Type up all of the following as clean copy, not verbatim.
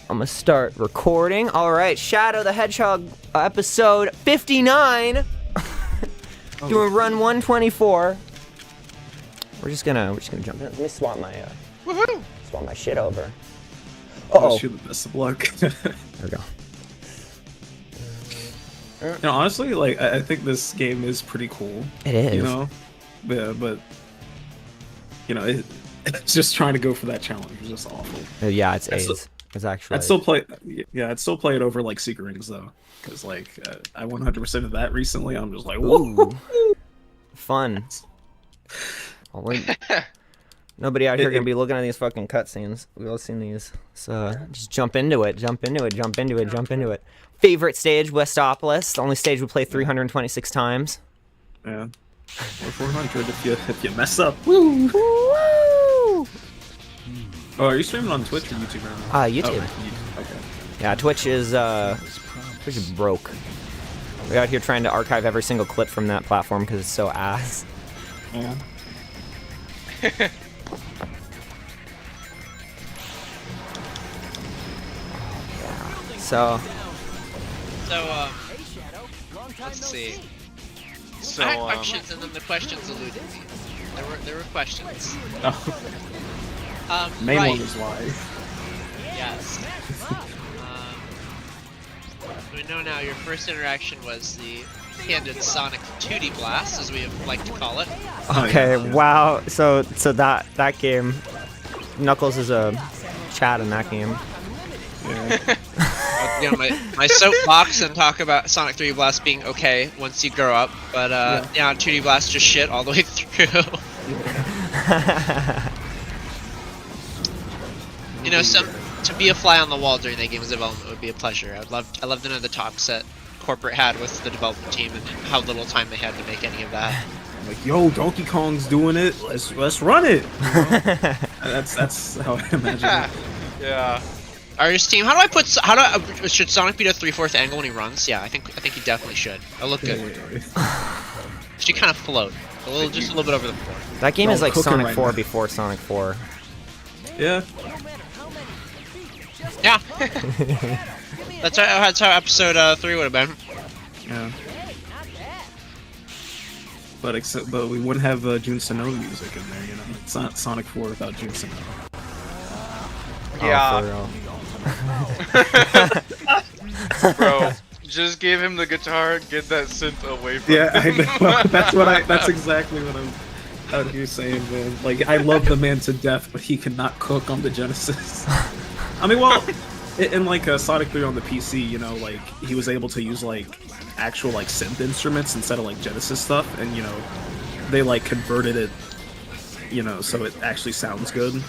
I'm gonna start recording. All right, Shadow the Hedgehog, episode 59. Doing run 124. We're just gonna jump in. Let me swap my shit over. I wish you the best of luck. There we go. You know, honestly, like I think this game is pretty cool. It is. You know, but you know, it's just trying to go for that challenge is just awful. Yeah, it's A's. It's actually. I'd still play. Yeah, I'd still play it over like Secret Rings though, because like I 100% of that recently. I'm just like, whoa, fun. Nobody out here gonna be looking at these fucking cutscenes. We've all seen these. So just jump into it. Favorite stage, Westopolis. The only stage we play 326 times. Yeah. Or 400 if you mess up. Woo! Woo! Oh, are you streaming on Twitch or YouTube right now? YouTube. Oh, okay. Yeah, Twitch is broke. We're out here trying to archive every single clip from that platform because it's so ass. Yeah. So, let's see. I had questions, and then the questions eluded me. There were questions. Main right. one is live. Yes. We know now your first interaction was the handed Sonic 2D Blast, as we like to call it. okay, wow. So that game, Knuckles is a Chad in that game. Yeah. You know, my soapbox and talk about Sonic 3D Blast being okay once you grow up, but yeah, 2D Blast just shit all the way through. You know, to be a fly on the wall during that game's development would be a pleasure. I'd love to know the talks that corporate had with the development team and how little time they had to make any of that. Like, yo, Donkey Kong's doing it. Let's run it. You know? that's how I imagine it. Yeah. Artist team, should Sonic beat a 3/4 angle when he runs? Yeah, I think he definitely should. It'll look good. Should kind of float just a little bit over the floor. That game is like Sonic right 4 now. before Sonic 4. Yeah. Yeah. That's how episode 3 would have been. Yeah. But we wouldn't have Jun Sonoda music in there, you know. It's not Sonic 4 without Jun Sonoda. Yeah. Oh, for real. Bro, just give him the guitar, get that synth away from him. I know. That's exactly what I'm out here saying, man. Like, I love the man to death, but he cannot cook on the Genesis. I mean, well, in like Sonic 3 on the PC, you know, like he was able to use like actual like synth instruments instead of like Genesis stuff, and you know, they like converted it, you know, so it actually sounds good.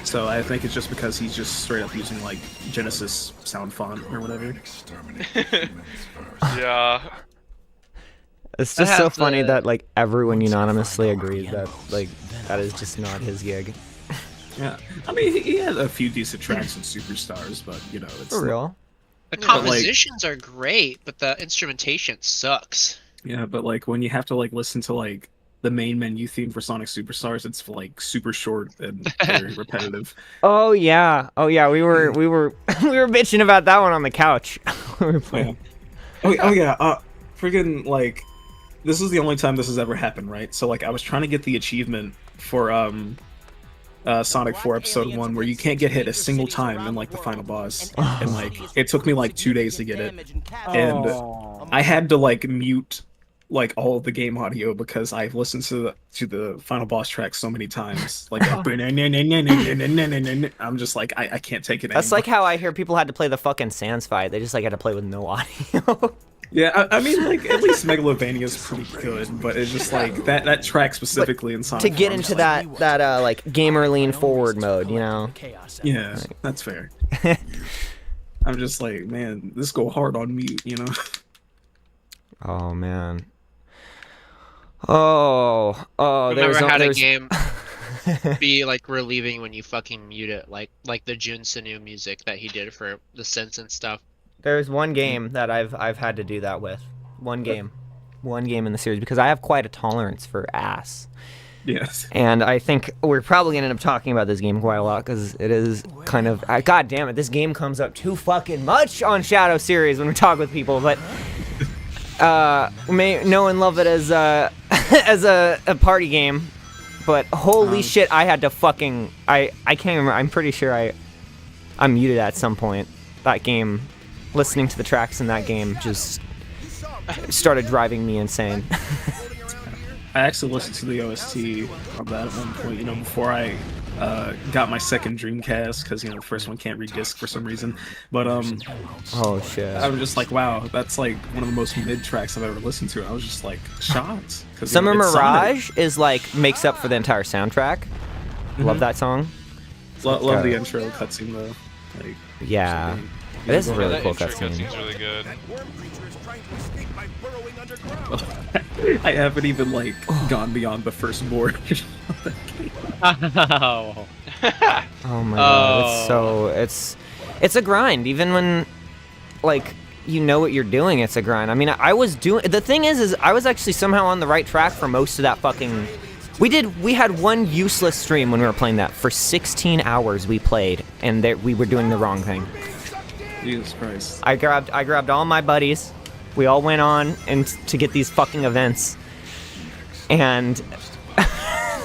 So I think it's just because he's just straight up using like Genesis sound font or whatever. Yeah. It's just so funny that like everyone unanimously agrees that like that is just not his gig. Yeah, I mean he had a few decent tracks in Superstars, but you know it's For real. The compositions are great, but the instrumentation sucks. Yeah, but like when you have to like listen to like the main menu theme for Sonic Superstars, it's like super short and very repetitive. Oh yeah. We were we were bitching about that one on the couch. We were playing. Yeah. Oh yeah. Friggin' like this is the only time this has ever happened, right? So like I was trying to get the achievement for Sonic 4 Episode 1 where you can't get hit a single time in like the final boss, and like it took me like 2 days to get it, and I had to like mute like all of the game audio because I've listened to the final boss track so many times. Like I'm just like I can't take it anymore. That's like how I hear people had to play the fucking Sans fight. They just like had to play with no audio. Yeah, I mean, like, at least Megalovania is pretty good, but it's just like that track specifically in Sonic. To get 4, into like, that like gamer lean forward mode, you know. Yeah, that's fair. I'm just like, man, this go hard on mute, you know. Oh man. Oh. Remember how the game be like relieving when you fucking mute it, like the Jun Sonu music that he did for the synths and stuff. There's one game that I've had to do that with. One game in the series because I have quite a tolerance for ass. Yes. And I think we're probably gonna end up talking about this game quite a lot because it is kind of god damn it, this game comes up too fucking much on Shadow series when we talk with people, but may no one love it as as a party game, but holy shit, I had to fucking I can't remember. I'm pretty sure I muted at some point. That game, listening to the tracks in that game just started driving me insane. I actually listened to the OST of that at one point, you know, before I got my second Dreamcast, because, you know, the first one can't read disc for some reason. But, oh shit. I was just like, wow, that's like one of the most mid tracks I've ever listened to. I was just like shocked. Summer Mirage is like, makes up for the entire soundtrack. Love that song. Love the intro cutscene though. Like, yeah. It is a really That cool intro cutscene. cutscene's really good. I haven't even like gone beyond the first board. Oh. Oh my god, it's a grind. Even when, like, you know what you're doing, it's a grind. I mean, I was doing, the thing is I was actually somehow on the right track for most of that fucking, we had one useless stream when we were playing that. For 16 hours we played, and we were doing the wrong thing. Jesus Christ. I grabbed all my buddies. We all went on and to get these fucking events, and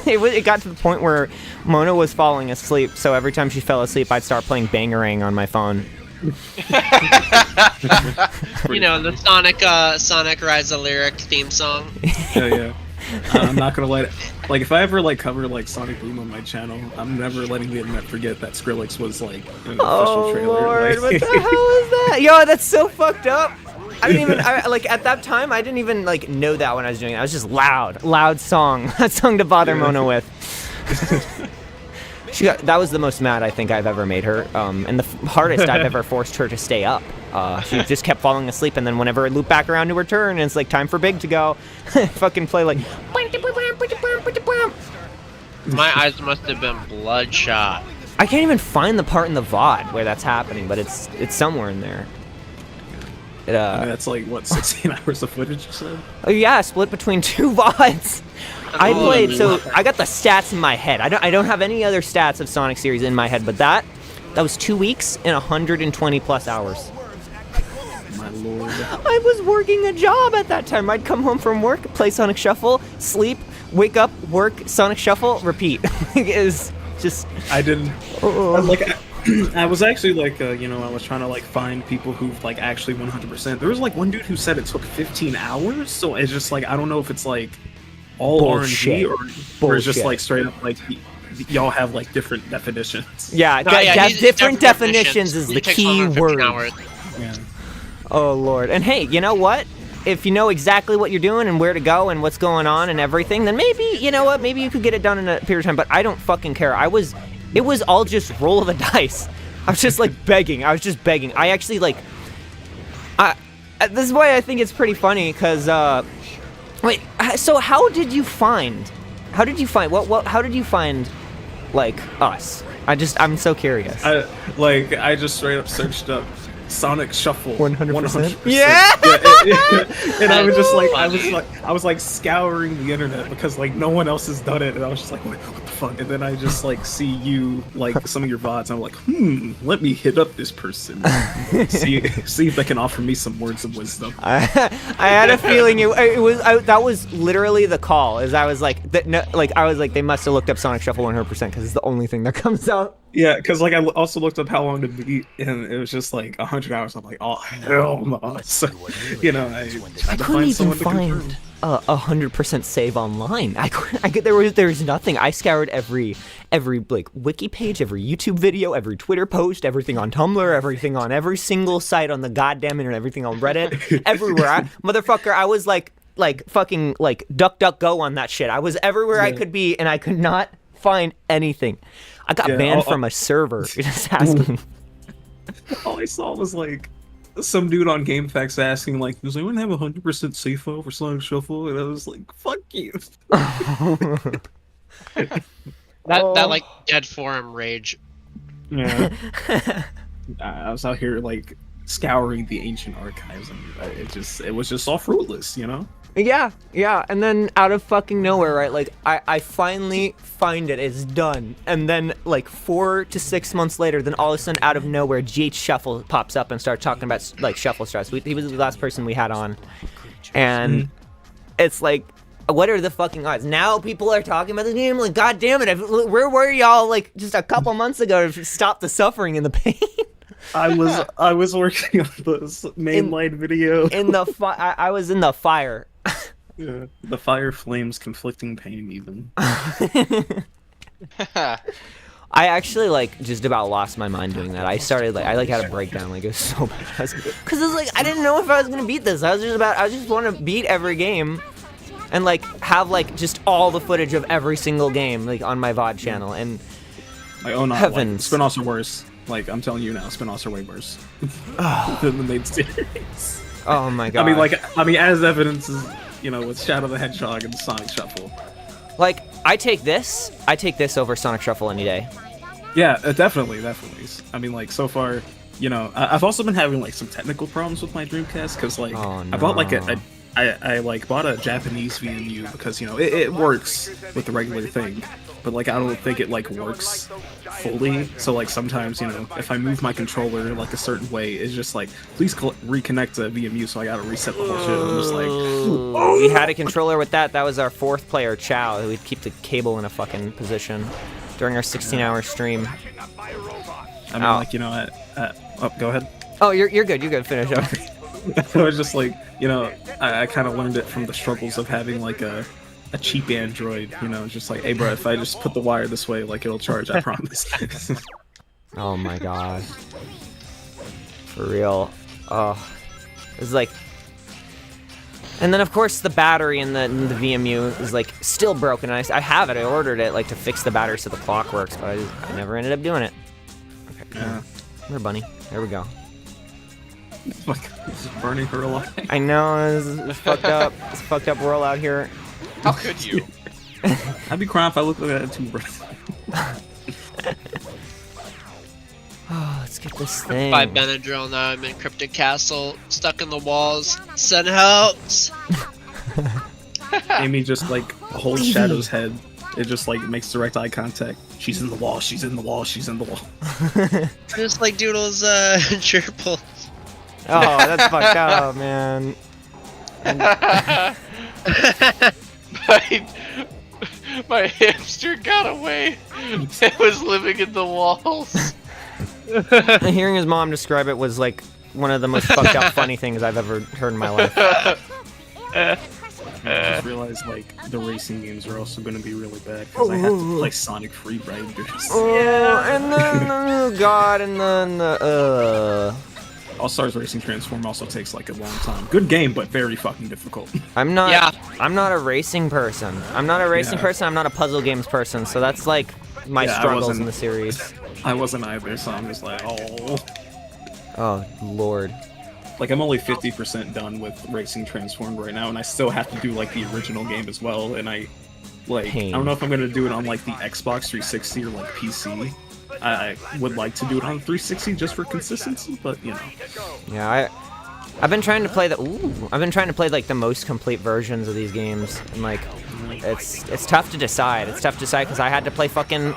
it got to the point where Mona was falling asleep. So every time she fell asleep, I'd start playing Bangarang on my phone. You know, the Sonic Rise of Lyric theme song. Yeah. I'm not gonna let it. Like, if I ever like cover like Sonic Boom on my channel, I'm never letting the internet forget that Skrillex was like an official trailer. Lord, Like, what the hell is that? Yo, that's so fucked up. I didn't even like at that time. I didn't even like know that when I was doing it. I was just loud song, that song to bother Mona with. That was the most mad I think I've ever made her, and the hardest I've ever forced her to stay up. She just kept falling asleep, and then whenever it looped back around to her turn, and it's like time for Big to go, fucking play like. My eyes must have been bloodshot. I can't even find the part in the VOD where that's happening, but it's somewhere in there. I mean, that's like what 16 hours of footage you said? Oh yeah, split between 2 VODs. I played, so I got the stats in my head. I don't have any other stats of Sonic series in my head, but that was 2 weeks and 120 plus hours. My lord. I was working a job at that time. I'd come home from work, play Sonic Shuffle, sleep, wake up, work, Sonic Shuffle, repeat. It was just. I didn't. I was actually like, you know, I was trying to like find people who've like actually 100%. There was like one dude who said it took 15 hours. So it's just like, I don't know if it's like all Bullshit. RNG or it's just like straight up like y'all have like different definitions. Yeah, different definitions is the key word. Yeah. Oh lord. And hey, you know what? If you know exactly what you're doing and where to go and what's going on and everything, then maybe, you know what, maybe you could get it done in a period of time, but I don't fucking care. It was all just roll of the dice. I was just like begging. I actually like, this is why I think it's pretty funny, because, wait, so how did you find, like, us? I'm so curious. I just straight up searched up Sonic Shuffle 100%. Yeah. And I was just like, I was like scouring the internet because like no one else has done it, and I was just like, what the fuck? And then I just like see you like some of your VODs, and I'm like, let me hit up this person, see if they can offer me some words of wisdom. I had a feeling that was literally the call. I was like, they must have looked up Sonic Shuffle 100% because it's the only thing that comes out. Yeah, because like I also looked up how long to beat, and it was just like 100 hours. I'm like, oh hell no! So, you know, I couldn't even find 100% save online. There was nothing. I scoured every like wiki page, every YouTube video, every Twitter post, everything on Tumblr, everything on every single site on the goddamn internet, everything on Reddit, everywhere. Motherfucker, I was like fucking like DuckDuckGo on that shit. I was everywhere I could be, and I could not find anything. I got banned from a server. Just asking. All I saw was like some dude on GameFAQs asking like, does anyone have 100% safe file for Sonic Shuffle? And I was like, fuck you. That like dead forum rage. Yeah. I was out here like scouring the ancient archives, and it was just all fruitless, you know. Yeah, and then out of fucking nowhere, right? Like, I finally find it, it's done. And then, like, 4 to 6 months later, then all of a sudden, out of nowhere, GH Shuffle pops up and starts talking about, like, shuffle stress. He was the last person we had on. And it's like, what are the fucking odds? Now people are talking about the game, like, god damn it, where were y'all, like, just a couple months ago to stop the suffering and the pain? I was working on this mainline video. I was in the fire. Yeah, the fire flames, conflicting pain, even. I actually like just about lost my mind doing that. I started like I had a breakdown, like it was so bad. Because it's like I didn't know if I was gonna beat this. I just want to beat every game, and like have like just all the footage of every single game like on my VOD channel. And Like, oh no, heavens, spin-offs are worse. Like, I'm telling you now, spin-offs are way worse than the main series. Oh my god. I mean, as evidence is, you know, with Shadow the Hedgehog and Sonic Shuffle. Like, I take this over Sonic Shuffle any day. Yeah, definitely. I mean, like, so far, you know, I've also been having, like, some technical problems with my Dreamcast, because, like, Oh, no. I bought, like, I bought a Japanese VMU, because, you know, it works with the regular thing, but, like, I don't think it, like, works fully, so, like, sometimes, you know, if I move my controller, like, a certain way, it's just like, please reconnect to VMU, so I gotta reset the whole shit. I'm just like, We had a controller with that. That was our 4th player, Chow. We'd keep the cable in a fucking position during our 16-hour stream. I mean, like, you know, go ahead. Oh, you're good. You're good. Finish up. I was just like, you know, I kind of learned it from the struggles of having, like, a cheap Android, you know, just like, hey, bro, if I just put the wire this way, like, it'll charge, I promise. Oh my god. For real. Oh. It's like... And then, of course, the battery in the VMU is, like, still broken. I have it. I ordered it, like, to fix the battery so the clock works, but I never ended up doing it. Okay, come here. Come here, bunny. There we go. Like, this is burning her alive. I know, it's fucked up. It's fucked up world out here. How could you? I'd be crying if I looked like that too, bro. Oh, let's get this thing. By Benadryl now, I'm in Cryptic Castle, stuck in the walls. Send helps! Amy just, like, holds Shadow's head. It just, like, makes direct eye contact. She's in the wall, she's in the wall, she's in the wall. Just like Doodle's gerbil. Oh, that's fucked up, man. My hamster got away. It was living in the walls. Hearing his mom describe it was like one of the most fucked up funny things I've ever heard in my life. I just realized, like, the racing games are also going to be really bad because I have to play Sonic Free Riders. And then, oh god, and then, All-Stars Racing Transform also takes, like, a long time. Good game, but very fucking difficult. I'm not a racing person. I'm not a puzzle games person, so that's like my struggles in the series. I wasn't either, so I'm just like, oh. Oh, lord. Like, I'm only 50% done with Racing Transformed right now, and I still have to do, like, the original game as well, and I don't know if I'm gonna do it on, like, the Xbox 360 or, like, PC. I would like to do it on 360 just for consistency, but, you know. Yeah, I've been trying to play like the most complete versions of these games, and like it's tough to decide. It's tough to decide because I had to play fucking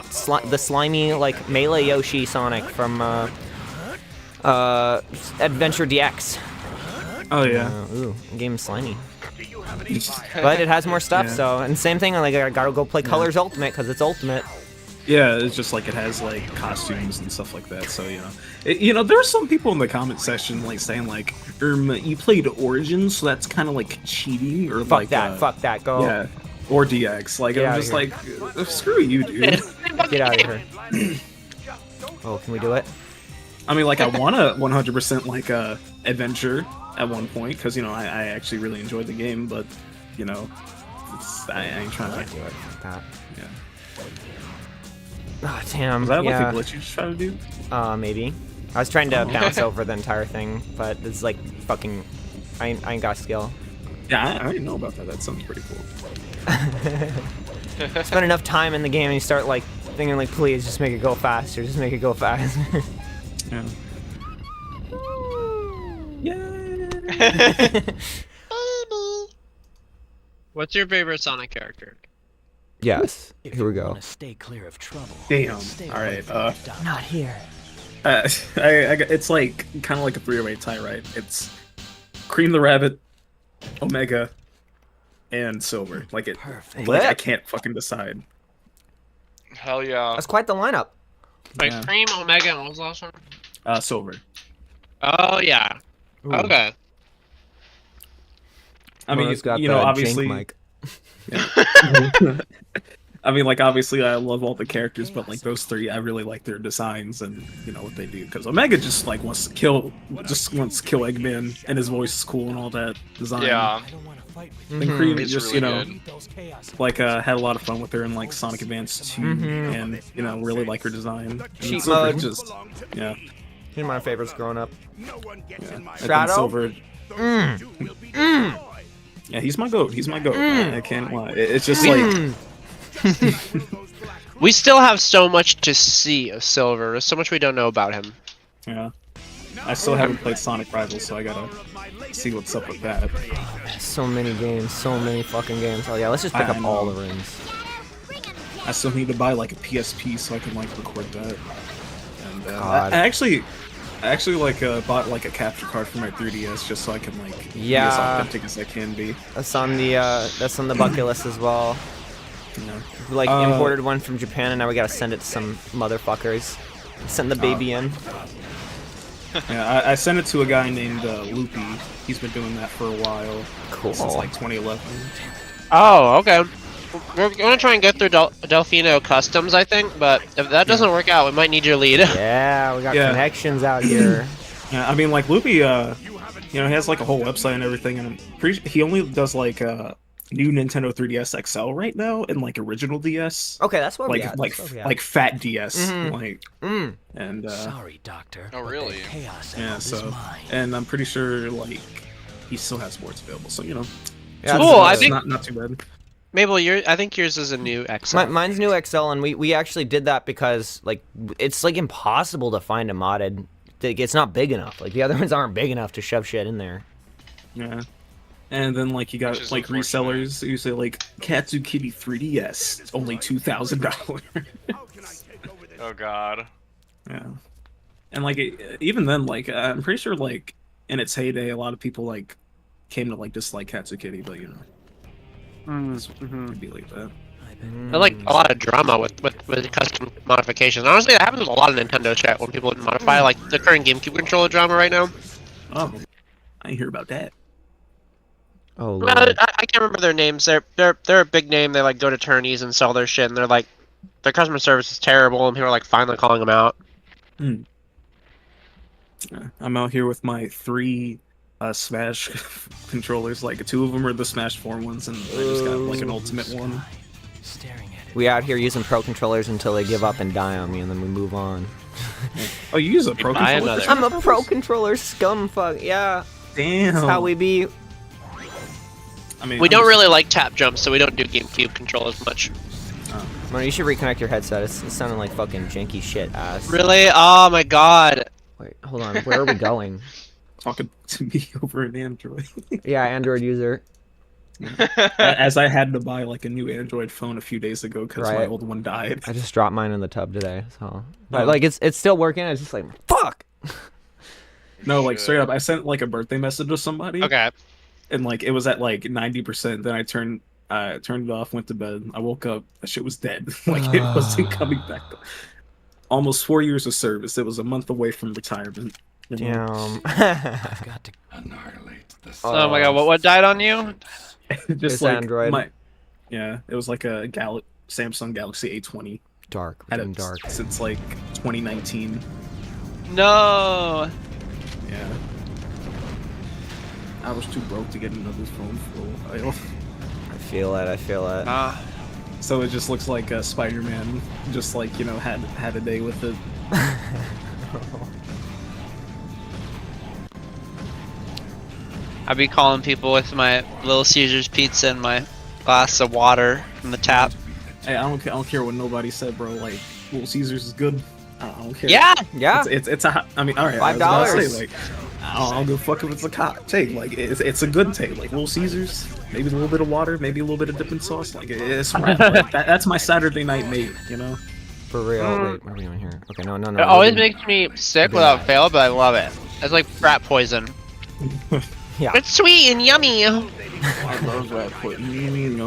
the slimy like Melee Yoshi Sonic from Adventure DX. Oh yeah. Ooh, game's slimy. But it has more stuff, so and same thing. Like I gotta go play Colors Ultimate because it's Ultimate. Yeah, it's just like it has like costumes and stuff like that. So you know, there are some people in the comment section like saying like, you played Origins, so that's kind of like cheating or fuck that, go. Yeah, or DX. Like I'm just like, screw you, dude. Get out of here. Oh, can we do it? I mean, like I want to 100% like adventure at one point because you know I actually really enjoyed the game, but you know, I ain't trying to do it. That. Yeah. Oh, damn. Is that like a glitch you just try to do? Maybe. I was trying to bounce over the entire thing, but it's like fucking... I ain't got skill. Yeah, I didn't know about that. That sounds pretty cool. Spend enough time in the game and you start like thinking like, please, just make it go faster. Just make it go faster. Yeah. Baby. What's your favorite Sonic character? Yes. Here we go. Stay clear of trouble. Damn. All right. Not here. It's like kind of like a three-way tie, right? It's Cream the Rabbit, Omega, and Silver. Like it. Perfect. Like I can't fucking decide. Hell yeah. That's quite the lineup. Like Yeah. Cream, Omega, and what was the last one? Silver. Oh yeah. Ooh. Okay. I mean, Mono's got you know, the obviously. jank mic. I mean, like, obviously, I love all the characters, but like those three, I really like their designs and you know what they do. Because Omega just like wants to kill Eggman, and his voice is cool and all that design. Yeah. And Cream It's just really good. Like had a lot of fun with her in like Sonic Advance 2, and you know really like her design. And Cheat Silver mode. just yeah. He's my favorites growing up. And Shadow? Silver. Yeah, he's my goat. He's my goat. I can't lie. It's just like. We still have so much to see of Silver. There's so much we don't know about him. Yeah. I still haven't played Sonic Rivals, so I gotta see what's up with that. So many games, so many fucking games. Oh yeah, let's just pick I up all know. the rings. I still need to buy like a PSP so I can like record that. And God. I actually like bought like a capture card for my 3DS just so I can like be as Yeah. authentic as I can be. That's on the bucket list as well. You know. We like imported one from Japan and now we gotta send it to some motherfuckers. Send the baby in. Yeah, I sent it to a guy named Loopy. He's been doing that for a while. Cool. Since like 2011. Oh, okay. We're gonna try and get through Delfino Customs, I think, but if that doesn't work out, we might need your lead. Yeah, we got Yeah. connections out here. Yeah, I mean like Loopy, you know, he has like a whole website and everything, and he only does like new Nintendo 3DS XL right now and like original DS. Okay, that's what we Like got. like That's what we got. like fat DS, Mhm. like Mm. and Sorry, Doctor. Oh, but really? that Chaos yeah, emerald is so mine. and I'm pretty sure like he still has sports available, so you know. Yeah, Cool, I it's think- not too bad. Mabel, I think yours is a new XL. Mine's new XL, and we actually did that because like it's like impossible to find a modded. It's not big enough. Like the other ones aren't big enough to shove shit in there. Yeah. And then like you got Which is like unfortunate. resellers who say like Katsu Kitty 3DS, it's only $2,000. Oh god. Yeah. And like even then, like I'm pretty sure like in its heyday, a lot of people like came to like dislike Katsu Kitty, but you know, it'd be like that. I like a lot of drama with custom modifications. Honestly, that happens with a lot of Nintendo shit when people modify like the current GameCube controller drama right now. Oh, I didn't hear about that. Oh Well, lord. I can't remember their names. They're a big name. They like go to attorneys and sell their shit, and they're like, their customer service is terrible, and people are like finally calling them out. I'm out here with my 3 Smash controllers. Like 2 of them are the Smash 4 ones, and I just got like an ultimate one. Staring at it. We out here using pro controllers until they give up and die on me, and then we move on. Oh, you use a pro Buy controller? another. I'm a pro controller scumfuck. Yeah, Damn. that's how we be. I mean, We I'm don't just- really like tap jumps, so we don't do GameCube controllers much. Man, you should reconnect your headset. It's sounding like fucking janky shit ass. Really? Oh my god. Wait, hold on. Where are we going? talking to me over an Android. Yeah, Android user. As I had to buy like a new Android phone a few days ago because my Right. old one died. I just dropped mine in the tub today, so. But Oh. like, it's still working. It's just like, fuck. No, like straight up, I sent like a birthday message to somebody, Okay. and like it was at like 90%. Then I turned it off, went to bed. I woke up, that shit was dead. Like it wasn't coming back. Almost 4 years of service. It was a month away from retirement. you know? Damn. I've got to Oh my god, what died on you? Just It's like Android. yeah, it was like a Samsung Galaxy A20. Dark. Had Getting it dark. since like 2019. No. Yeah. I was too broke to get another phone for a while. I feel it. I feel it. So it just looks like Spider-Man just like, you know, had a day with it. I'd be calling people with my Little Caesars pizza and my glass of water from the tap. Hey, I don't care what nobody said, bro. Like, Little Caesars is good. I don't care. Yeah. Yeah. It's a. I mean, all right. $5. I was gonna say, like, I'll go fuck if it's a take. Like it's a good take. Like Little Caesars, maybe a little bit of water, maybe a little bit of dipping sauce. Like it's right. Like, that's my Saturday night mate. You know. For real. Wait, what are we doing here? Okay, no. It always makes me sick without fail, but I love it. It's like rat poison. Yeah. It's sweet and yummy. I love that pudding.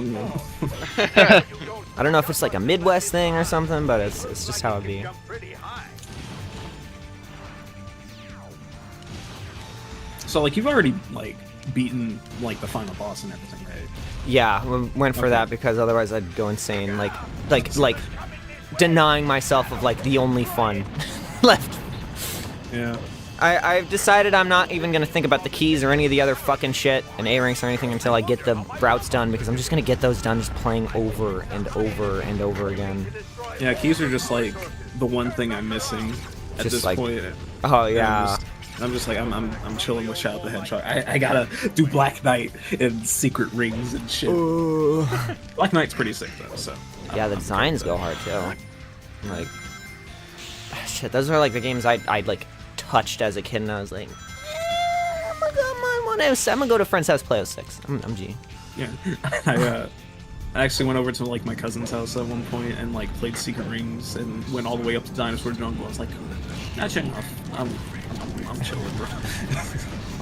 I don't know if it's like a Midwest thing or something, but it's just how it be. So like you've already like beaten like the final boss and everything, right? Yeah, we went for that because otherwise I'd go insane. Like denying myself of like the only fun left. Yeah. I've decided I'm not even gonna think about the keys or any of the other fucking shit and A ranks or anything until I get the routes done because I'm just gonna get those done just playing over and over and over again. Yeah, keys are just like the one thing I'm missing at Just this like- point. Oh yeah. I'm just like I'm chilling with Shadow the Hedgehog. I gotta do Black Knight and secret rings and shit. Black Knight's pretty sick though, so. Yeah, the designs go hard too. Like, shit, those are like the games I like touched as a kid, and I was like, I'm gonna go to a friend's house, play 06. I'm G. Yeah, I actually went over to like my cousin's house at one point and like played Secret Rings and went all the way up to Dinosaur Jungle. I was like, that's enough. I'm chilling, bro.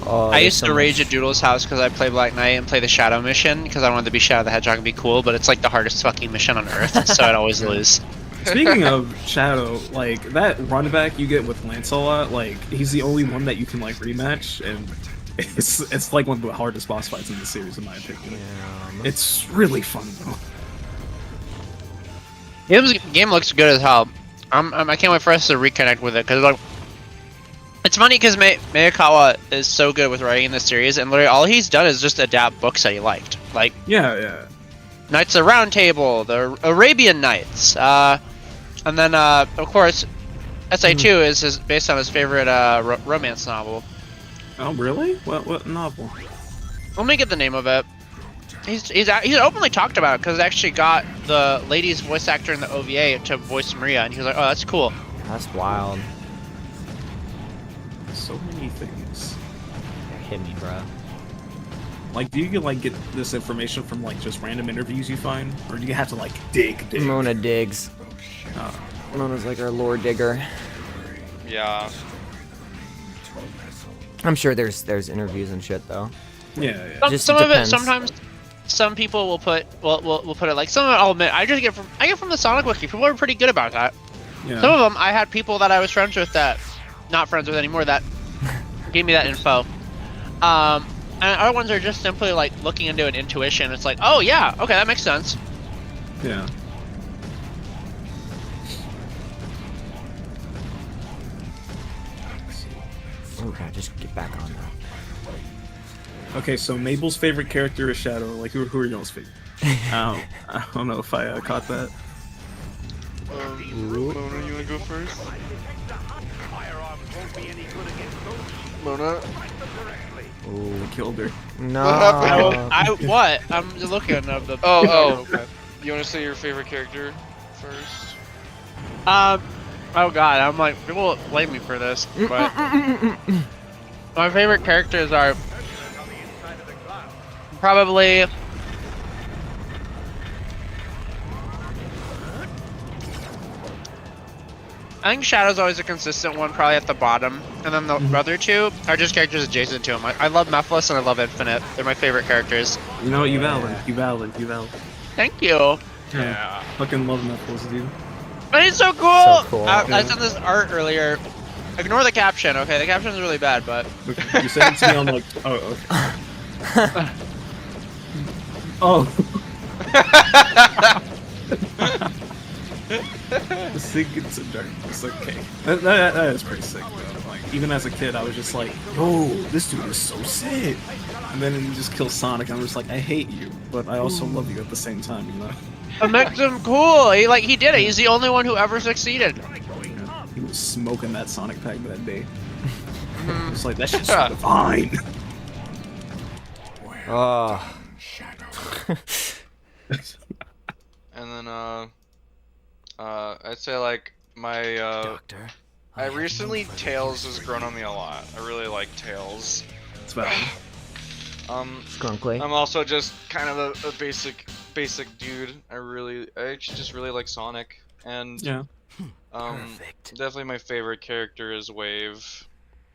Oh, I there's used so to much- rage at Doodle's house because I play Black Knight and play the Shadow mission because I wanted to be Shadow the Hedgehog and be cool, but it's like the hardest fucking mission on earth, so I'd always lose. Speaking of Shadow, like that run back you get with Lancelot, like he's the only one that you can like rematch, and it's like one of the hardest boss fights in the series, in my opinion. It's really fun though. Game looks good as hell. I can't wait for us to reconnect with it because like it's funny because Miyakawa is so good with writing in this series, and literally all he's done is just adapt books that he liked, like Yeah. Knights of the Round Table, the Arabian Nights, and then of course SA2 is based on his favorite romance novel. Oh really? What novel? Let me get the name of it. He's openly talked about it because it actually got the lady's voice actor in the OVA to voice Maria, and he was like, "Oh, that's cool." That's wild. So many things. Hit me, bro. Like, do you like get this information from like just random interviews you find, or do you have to like dig? Mona digs. Mona's like our lore digger. Yeah. I'm sure there's interviews and shit though. Yeah. Just Some of it, depends. sometimes, some people will put put it like some of it. I'll admit, I get from the Sonic Wiki. People are pretty good about that. Yeah. Some of them, I had people that I was friends with that, not friends with anymore, that gave me that info. And other ones are just simply like looking into an intuition. It's like, oh yeah, okay, that makes sense. Yeah. Oh god, just get back on now. Okay, so Mabel's favorite character is Shadow. Like, who are y'all's favorite? I don't know if I caught that. Mona, you wanna go first? Mona? Ooh, Killed her. no. What happened? What? I'm looking at the. Oh. You wanna say your favorite character first? Oh god, I'm like, people will blame me for this, but my favorite characters are probably I think Shadow's always a consistent one, probably at the bottom, and then the other two are just characters adjacent to him. I love Mephiles and I love Infinite. They're my favorite characters. You know what? You valid. Thank you. Yeah. Fucking love Mephiles, dude. But he's so cool! So cool. I sent this art earlier. Ignore the caption, okay? The caption's really bad, but... Okay, you sent it to me on like, okay. Oh. The secrets of darkness. Okay, that is pretty sick though. Like, even as a kid, I was just like, "Yo, this dude is so sick." And then he just kills Sonic. I'm just like, I hate you, but I also love you at the same time. You know? It makes him cool. He did it. He's the only one who ever succeeded. Yeah, he was smoking that Sonic pack that day. It's like that shit's so divine. Oh. And then, I'd say like my, Doctor. I recently Tails has grown on me a lot. I really like Tails. It's valid. Skunkly. I'm also just kind of a basic dude. I actually just really like Sonic, and Yeah. Perfect. definitely my favorite character is Wave,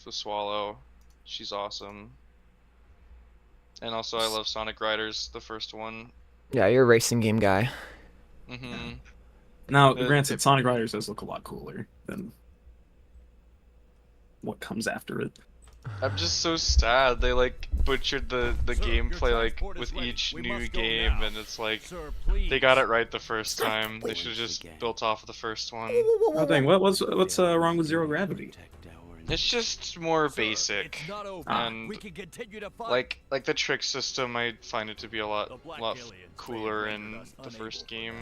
the Swallow. She's awesome. And also I love Sonic Riders, the first one. Yeah, you're a racing game guy. Mm-hmm. Now, granted, Sonic Riders does look a lot cooler than what comes after it. I'm just so sad they like butchered the gameplay like with each new game, and it's like they got it right the first time. They should have just built off of the first one. Oh dang, what's wrong with Zero Gravity? It's just more basic, and like the trick system, I find it to be a lot cooler in the first game.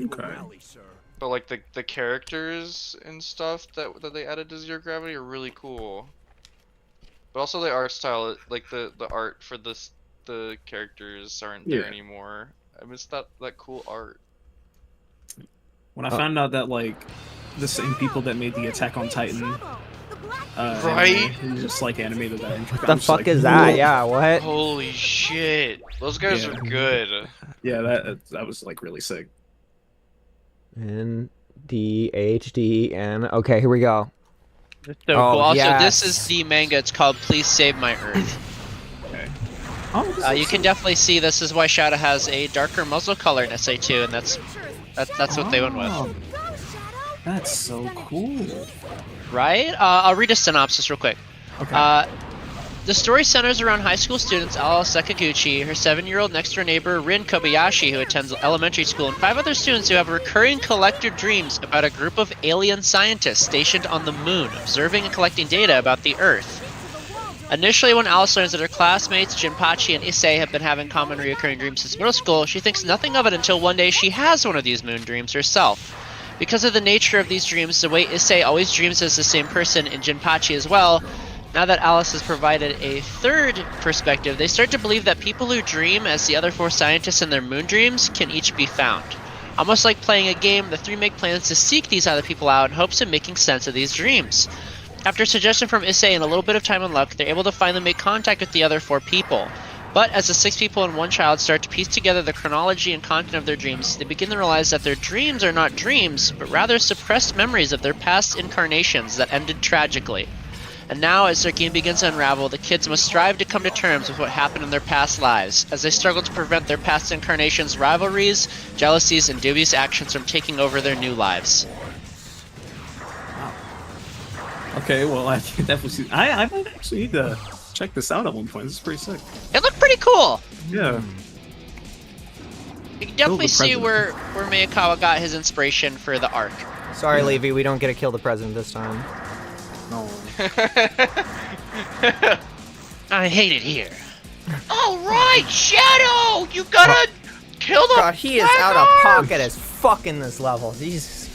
Okay. But like the characters and stuff that they added to Zero Gravity are really cool. But also the art style, like the art for the characters aren't there anymore. I miss that cool art. When I found out that like the same people that made the Attack on Titan, Right? just like animated that. What the fuck is that? Yeah, what? Holy shit! Those guys are good. Yeah, that was like really sick. N D H D N. Okay, here we go. So Oh, cool. Also, yes. this is the manga. It's called Please Save My Earth. Okay. Oh, You can definitely see this is why Shadow has a darker muzzle color in SA2, and that's what they went with. That's so cool. Right? I'll read a synopsis real quick. Okay. The story centers around high school students Alice Sakaguchi, her 7-year-old next-door neighbor Rin Kobayashi, who attends elementary school, and 5 other students who have recurring collective dreams about a group of alien scientists stationed on the moon, observing and collecting data about the Earth. Initially, when Alice learns that her classmates Jinpachi and Issei have been having common recurring dreams since middle school, she thinks nothing of it until one day she has one of these moon dreams herself. Because of the nature of these dreams, the way Issei always dreams as the same person, and Jinpachi as well, now that Alice has provided a third perspective, they start to believe that people who dream as the other 4 scientists in their moon dreams can each be found. Almost like playing a game, the 3 make plans to seek these other people out in hopes of making sense of these dreams. After a suggestion from Issei and a little bit of time and luck, they're able to finally make contact with the other 4 people. But as the 6 people and 1 child start to piece together the chronology and content of their dreams, they begin to realize that their dreams are not dreams, but rather suppressed memories of their past incarnations that ended tragically. And now, as their game begins to unravel, the kids must strive to come to terms with what happened in their past lives, as they struggle to prevent their past incarnations' rivalries, jealousies, and dubious actions from taking over their new lives. Okay, well, I can definitely see. I might actually need to check this out at one point. This is pretty sick. It looked pretty cool! Yeah. You can definitely the see president. where Miyakawa got his inspiration for the arc. Sorry, Levy, we don't get to kill the president this time. No. I hate it here. Alright, Shadow! You gotta kill the God, he is out of pocket as fuck in this level. Jesus.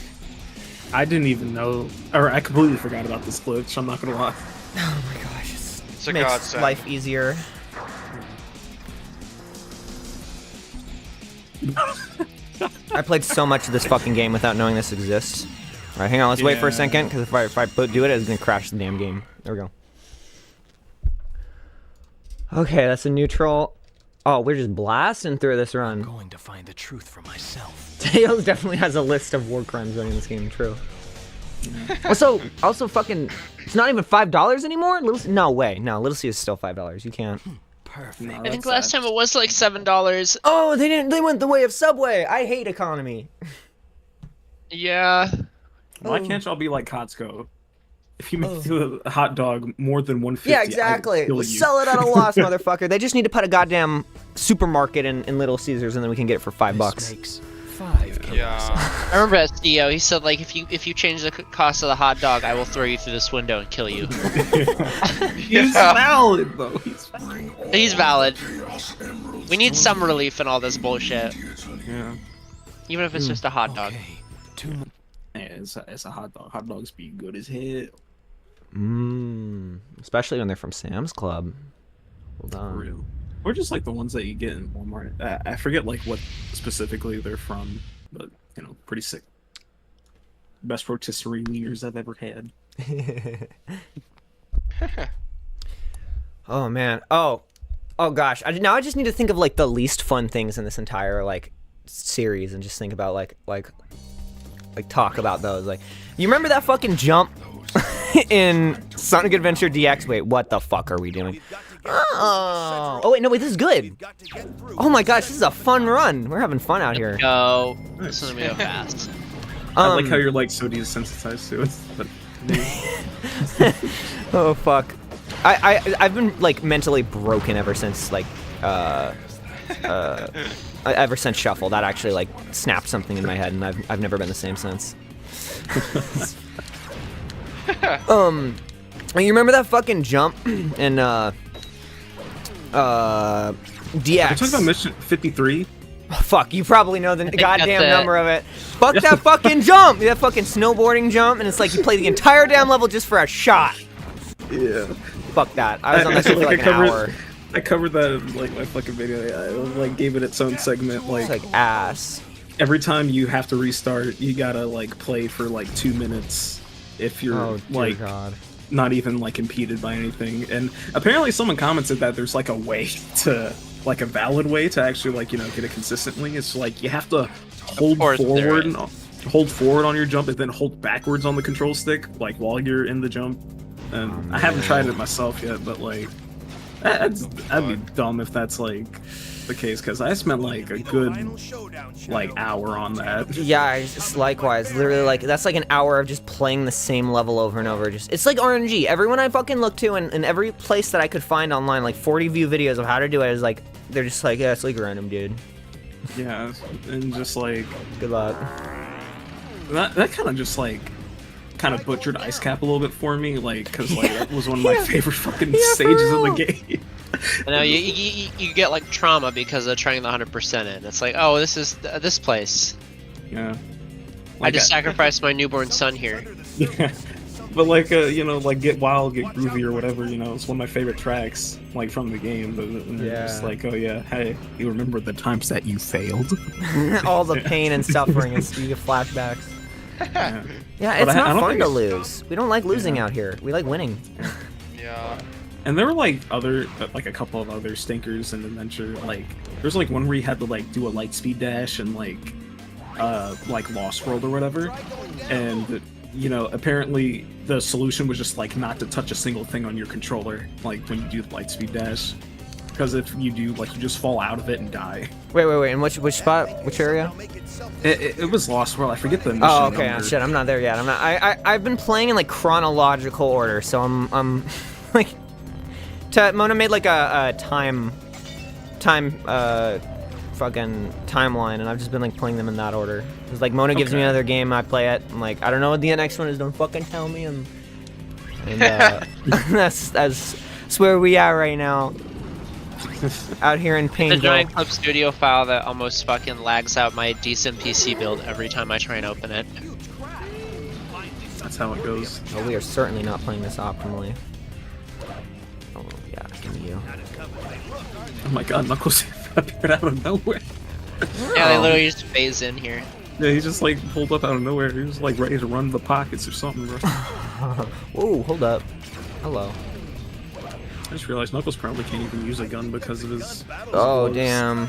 I didn't even know, or I completely forgot about this glitch. I'm not gonna lie. Oh my gosh. It's a Makes godsend. life easier. I played so much of this fucking game without knowing this exists. Alright, hang on, let's wait for a Yeah. second, because if I do it, it's gonna crash the damn game. There we go. Okay, that's a neutral. Oh, we're just blasting through this run. Going to find the truth for myself. Tails definitely has a list of war crimes running this game, true. Also fucking, it's not even $5 anymore? No way, no, Little C is still $5, you can't. Perfect. No, I think that's last sad. time it was like $7. Oh, they went the way of Subway! I hate economy. Yeah. Why can't y'all be like Costco? If you make a hot dog more than 150, Yeah, exactly. I kill We'll you. sell it at a loss, motherfucker. They just need to put a goddamn supermarket in Little Caesars, and then we can get it for $5. This makes 5 Yeah. I remember at CEO, he said like if you change the cost of the hot dog, I will throw you through this window and kill you. He's valid though. He's valid. He's valid. We need some relief in all this bullshit, Yeah. even if it's just a hot dog. Okay. 2 Yeah, it's a hot dog. Hot dogs be good as hell. Especially when they're from Sam's Club. Hold For on. real. Or just like the ones that you get in Walmart. I forget like what specifically they're from, but you know, pretty sick. Best rotisserie wieners I've ever had. Oh man. Oh gosh. Now I just need to think of like the least fun things in this entire like series and just think about like talk about those. Like, you remember that fucking jump in Sonic Adventure DX? Wait, what the fuck are we doing? Oh wait, no wait, this is good. Oh my gosh, this is a fun run. We're having fun out here. Go. This is gonna go fast. I like how you're like so desensitized to it. But Oh fuck. I've been like mentally broken ever since like ever since Shuffle. That actually like snapped something in my head, and I've never been the same since. You remember that fucking jump in DX? Are you talking about mission 53? Fuck, you probably know the goddamn that's it. number of it. Fuck that fucking jump! That fucking snowboarding jump, and it's like you play the entire damn level just for a shot. Yeah. Fuck that. I was on that shit for like an hour. I covered that in like my fucking video. I like gave it its own segment. It's like ass. Every time you have to restart, you gotta like play for like 2 minutes if you're Oh dear like God. not even like impeded by anything. And apparently someone commented that there's like a way to like a valid way to actually like, you know, get it consistently. It's like you have to hold course there forward is. hold forward on your jump and then hold backwards on the control stick like while you're in the jump. And I haven't tried it myself yet, but like that'd be dumb if that's like the case, because I spent like a good like hour on that. Yeah, it's just likewise. Literally, like that's like an hour of just playing the same level over and over. Just it's like RNG. Everyone I fucking look to, and every place that I could find online, like 40 view videos of how to do it, is like they're just like, yeah, it's like random, dude. Yeah, and just like Good luck. that kind of just like kind of butchered Ice Cap a little bit for me, like because like that was one of my favorite fucking stages in the game. I know you get like trauma because of trying the 100% in. It's like, oh, this is this place. Yeah. I just sacrificed my newborn son here. Yeah. But like you know, like Get Wild, Get Groovy or whatever, you know, it's one of my favorite tracks like from the game. But Yeah. just like, oh yeah, hey, you remember the times that you failed? All the pain and suffering, and you get flashbacks. Yeah. Yeah, But it's I not don't fun think to it's- lose. We don't like losing out here. We like winning. Yeah. And there were like other, like a couple of other stinkers in Adventure. Like there's like one where you had to like do a light speed dash and like Lost World or whatever, and you know apparently the solution was just like not to touch a single thing on your controller, like when you do the light speed dash, because if you do, like you just fall out of it and die. Wait. In which spot? Which area? It was Lost World. I forget the mission Oh, okay. number. Shit, I'm not there yet. I'm not. I've been playing in like chronological order, so I'm like. Mona made like a time fucking timeline, and I've just been like playing them in that order. It's like Mona gives me Okay. another game, I play it. I'm like, I don't know what the next one is. Don't fucking tell me. And that's where we are right now. Out here in The Painville. giant clip studio file that almost fucking lags out my decent PC build every time I try and open it. That's how it goes. Oh, we are certainly not playing this optimally. Oh yeah, give me you. Oh my god, Knuckles appeared out of nowhere. Yeah, they literally just phase in here. Yeah, he just like pulled up out of nowhere. He was like ready to run the pockets or something, bro. Ooh, hold up. Hello. I just realized Knuckles probably can't even use a gun because of his. Oh gloves. damn.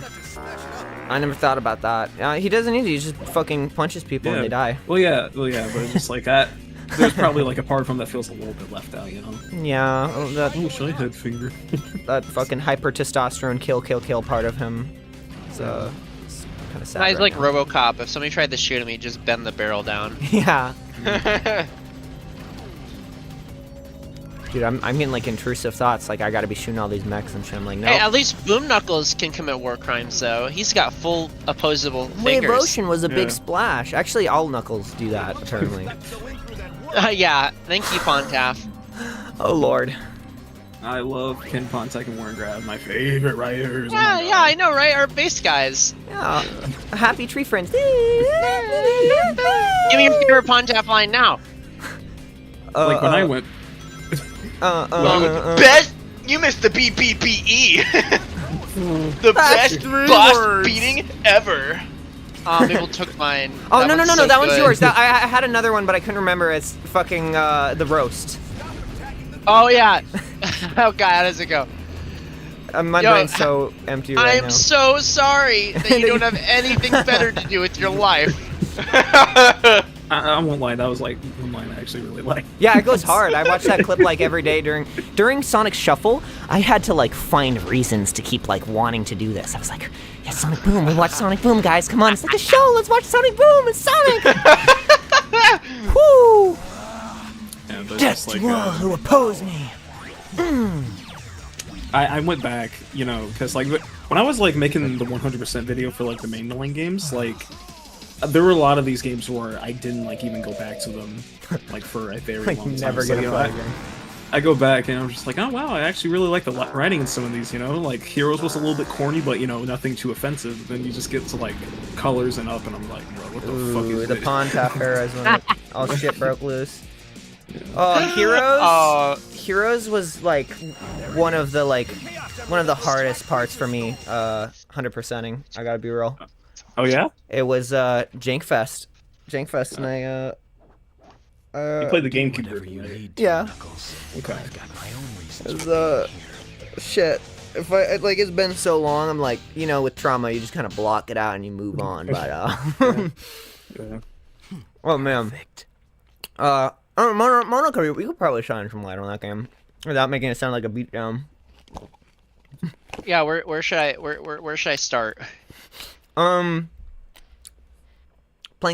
I never thought about that. He doesn't need to. He just fucking punches people and they die. Well, yeah, but it's just like that. There's probably like a part from that feels a little bit left out, you know. Yeah, that Oh, should I head finger? that fucking hyper testosterone kill part of him. It's kind of sad. He's right like now. RoboCop. If somebody tried to shoot him, he'd just bend the barrel down. Yeah. Dude, I'm getting like intrusive thoughts. Like I gotta be shooting all these mechs and shit. I'm like, no. Hey, at least Boom Knuckles can commit war crimes, though. He's got full opposable Wave fingers. Ocean was a big Yeah. splash. Actually, all Knuckles do that apparently. Yeah, thank you, Pontaf. Oh lord. I love Ken Pontek and Warren Grab, my favorite writers. Oh Yeah, my yeah, God. I know, right? Our base guys. Yeah. Happy tree friends. Give me your favorite Pontaf line now. Like when I went. Best. You missed the BBBE. The best three boss words. beating ever. People took mine. Oh, no, one's no, so that one's good. yours. I had another one, but I couldn't remember. It's fucking, the roast. Oh yeah. Oh god, how does it go? My Yo, brain's so empty right I'm now. so sorry that you don't have anything better to do with your life. I won't lie, that was like one line I actually really liked. Yeah, it goes hard. I watch that clip like every day during Sonic Shuffle. I had to like find reasons to keep like wanting to do this. I was like, yeah, Sonic Boom. We watch Sonic Boom, guys. Come on, it's like a show. Let's watch Sonic Boom. It's Sonic. Woo! Yeah, but Death just like, to all who oppose me. I went back, you know, because like when I was like making the 100% video for like the mainline games, like there were a lot of these games where I didn't like even go back to them like for a very Like long time. never So, gonna you know, play again. I go back and I'm just like, oh wow, I actually really like the writing in some of these, you know? Like Heroes was a little bit corny, but you know, nothing too offensive. Then you just get to like Colors and Up and I'm like, bro, what the fuck Ooh, is the this? Pontac era is when all shit broke loose. Heroes. Heroes was like one of the hardest parts for me. 100%ing. I gotta be real. Oh yeah? It was Jankfest. Jankfest, and You played the GameCube Whatever you version, right? need, Yeah. Knuckles. Okay. I've got my own reasons It was, for being here. shit. If I like, it's been so long. I'm like, you know, with trauma, you just kind of block it out and you move on. But Yeah. oh man, Perfect. Monaco, we could probably shine some light on that game without making it sound like a beatdown. Yeah, where should I start? Playing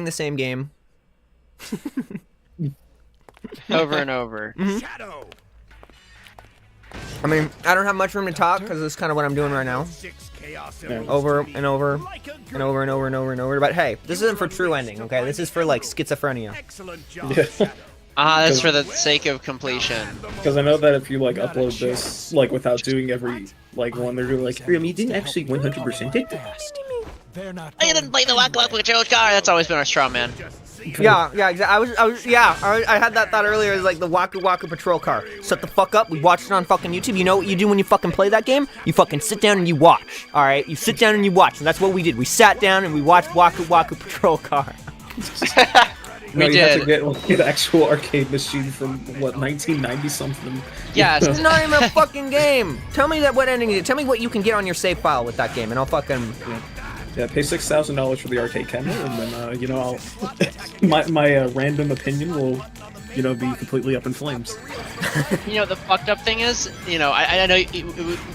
the same game. Over and over. I mean, I don't have much room to talk because this is kind of what I'm doing right now. Yeah. Over and over and over and over and over and over. But hey, this isn't for true ending, okay? This is for like schizophrenia. Yeah. That's for the sake of completion. Because I know that if you like upload this like without doing every like one, they're gonna like, you didn't actually 100% it. They're not I didn't play the Waku Waku Control car. That's always been our straw man. Yeah, exactly. I had that thought earlier. It's like the Waku Waku Patrol car. Shut the fuck up. We watched it on fucking YouTube. You know what you do when you fucking play that game? You fucking sit down and you watch. All right, you sit down and you watch, and that's what we did. We sat down and we watched Waku Waku Patrol car. No, We you have did. to get like, an actual arcade machine from what 1990 something. Yeah, It's not even a fucking game. Tell me that what ending it is. Tell me what you can get on your save file with that game, and I'll fucking. Yeah, pay $6,000 for the arcade cabinet, and then you know, I'll my random opinion will, you know, be completely up in flames. You know, the fucked up thing is, you know, I know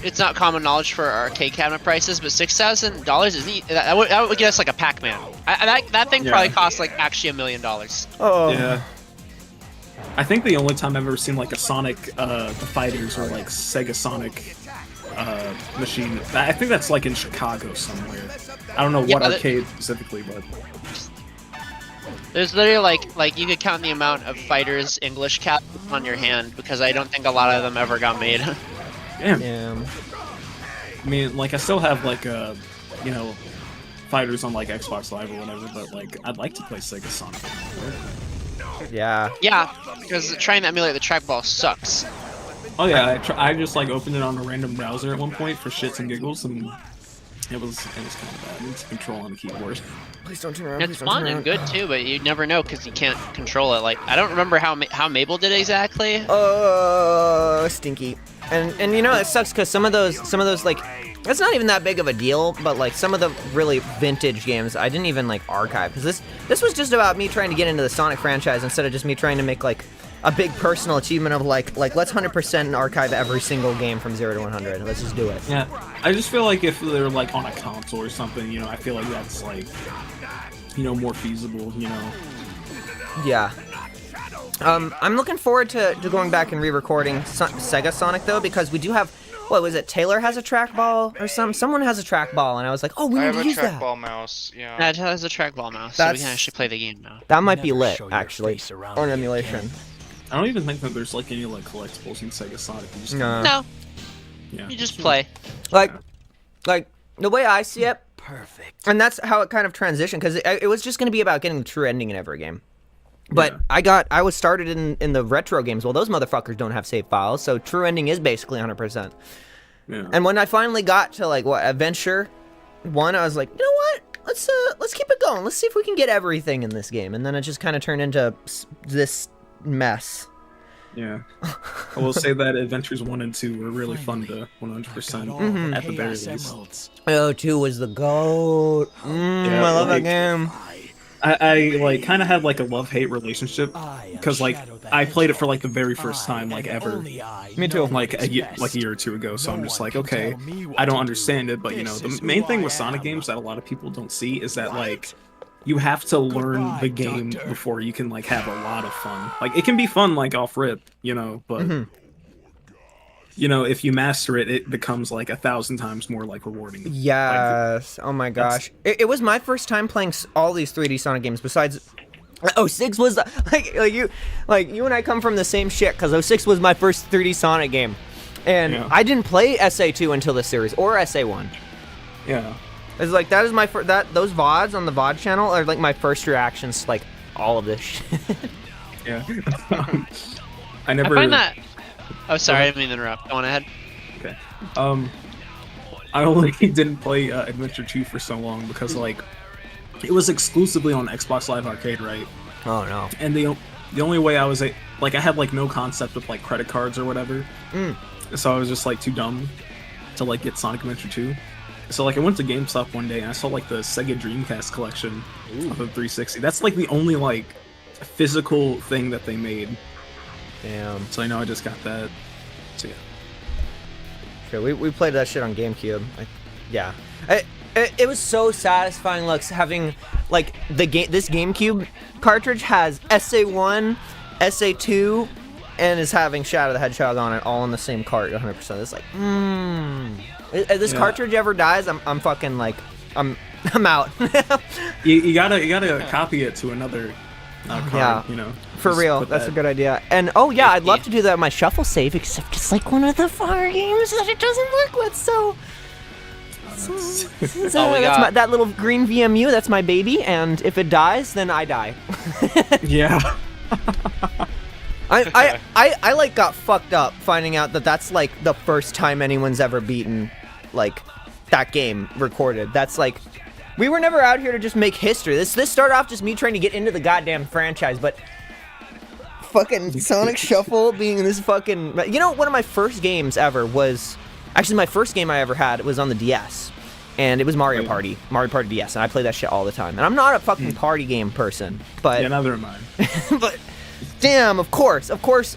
it's not common knowledge for arcade cabinet prices, but $6,000 is neat. That would get us like a Pac-Man. That thing Yeah. probably costs like actually $1 million. Oh. Yeah. I think the only time I've ever seen like a Sonic the Fighters or like Sega Sonic machine, I think that's like in Chicago somewhere. I don't know what Yeah, arcade specifically, but There's literally like you could count the amount of fighters English cap on your hand because I don't think a lot of them ever got made. damn. Yeah. I mean, like I still have like you know, Fighters on like Xbox Live or whatever, but like I'd like to play Sega Sonic. Yeah. Yeah, because trying to emulate the trackball sucks. Oh yeah, I just like opened it on a random browser at one point for shits and giggles, and it was kind of bad. It's control on the keyboard. Please don't turn around. It's fun and good too, but you never know because you can't control it. Like I don't remember how Mabel did exactly. Stinky. And you know it sucks because some of those like it's not even that big of a deal, but like some of the really vintage games I didn't even like archive because this was just about me trying to get into the Sonic franchise instead of just me trying to make like a big personal achievement of like let's 100% and archive every single game from 0 to 100. Let's just do it. Yeah, I just feel like if they're like on a console or something, you know, I feel like that's like, you know, more feasible, you know. Yeah. I'm looking forward to going back and re-recording Sega Sonic though because we do have. What was it? Taylor has a trackball or someone has a trackball, and I was like, oh, we I need have to a use that. trackball mouse. Yeah. That has a trackball mouse, so we That's- can actually play the game now. That might be Never lit, show your actually, face around or an me emulation. again. I don't even think that there's like any like collectibles in Sega Sonic. You just No, yeah. you just play. Like the way I see it, Perfect. and that's how it kind of transitioned, because it was just going to be about getting the true ending in every game. But Yeah. I was started in the retro games. Well, those motherfuckers don't have save files, so true ending is basically 100%. Yeah. And when I finally got to like Adventure 1, I was like, you know what? let's keep it going. Let's see if we can get everything in this game, and then it just kind of turned into this mess. Yeah. I will say that Adventures 1 and 2 were really fun to 100% at the very least. Oh, 2 was the GOAT. Yeah, I love that like- game. I like kind of had like a love-hate relationship because like I played it for like the very first time like ever. Me too. Like a year or two ago, so I'm just like, okay, I don't understand it, but you know, the main thing with Sonic games that a lot of people don't see is that like you have to learn the game before you can like have a lot of fun. Like it can be fun like off rip, you know, but you know, if you master it, it becomes like 1,000 times more like rewarding. Yes. Oh my gosh. It was my first time playing all these 3D Sonic games. Besides, 06 was the, you and I come from the same shit because 06 was my first 3D Sonic game, and I didn't play SA2 until this series or SA1. Yeah. It's like that is my those VODs on the VOD channel are like my first reactions to like all of this shit. Yeah. I find that. Oh, sorry, I didn't mean to interrupt. Go on ahead. Okay. I only didn't play Adventure 2 for so long because like it was exclusively on Xbox Live Arcade, right? Oh no. And the only way I was like I had like no concept of like credit cards or whatever, so I was just like too dumb to like get Sonic Adventure 2. So like I went to GameStop one day and I saw like the Sega Dreamcast collection of the 360. That's like the only like physical thing that they made. Damn. So I know I just got that. So yeah. Sure, we played that shit on GameCube. Yeah. It was so satisfying, Lux, having like this GameCube cartridge has SA1, SA2, and is having Shadow the Hedgehog on it all in the same cart 100%. It's like, If this cartridge ever dies, I'm fucking like, I'm out. you gotta copy it to another card, you know. For Just real, put that's that- a good idea. And oh yeah, I'd love to do that with my shuffle save, except it's like one of the far games that it doesn't work with. So that's that little green VMU. That's my baby, and if it dies, then I die. Yeah. I like got fucked up finding out that that's like the first time anyone's ever beaten like that game recorded. That's like, we were never out here to just make history. This started off just me trying to get into the goddamn franchise, but fucking Sonic Shuffle being in this fucking, you know, one of my first games ever was actually my first game I ever had was on the DS, and it was Mario Party DS, and I play that shit all the time. And I'm not a fucking party game person, but Yeah, neither am I. but damn, of course,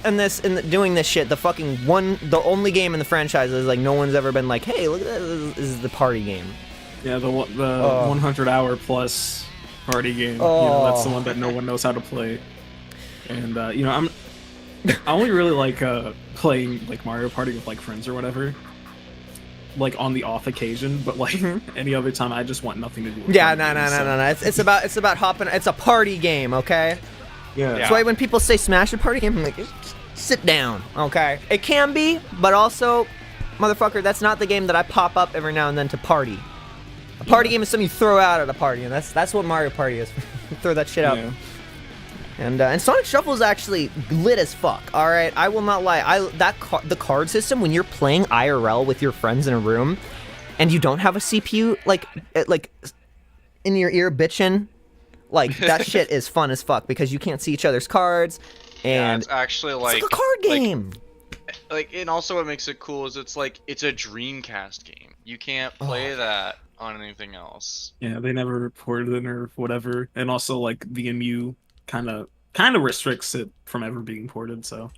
in doing this shit, the only game in the franchise is like no one's ever been like, hey, look at this is the party game. Yeah, the 100-hour plus party game. You know, that's the one that no one knows how to play. And you know, I only really like playing like Mario Party with like friends or whatever, like on the off occasion. But like any other time, I just want nothing to do with Yeah, party no. games, so- It's about hopping. It's a party game, okay? Yeah. That's why when people say Smash a party game, I'm like, sit down, okay? It can be, but also, motherfucker, that's not the game that I pop up every now and then to party. A party game is something you throw out at a party, and that's what Mario Party is. Throw that shit out. Yeah. And Sonic Shuffle is actually lit as fuck. All right, I will not lie. The card system when you're playing IRL with your friends in a room, and you don't have a CPU like in your ear bitching, like that shit is fun as fuck because you can't see each other's cards, Yeah, and it's actually it's like like a card game. and also what makes it cool is it's a Dreamcast game. You can't play that on anything else. Yeah, they never reported it or whatever, and also like VMU kind of restricts it from ever being ported. So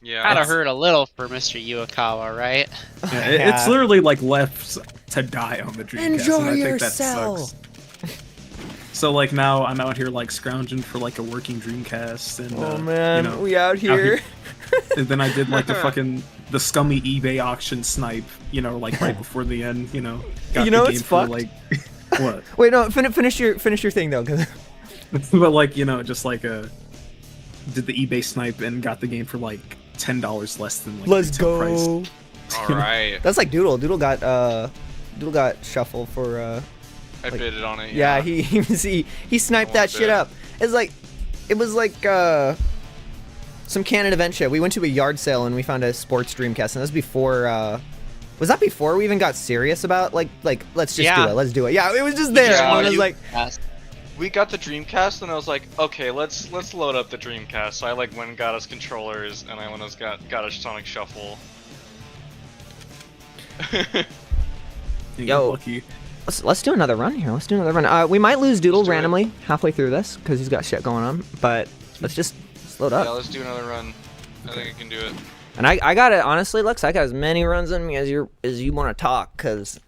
Yeah. Kind of hurt a little for Mr. Yuakawa, right? yeah, it's literally like left to die on the Dreamcast. Enjoy and I think yourself. That sucks. So like now I'm out here like scrounging for like a working Dreamcast, and Oh man, you know, we out here. and then I did like the scummy eBay auction snipe, you know, like right before the end, you know. Got You know the it's game for, fucked? like what? Wait, no, finish your thing though, cause But like, you know, just like did the eBay snipe and got the game for like $10 less than like let's retail price. go. All right. That's like Doodle. Doodle got Shuffle for I bidded on it. yeah, he sniped that shit up. It was like some Canon event shit. We went to a yard sale and we found a sports Dreamcast, and that was before Was that before we even got serious about like let's just Yeah. do it, let's do it? Yeah, it was just there. Yeah, and I was you- like, Yes. We got the Dreamcast, and I was like, okay, let's load up the Dreamcast. So I like went and got us controllers, and I went and got a Sonic Shuffle. You Yo. get lucky. let's do another run here. Let's do another run. We might lose Doodle Let's do it. randomly halfway through this because he's got shit going on. But let's load up. Yeah, let's do another run. I think I can do it. And I got it, honestly, Lux, I got as many runs in me as you want to talk, because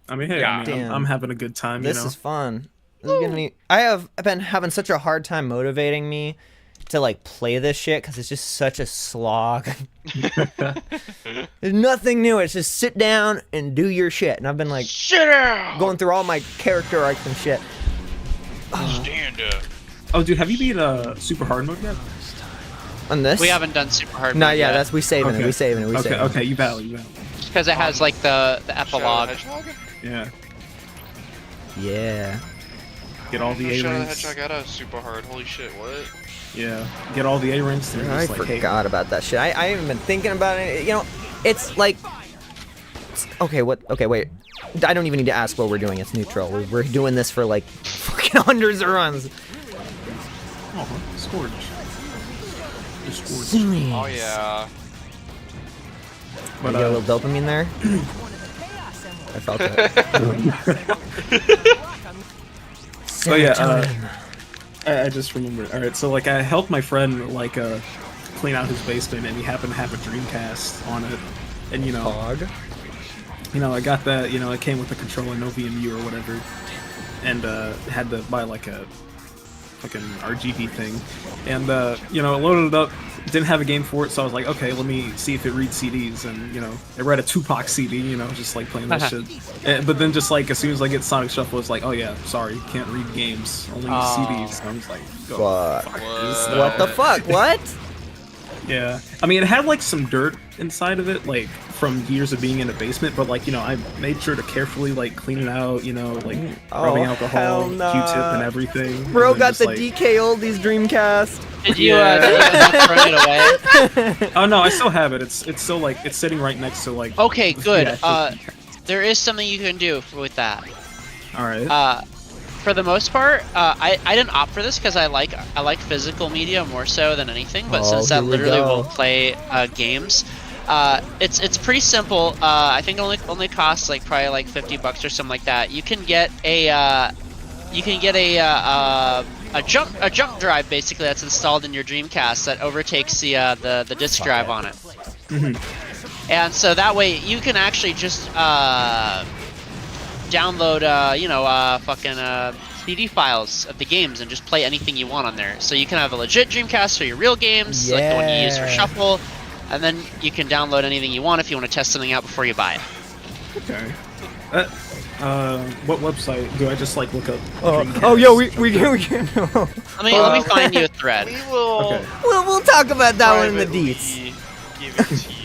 I mean, hey, Yeah. Damn. I'm having a good time. this you know? is fun. This is gonna be, I've been having such a hard time motivating me to, like, play this shit, because it's just such a slog. There's nothing new. It's just sit down and do your shit. And I've been, like, Shit out! going through all my character arcs and shit. Stand up. Oh, dude, have you beat Super Hard mode yet? On this? We haven't done super hard. No, mode yeah, yet. that's, we saving it, we saving it, we Okay, saving it. okay, you battle, you battle. Just because it has like the Shadow epilogue. the Hedgehog? Yeah, Yeah. get all the A Shadow the ranks. Hedgehog out of super hard. Holy shit! What? Yeah, get all the A ranks. And I just like, hey, forgot about that shit. I haven't been thinking about it. You know, it's like, okay, wait. I don't even need to ask what we're doing. It's neutral. We're doing this for like fucking hundreds of runs. oh, Scourge. The Scourge. Oh yeah. But But get a little dopamine there. I felt that. Oh yeah, I just remembered. All right, so like I helped my friend like clean out his basement, and he happened to have a Dreamcast on it, and you know, I got that. You know, it came with a controller, no VMU or whatever, and had to buy like a fucking RGB thing, and you know, loaded it up. Didn't have a game for it, so I was like, okay, let me see if it reads CDs, and you know, it read a Tupac CD, you know, just like playing that shit. But then just like as soon as I get Sonic Shuffle, it's like, oh yeah, sorry, can't read games, only CDs. And I was like, oh, What? fuck What? this. What the fuck? What? Yeah, I mean, it had like some dirt inside of it, like from years of being in a basement. But like, you know, I made sure to carefully like clean it out. You know, like rubbing hell alcohol, nah. Q-tip, and everything. Bro and then got just, the like, DK Oldies Dreamcast. Did you throw it away? Oh no, I still have it. It's still like it's sitting right next to like. Okay, good. the actual There is something you can do with that. All right. For the most part, I didn't opt for this because I like physical media more so than anything. But Oh, since that here we literally go. will play games, it's pretty simple. I think it only costs like probably like $50 or something like that. You can get a jump drive basically that's installed in your Dreamcast that overtakes the disc drive on it. And so that way you can actually just download CD files of the games and just play anything you want on there. So you can have a legit Dreamcast for your real games, like the one you use for Yeah. Shuffle, and then you can download anything you want if you want to test something out before you buy it. Okay. What website do I just like look up? Oh, yo, we can. Let me find you a thread. We will Okay. We'll talk about that one in the privately deets. give it to you.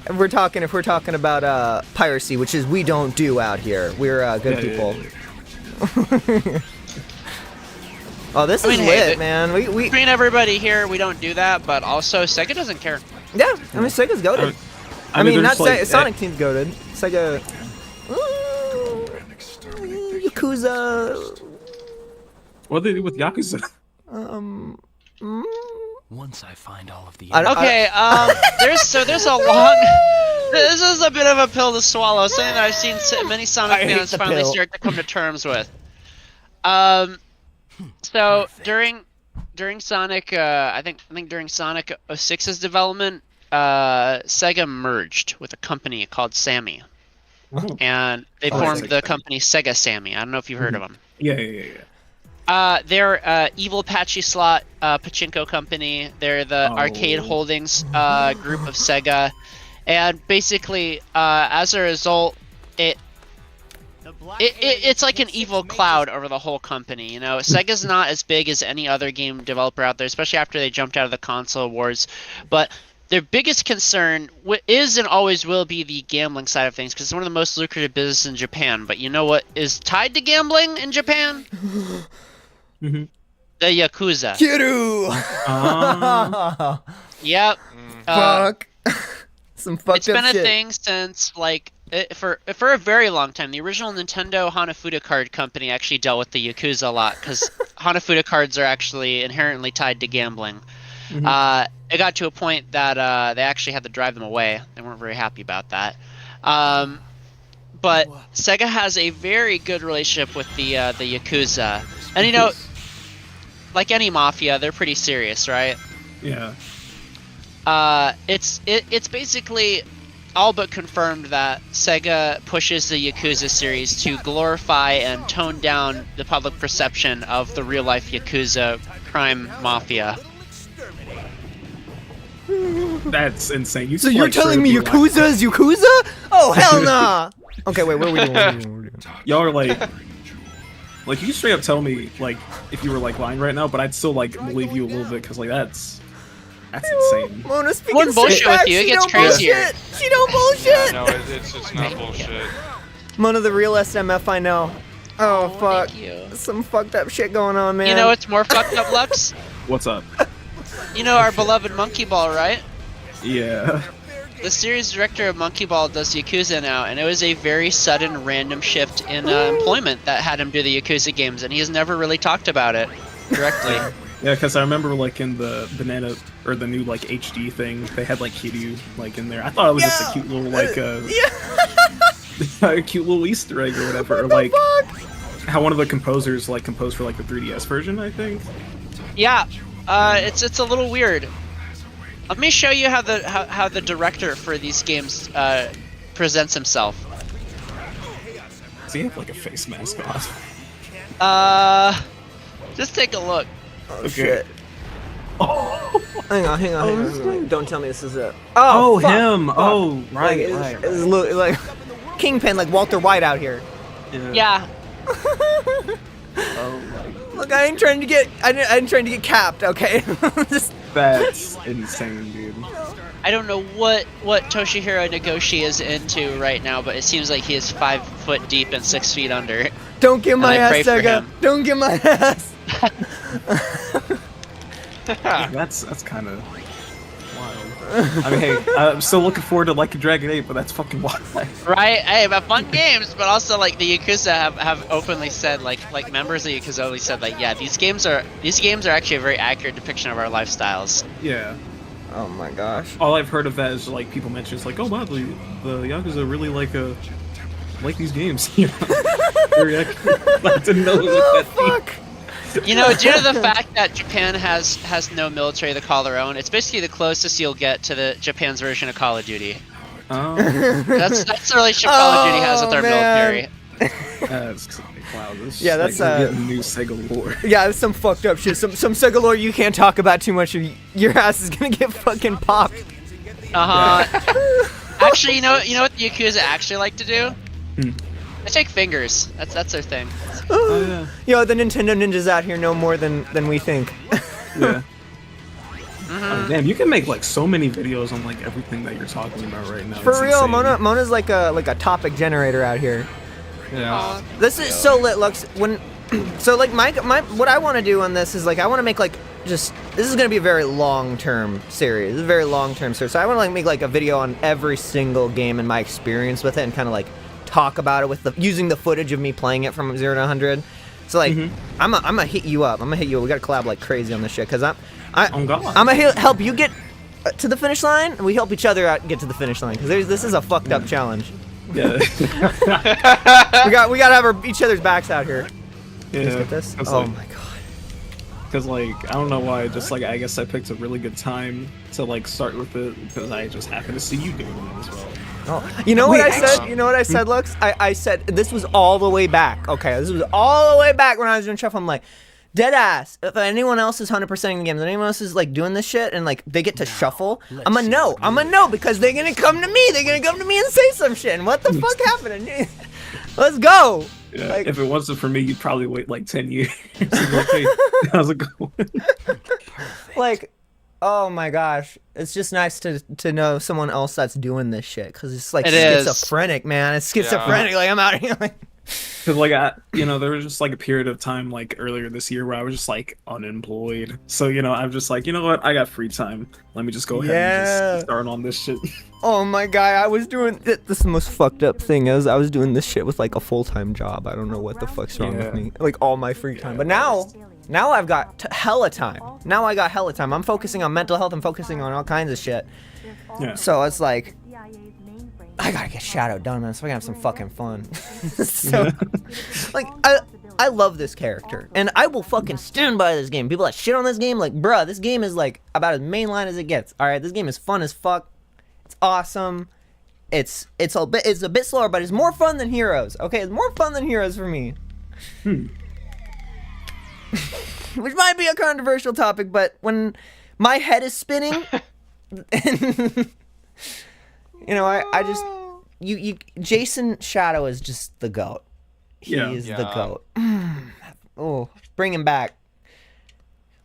If we're talking about piracy, which is we don't do out here. We're good Yeah, people. yeah. Oh, this I is mean, hey, lit, man. We Between everybody here, we don't do that, but also Sega doesn't care. yeah. I mean, Sega's goated. I mean, not there's, like, Sonic Team's goated. Sega. Yakuza. What do they do with Yakuza? Once I find all of the I don't- Okay, there's a long. This is a bit of a pill to swallow. Something that I've seen many I Sonic hate fans the finally pill. start to come to terms with. So during Sonic, I think during Sonic 06's development, Sega merged with a company called Sammy, and they formed Sega the company Sega Sammy. I don't know if you've heard of them. Yeah. They're evil patchy slot pachinko company. They're the Arcade Holdings group of Sega, and basically, as a result, it's like an evil cloud over the whole company. You know, Sega's not as big as any other game developer out there, especially after they jumped out of the console wars. But their biggest concern is and always will be the gambling side of things, because it's one of the most lucrative businesses in Japan. But you know what is tied to gambling in Japan? The Yakuza. Kiru. Yep. Fuck. Some fucked It's up been a shit. thing since for a very long time. The original Nintendo Hanafuda card company actually dealt with the Yakuza a lot because Hanafuda cards are actually inherently tied to gambling. It got to a point that they actually had to drive them away. They weren't very happy about that. But Sega has a very good relationship with the Yakuza, and you know, like any mafia, they're pretty serious, right? Yeah. It's basically all but confirmed that Sega pushes the Yakuza series to glorify and tone down the public perception of the real-life Yakuza crime mafia. That's insane. So you're telling me Yakuza is Yakuza? Oh, hell nah! Okay, wait, what are we doing? Y'all are like you can straight up tell me, like, if you were, like, lying right now, but I'd still, like, believe you a little bit, because, like, that's insane. Mona speaking Wouldn't bullshit straight with back, you, it she gets don't crazier. bullshit. She don't bullshit! Yeah, no, it's not bullshit. Mona, the real SMF I know. Oh, fuck. Thank you. Some fucked up shit going on, man. You know what's more fucked up, Lux? What's up? You know our beloved Monkey Ball, right? Yeah. The series director of Monkey Ball does Yakuza now, and it was a very sudden, random shift in employment that had him do the Yakuza games, and he has never really talked about it directly. Yeah, because I remember, like, in the banana, or the new, like, HD thing, they had, like, Kiryu, like, in there. I thought it was just a cute little, like, a cute little Easter egg or whatever. Or, like, how one of the composers, like, composed for, like, the 3DS version, I think. Yeah, it's a little weird. Let me show you how the director for these games presents himself. Does he have, like, a face mask on? Just take a look. Oh, shit. Oh, Hang on. Don't tell me this is it. oh fuck, him! fuck. Oh, right, Like, it's like Kingpin, like Walter White out here. Yeah. Oh my. Look, I ain't trying to get capped, okay? Just, That's insane, dude. I don't know what Toshihiro Nagoshi is into right now, but it seems like he is 5 foot deep and 6 feet under. don't get my I pray ass, for Sega. him. Don't get my ass. That's kind of wild. I mean, hey, I'm still looking forward to Like a Dragon 8, but that's fucking wild. Right? Hey, but fun games, but also like the Yakuza have openly said, like members of Yakuza openly said, like, yeah, these games are actually a very accurate depiction of our lifestyles. Yeah. Oh my gosh. All I've heard of that is, like, people mention, it's like, oh wow, the Yakuza really like these games. You know? Very accurate. I didn't know what that Fuck. You know, due to the fact that Japan has no military to call their own, it's basically the closest you'll get to the Japan's version of Call of Duty. Oh, That's the relationship Call of Duty has with our man. military. that's wow. This Yeah, that's, like, we're getting new Sega lore. Yeah, that's some fucked up shit. Some Sega lore you can't talk about too much, or your ass is gonna get fucking popped. Actually, you know what the Yakuza actually like to do? Hmm. They take fingers. That's their thing. Oh yeah. Yo, the Nintendo ninjas out here know more than we think. Yeah. Oh, damn, you can make like so many videos on like everything that you're talking about right now. For It's real, insane. Mona's like a topic generator out here. Yeah. This is so lit, Lux. When, so like my what I want to do on this is like I want to make like this is gonna be a very long-term series. This is a very long-term series. So I want to like make like a video on every single game and my experience with it, and kind of like talk about it with using the footage of me playing it from 0 to 100. So like I'm gonna hit you up. We gotta collab like crazy on this shit because I'm gonna help you get to the finish line, and we help each other out get to the finish line because this is a fucked up challenge. Yeah. we gotta have each other's backs out here. Yeah. Let's get this. It's Oh like- my god. Because, like, I don't know why, just, like, I guess I picked a really good time to, like, start with it, because I just happened to see you doing it as well. Oh. You know what I said? You know what I said, Lux? I said, this was all the way back. Okay, this was all the way back when I was doing Chef. I'm like, deadass, if anyone else is 100%ing the game, if anyone else is, like, doing this shit, and, like, they get to shuffle, I'm gonna know, because they're gonna come to me. They're gonna come to me and say some shit, and what the fuck happened? Let's go! Yeah, Like- if it wasn't for me, you'd probably wait, like, 10 years. Like, hey, how's it going? Like, oh my gosh, it's just nice to know someone else that's doing this shit, because it's like It is. schizophrenic, man. It's schizophrenic. Like I'm out here, like Because like there was just like a period of time like earlier this year where I was just like unemployed. So I'm just like, you know what? I got free time. Let me just go ahead and just start on this shit. Oh my god, I was doing this. Is the most fucked up thing is I was doing this shit with like a full-time job. I don't know what the fuck's wrong with me. Like all my free time. But now I've got hella time. Now I got hella time. I'm focusing on mental health. I'm focusing on all kinds of shit. Yeah. So it's like, I gotta get Shadow done, man, so we can have some fucking fun. So, like, I love this character, and I will fucking stand by this game. People that shit on this game, like, bruh, this game is like about as mainline as it gets. All right, this game is fun as fuck. It's awesome. It's a bit slower, but it's more fun than Heroes. Okay, it's more fun than Heroes for me. Which might be a controversial topic, but when my head is spinning, I just Jason Shadow is just the GOAT. He is the GOAT. Oh, bring him back.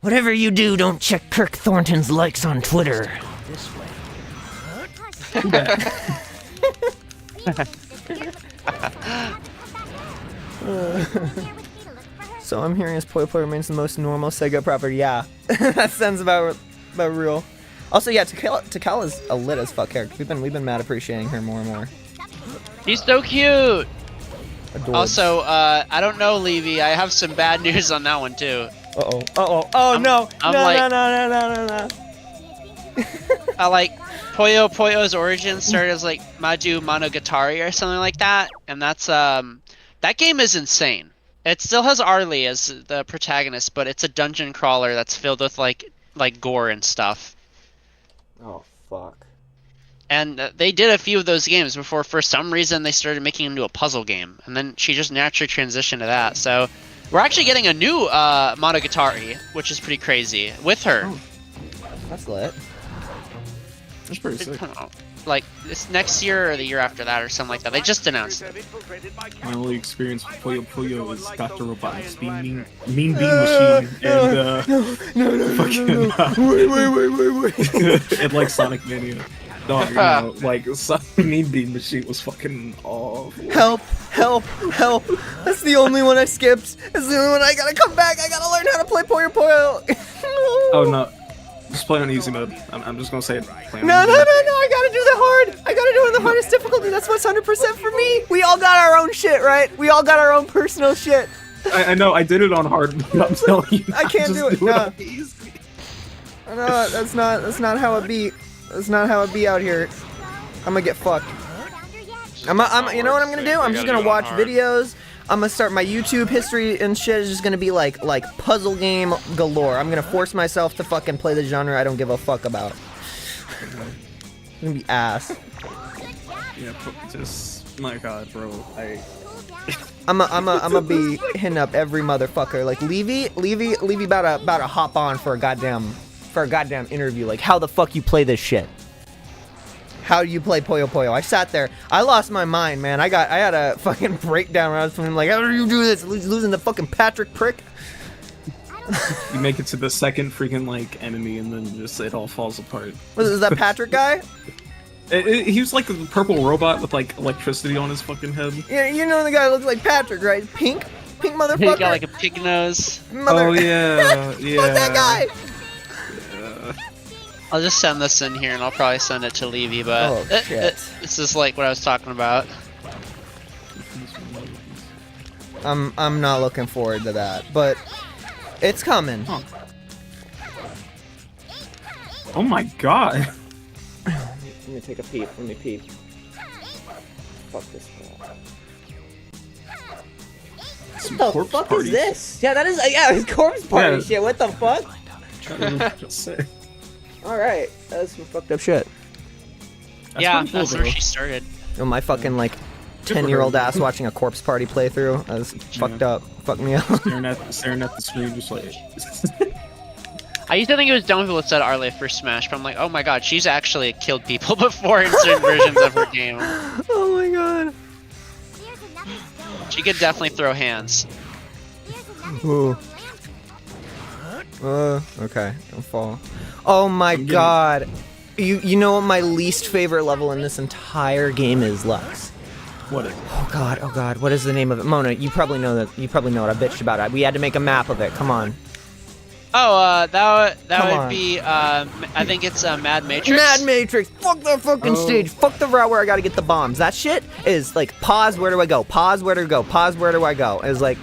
Whatever you do, don't check Kirk Thornton's likes on Twitter. This way. So I'm hearing his Puyo Puyo remains the most normal Sega property. Yeah, that sounds about real. Also, yeah, Takala's a lit as fuck character. We've been mad appreciating her more and more. He's so cute. Adorbs. Also, I don't know, Levy. I have some bad news on that one too. Oh no! No. Like Puyo Puyo's origin started as like Maju Monogatari or something like that, and that's that game is insane. It still has Arlie as the protagonist, but it's a dungeon crawler that's filled with like gore and stuff. Oh fuck. And they did a few of those games before for some reason they started making it into a puzzle game, and then she just naturally transitioned to that. So we're actually getting a new Monogatari, which is pretty crazy, with her. Oh, that's lit. That's pretty sick. Like this next year or the year after that or something like that. They just announced it. My only experience with Puyo Puyo is Dr. Robotnik's Mean Bean Machine and Wait. and like Sonic Mania. Dog, like Mean Bean Machine was fucking awful. Help! That's the only one I skipped. That's the only one I gotta come back. I gotta learn how to play Puyo Puyo. Oh no. Just play on easy mode. I'm just gonna say it. No, I gotta do the hard. I gotta do it in the hardest difficulty. That's what's 100% for me. We all got our own shit, right? We all got our own personal shit. I know, I did it on hard, but I'm telling you. I can't do it. No. Easy. No, that's not how it be. That's not how it be out here. I'm gonna get fucked. You know what I'm gonna do? I'm just gonna watch videos. I'm gonna start my YouTube history and shit is just gonna be like puzzle game galore. I'm gonna force myself to fucking play the genre I don't give a fuck about. It's gonna be ass. Yeah, just my god, bro. I'm be hitting up every motherfucker. Like Levy about to hop on for a goddamn interview. Like, how the fuck you play this shit? How do you play Puyo Puyo? I sat there. I lost my mind, man. I had a fucking breakdown when I was playing. Like, how do you do this? Losing the fucking Patrick prick. You make it to the second freaking enemy, and then just it all falls apart. Was that Patrick guy? He was like a purple robot with electricity on his fucking head. Yeah, you know the guy looks like Patrick, right? Pink motherfucker. He got like a pig nose. Oh yeah, yeah. Fuck that guy. I'll just send this in here, and I'll probably send it to Levy, but this is like what I was talking about. I'm not looking forward to that, but it's coming. Huh. Oh my god. Let me take a peep. Let me peep. Fuck this guy. What the fuck is this? Yeah, that is. Yeah, it's corpse party shit. What the fuck? Alright, that's some fucked up shit. That's where she started. Oh, my fucking 10-year-old ass watching a corpse party playthrough. That was fucked up. Fucked me up. Staring at the screen just like. I used to think it was dumb people that said Arlie for Smash, but I'm like, oh my god, she's actually killed people before in certain versions of her game. Oh my god. She could definitely throw hands. Ooh. Okay, don't fall. Oh my god. You know what my least favorite level in this entire game is, Luxe? What is it? Oh god, what is the name of it? Mona, you probably know that. You probably know what I bitched about it. We had to make a map of it. Come on. Oh, that Come would on. be I think it's Mad Matrix. Mad Matrix. Fuck the fucking Oh. stage. Fuck the route where I gotta get the bombs. That shit is like pause. Where do I go? Pause. Where do I go? Pause. Where do I go? It's like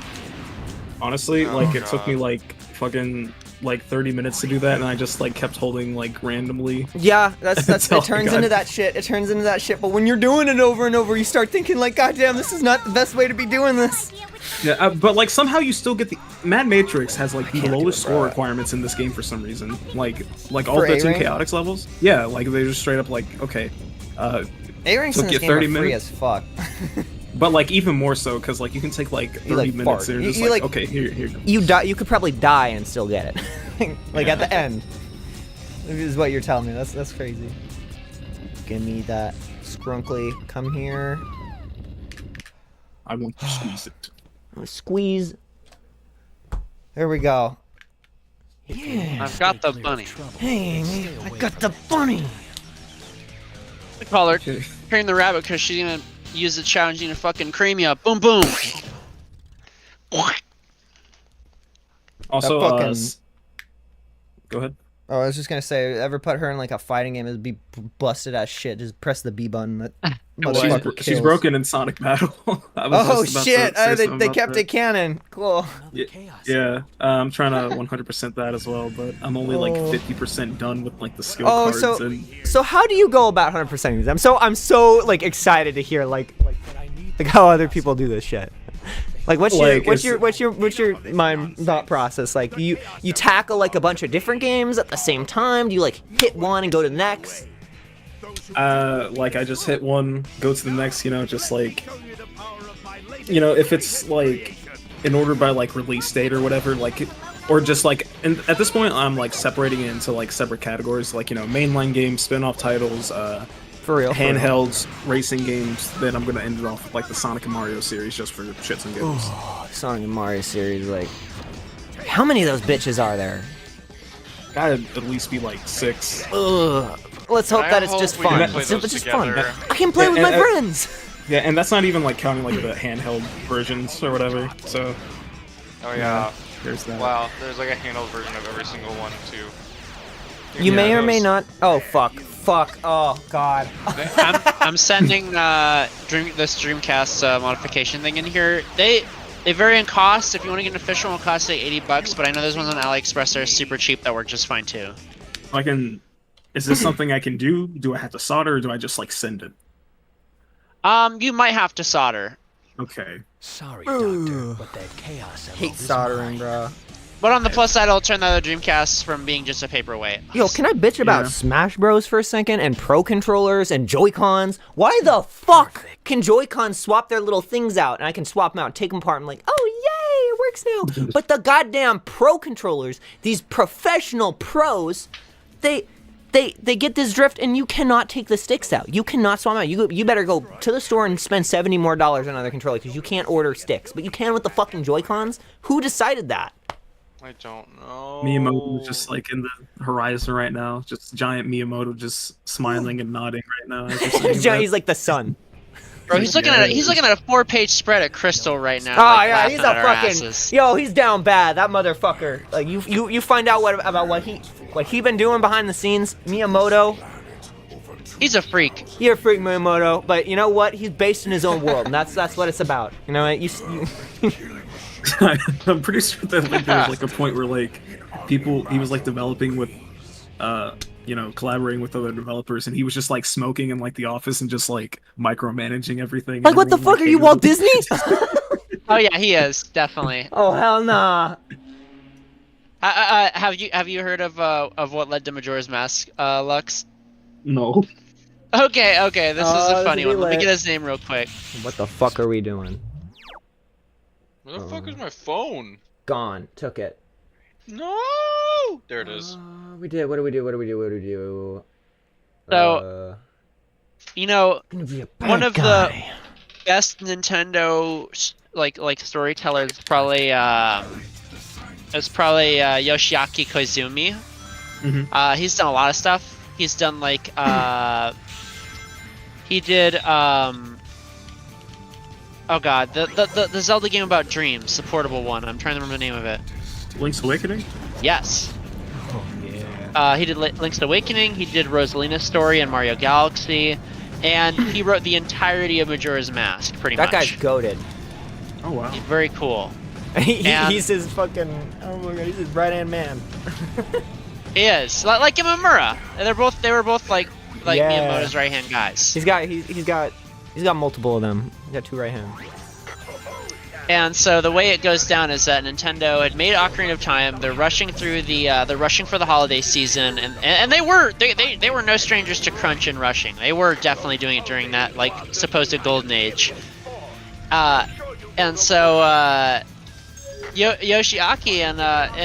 Honestly, Oh, like it took God. me like fucking like 30 minutes to do that, and I just like kept holding like randomly. yeah. That's Until it I turns got into it. that shit. It turns into that shit. But when you're doing it over and over, you start thinking like, God damn, this is not the best way to be doing this. Yeah, but like somehow you still get the Mad Matrix has like the can't do lowest it, score bro. requirements in this game for some reason. Like all For 13 A-rank? chaotics levels. Yeah, like they just straight up like okay. A-ranks in Took this you game are 30 free minutes? as fuck. But like even more so because like you can take like 30 like, minutes fart. and you're just You, like, like- okay, here. You die. You could probably die and still get it. Like at the end. This is what you're telling me. That's crazy. Give me that scrunkly. Come here. I want to squeeze it. Squeeze. There we go. Yeah. I've got the bunny. Hey, man, I got the bunny. I call her Okay. train the rabbit because she's gonna use the challenging to fucking cream you up. Boom boom. Also, That fucking- go ahead. Oh, I was just gonna say, ever put her in like a fighting game, it'd be busted as shit. Just press the B button. That motherfucker She's kills. broken in Sonic Battle. I was Oh just about to shit! say They something about kept that. it canon. Cool. Yeah, I'm trying to 100% that as well, but I'm only like Oh. 50% done with like the skill Oh, cards. so And so how do you go about 100%ing these? I'm so like excited to hear like how other people do this shit. Like what's Like, your mind thought process? Like you tackle like a bunch of different games at the same time? Do you like hit one and go to the next? like I just hit one, go to the next. You know, just like if it's like in order by like release date or whatever, like. Or just like, and at this point, I'm like separating it into like separate categories, like mainline games, spin-off titles, For real. for real. handhelds, racing games. Then I'm gonna end it off with like the Sonic and Mario series, just for shits and giggles. Sonic and Mario series, like how many of those bitches are there? Gotta at least be like 6. Ugh. Let's hope I that it's hope just we can fun. play It's those just fun. together. I can play with And- my and- friends. Yeah, and that's not even like counting like the handheld versions or whatever. So Oh yeah. there's that. Wow, there's like a handheld version of every single one too. You may or those- may not. Oh fuck. Oh god. I'm sending this Dreamcast modification thing in here. They vary in cost. If you want to get an official one, it costs like $80, but I know there's ones on AliExpress that are super cheap that work just fine too. Is this something I can do? Do I have to solder, or do I just like send it? You might have to solder. Okay. Sorry, Doctor, but that chaos Hate emerald is soldering, mine. bro. But on the plus side, it'll turn the other Dreamcast from being just a paperweight. Yo, can I bitch about Yeah. Smash Bros for a second and Pro controllers and Joy-Cons? Why the fuck can Joy-Cons swap their little things out and I can swap them out and take them apart? I'm like, oh yay, it works now. But the goddamn Pro controllers, these professional pros, they get this drift and you cannot take the sticks out. You cannot swap them out. You better go to the store and spend $70 more on another controller because you can't order sticks. But you can with the fucking Joy-Cons? Who decided that? I don't know. Miyamoto just like in the horizon right now. Just giant Miyamoto just smiling and nodding right now. as you're saying that. He's like the sun. Bro, he's looking at a 4-page spread of Crystal right now. Oh like, yeah, laughing he's a at our fucking asses. yo. He's down bad. That motherfucker. Like you find out about what he been doing behind the scenes. Miyamoto, He's a freak. you're a freak, Miyamoto. But you know what? He's based in his own world, and that's what it's about. You know, you I'm pretty sure that like, there was like a point where like he was like developing with collaborating with other developers, and he was just like smoking in like the office and just like micromanaging everything. like and what the everyone, fuck are like, you, hated Walt him. Disney? Oh yeah, he is definitely. Oh hell nah. Have you heard of what led to Majora's Mask, Lux? No. Okay, this is Oh, a funny this will one. be Let me lit. get his name real quick. What the fuck are we doing? Where the fuck is my phone? Gone. Took it. No! There it is. We did. What do we do? So, You know, gonna be a one bad of the- guy. best Nintendo like storytellers probably Yoshiaki Koizumi. He's done a lot of stuff. He's done like he did Oh god, the Zelda game about dreams, the portable one. I'm trying to remember the name of it. Link's Awakening? Yes. Oh yeah. He did Link's Awakening, he did Rosalina's story and Mario Galaxy, and he wrote the entirety of Majora's Mask, pretty That much. guy's goated. Oh wow. Very cool. And- He's his fucking. Oh my god, he's his right hand man. He is. Like Imamura. They were both like Yeah. Miyamoto's right hand guys. He's got multiple of them. He's got 2 right hands. And so the way it goes down is that Nintendo had made Ocarina of Time. They're rushing through they're rushing for the holiday season, and they were no strangers to crunch and rushing. They were definitely doing it during that like supposed golden age. And so Yoshiaki and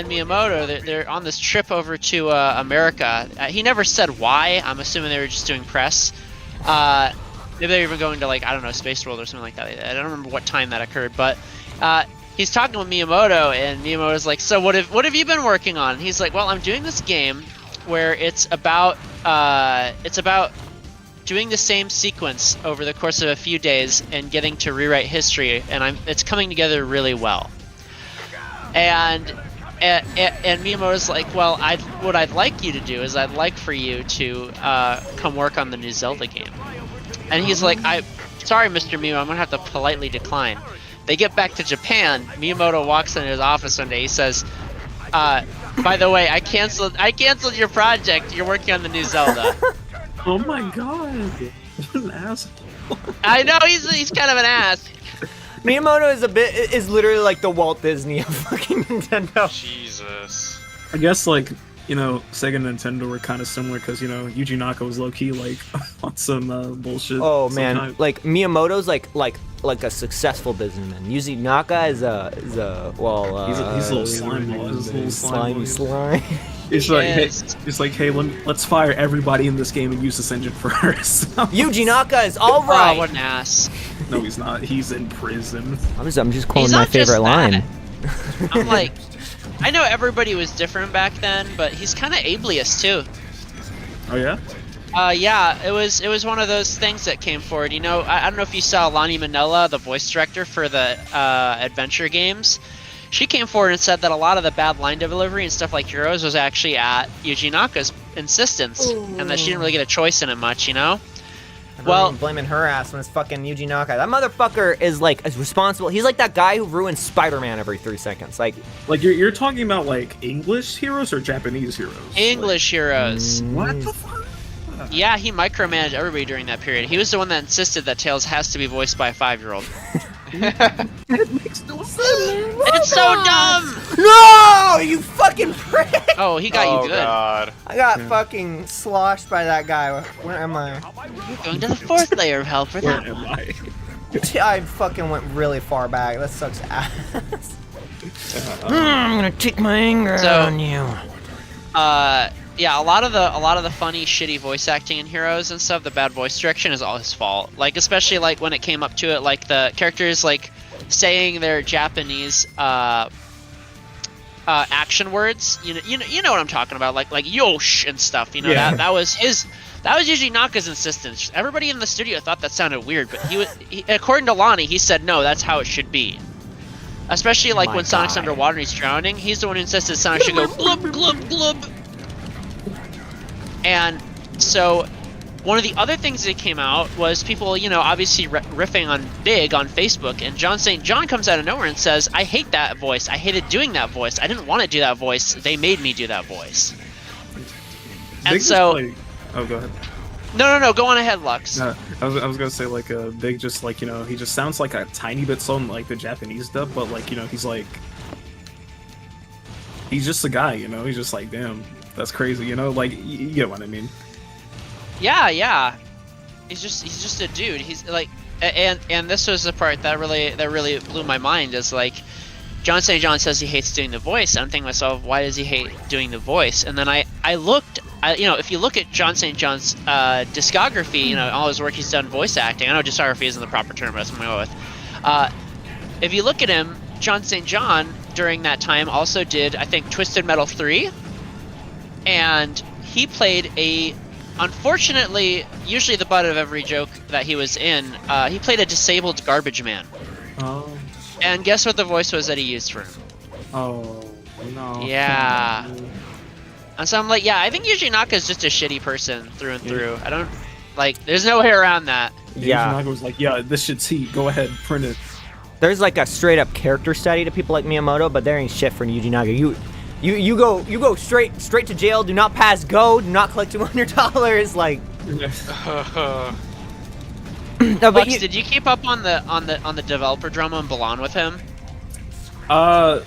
Miyamoto, they're on this trip over to America. He never said why. I'm assuming they were just doing press. Maybe they were even going to like, I don't know, Space World or something like that. I don't remember what time that occurred, but he's talking with Miyamoto, and Miyamoto's like, so what have you been working on? And he's like, well, I'm doing this game where it's about doing the same sequence over the course of a few days and getting to rewrite history, and it's coming together really well. And Miyamoto's like, well, what I'd like you to do is I'd like for you to come work on the new Zelda game. And he's like, sorry, Mr. Miyamoto, I'm gonna have to politely decline. They get back to Japan. Miyamoto walks into his office one day. He says, by the way, I canceled your project. You're working on the new Zelda. Oh my god. What an asshole. I know he's kind of an ass. Miyamoto is literally like the Walt Disney of fucking Nintendo. Jesus. I guess like, you know, Sega and Nintendo were kind of similar because, you know, Yuji Naka was low-key like on some bullshit. Oh man, sometime. like Miyamoto's like a successful businessman. Yuji Naka is a he's a little slime ball. He's a little slimy slime slime. It's like, hey, Yes. it's like, hey, let's fire everybody in this game and use this engine first. Yuji Naka is all Oh, right. what an ass. No, he's not. He's in prison. I'm just quoting He's my not just favorite line. that. I'm like, I know everybody was different back then, but he's kind of ableist too. Oh yeah. Yeah, it was one of those things that came forward. You know, I don't know if you saw Lani Minella, the voice director for the adventure games. She came forward and said that a lot of the bad line delivery and stuff like Heroes was actually at Yuji Naka's insistence, and that she didn't really get a choice in it much, you know? Well, I'm blaming her ass when it's fucking Yuji Naka. That motherfucker is responsible. He's like that guy who ruins Spider-Man every 3 seconds. Like you're talking about like English heroes or Japanese heroes? English Heroes. What the fuck? Yeah, he micromanaged everybody during that period. He was the one that insisted that Tails has to be voiced by a 5-year-old. That makes no sense. It's so dumb! no, you fucking prick! Oh, he got you good. God. I got fucking sloshed by that guy. Where am I? Going to the 4th layer of hell for Where that. am I? I fucking went really far back. That sucks ass. I'm gonna take my anger So- out on you. Yeah, a lot of the funny, shitty voice acting in Heroes and stuff, the bad voice direction is all his fault. Like, especially like when it came up to it, like the characters like saying their Japanese action words. You know what I'm talking about, like yosh and stuff. You know, Yeah. that was Yuji Naka's insistence. Everybody in the studio thought that sounded weird, but he according to Lonnie, he said no, that's how it should be. Especially like My when Sonic's guy. underwater and he's drowning, he's the one who insisted Sonic should go glub glub glub. And so, one of the other things that came out was people, you know, obviously riffing on Big on Facebook, and John St. John comes out of nowhere and says, I hate that voice. I hated doing that voice. I didn't want to do that voice. They made me do that voice. And Big so, just, like, oh, go ahead. no, go on ahead, Lux. I was gonna say like Big just like, you know, he just sounds like a tiny bit so like the Japanese dub, but like, you know, he's just a guy, you know. He's just like, damn, that's crazy, you know. Like you get what I mean. Yeah. He's just a dude. He's like, and this was the part that really blew my mind. Is like, John St. John says he hates doing the voice. I'm thinking to myself, why does he hate doing the voice? And then I looked, you know, if you look at John St. John's discography, you know, all his work he's done voice acting. I know discography isn't the proper term, but that's what I'm going to go with. If you look at him, John St. John during that time also did, I think, Twisted Metal 3, and he played unfortunately, usually the butt of every joke that he was in, he played a disabled garbage man. Oh. And guess what the voice was that he used for him? Oh no. Yeah. And so I'm like, yeah, I think Yuji Naka is just a shitty person through and through. I don't like. There's no way around that. Yeah. Naka was like, yeah, this shit's heat. Go ahead, print it. There's like a straight up character study to people like Miyamoto, but there ain't shit for Yuji Naka. You go straight to jail. Do not pass go. Do not collect $200. Like. No, but Lux, did you keep up on the developer drama in Balan with him?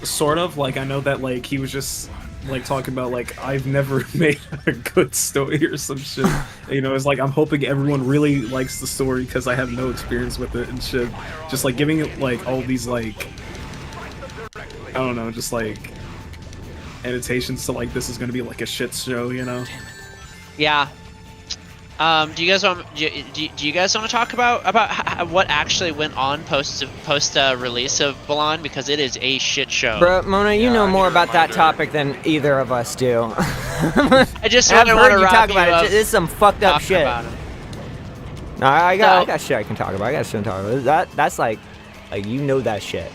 Sort of. Like I know that like he was just like talking about like I've never made a good story or some shit. You know, it's like I'm hoping everyone really likes the story because I have no experience with it and shit. Just like giving it like all these like I don't know, just like annotations to like this is gonna be like a shit show, you know? Yeah. Do you guys want to talk about what actually went on post release of Balan, because it is a shit show. Bro, Mona, you know more about that topic than either of us do. I just I've want heard to you wrap talk you about up it. This is some fucked up talking shit. about it. No, I got shit I can talk about. I got shit to talk about. That's like you know that shit.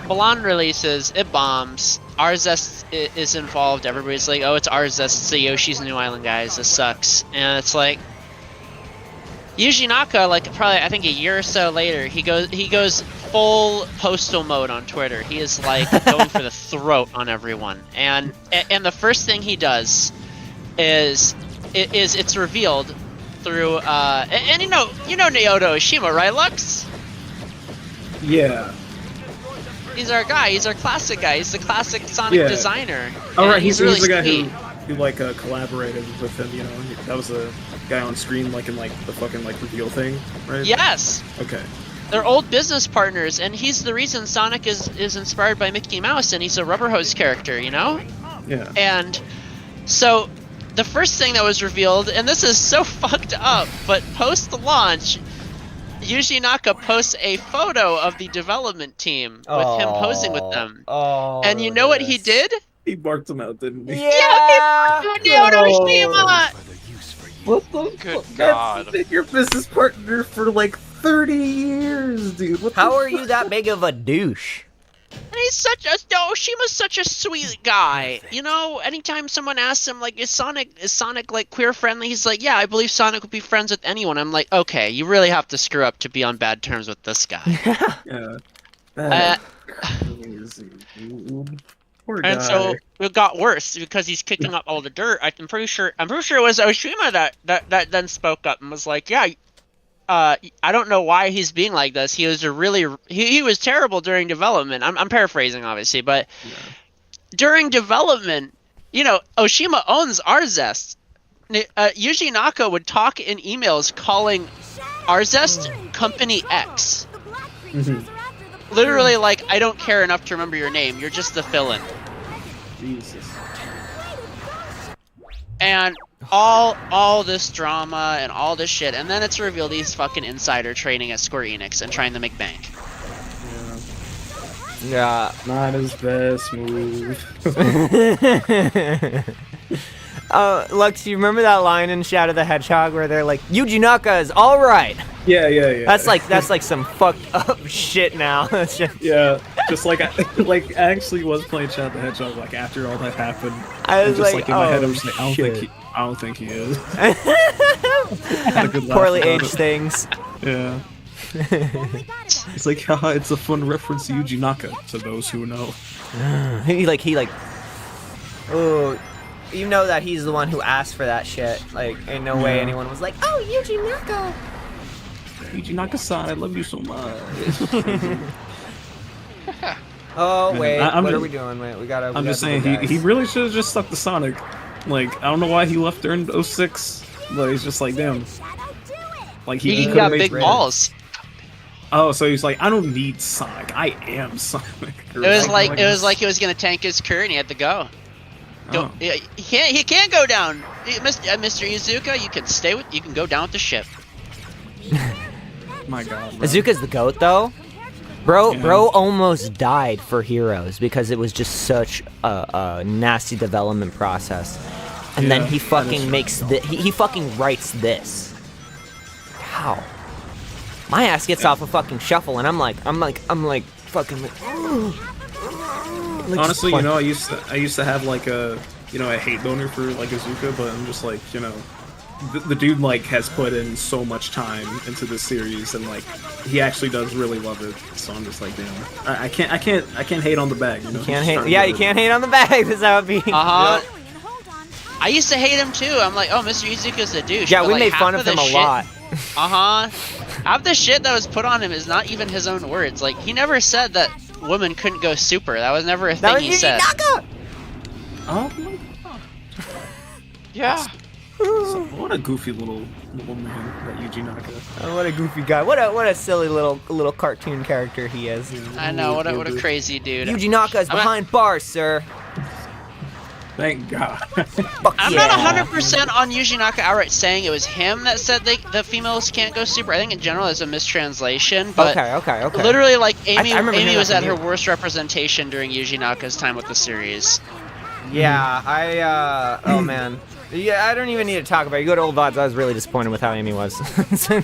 Balan releases, it bombs. Arzest is involved. Everybody's like, "Oh, it's Arzest. It's the Yoshi's New Island guys. This sucks." And it's like, Yuji Naka, like probably I think a year or so later, he goes full postal mode on Twitter. He is like going for the throat on everyone. And the first thing he does is it's revealed through and you know Naoto Oshima, right, Lux? Yeah. He's our guy. He's our classic guy. He's the classic Sonic designer. Oh right, he's really the guy sweet. who like collaborated with him. You know, that was the guy on screen like in like the fucking like reveal thing, right? Yes. Okay. They're old business partners, and he's the reason Sonic is inspired by Mickey Mouse, and he's a rubber hose character, you know? Yeah. And so the first thing that was revealed, and this is so fucked up, but post the launch, Yuji Naka posts a photo of the development team with him posing with them. Oh. And you know what he did? He barked him out, didn't he? Yeah. Naoto Oshima! What the Good fuck? God. That's been your business partner for like 30 years, dude. What How the are you that big of a douche? And he's Oshima's such a sweet guy. You know, anytime someone asks him, like, is Sonic like queer friendly? He's like, yeah, I believe Sonic would be friends with anyone. I'm like, okay, you really have to screw up to be on bad terms with this guy. Yeah. Uh, Crazy, dude. Poor guy. And so it got worse because he's kicking up all the dirt. I'm pretty sure it was Oshima that then spoke up and was like, yeah, I don't know why he's being like this. He was he was terrible during development. I'm paraphrasing obviously, but during development, you know, Oshima owns Arzest. Yuji Naka would talk in emails calling Arzest Company X. Literally, like, I don't care enough to remember your name. You're just the fill-in. Jesus. And all this drama and all this shit, and then it's revealed he's fucking insider trading at Square Enix and trying to make bank. Yeah. Not his best move. Lux, you remember that line in Shadow the Hedgehog where they're like, Yuji Naka is all right. Yeah. That's like some fucked up shit now. That's just, Yeah, just like I actually was playing Shadow the Hedgehog like after all that happened. I was And just like, in my head, I'm oh, just like, shit. I don't think he is. Had a good laugh Poorly about aged it. things. Yeah. It's like, haha, it's a fun reference to Yuji Naka, to those who know. he oh, you know that he's the one who asked for that shit. Like, in no way anyone was like, oh, Yuji Naka. Yuji Naka-san, I love you so much. Oh, wait, I'm what are just- we doing? Wait, we gotta. I'm just saying, he really should have just stuck to Sonic. Like, I don't know why he left during 06, but he's just like, damn. Like, He could've got made big Red. balls. Oh, so he's like, I don't need Sonic. I am Sonic. It was like he was gonna tank his career and he had to go. Oh. Yeah, he can't go down. Mr. Izuka, you can go down with the ship. My God. Bro. Azuka's the GOAT, though. Bro Yeah. almost died for Heroes because it was just such a nasty development process. And then Yeah, he that fucking is makes he fucking writes this. How? My ass gets off a fucking shuffle, and I'm like fucking like. Honestly, you know, I used to have like a hate boner for like Azuka, but I'm just like, you know, the dude like has put in so much time into this series, and like he actually does really love it. So I'm just like, damn, I can't hate on the bag. You know, You can't hate. Yeah, you can't hate on the bag. That's how it be. I used to hate him too. I'm like, oh, Mr. Izuka's a douche. Yeah, but, we like, made half fun of him the a shit- lot. Half the shit that was put on him is not even his own words. Like, he never said that women couldn't go super. That was never a That thing was he said. Yushinaka! Oh my god. Yeah. So, what a goofy little man, that Yuji Naka. Oh, what a goofy guy. What a silly little cartoon character he is. I know, what a crazy dude. Yuji Naka is behind bars, sir. Thank God. Fuck I'm yeah. not 100% on Yuji Naka outright saying it was him that said the females can't go super. I think in general it's a mistranslation, but Okay. literally, like, Amy, I remember hearing Amy was that at from her you. worst representation during Yuji Naka's time with the series. Yeah, oh man. Yeah, I don't even need to talk about it. You go to old VODs, I was really disappointed with how Amy was. So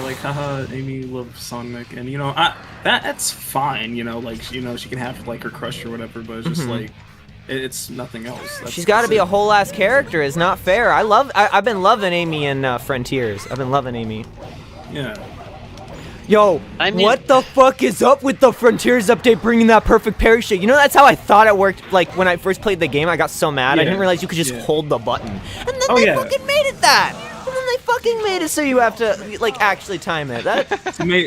like, haha, Amy loves Sonic, and you know, that's fine. You know, like, you know, she can have like her crush or whatever, but it's just like, it's nothing else. She's got to be a whole ass character. It's not fair. I've been loving Amy in Frontiers. I've been loving Amy. Yeah. Yo, I mean- what the fuck is up with the Frontiers update bringing that perfect parry shit? You know, that's how I thought it worked. Like, when I first played the game, I got so mad. I didn't realize you could just hold the button. And then they fucking made it that. And then they fucking made it so you have to, like, actually time it. That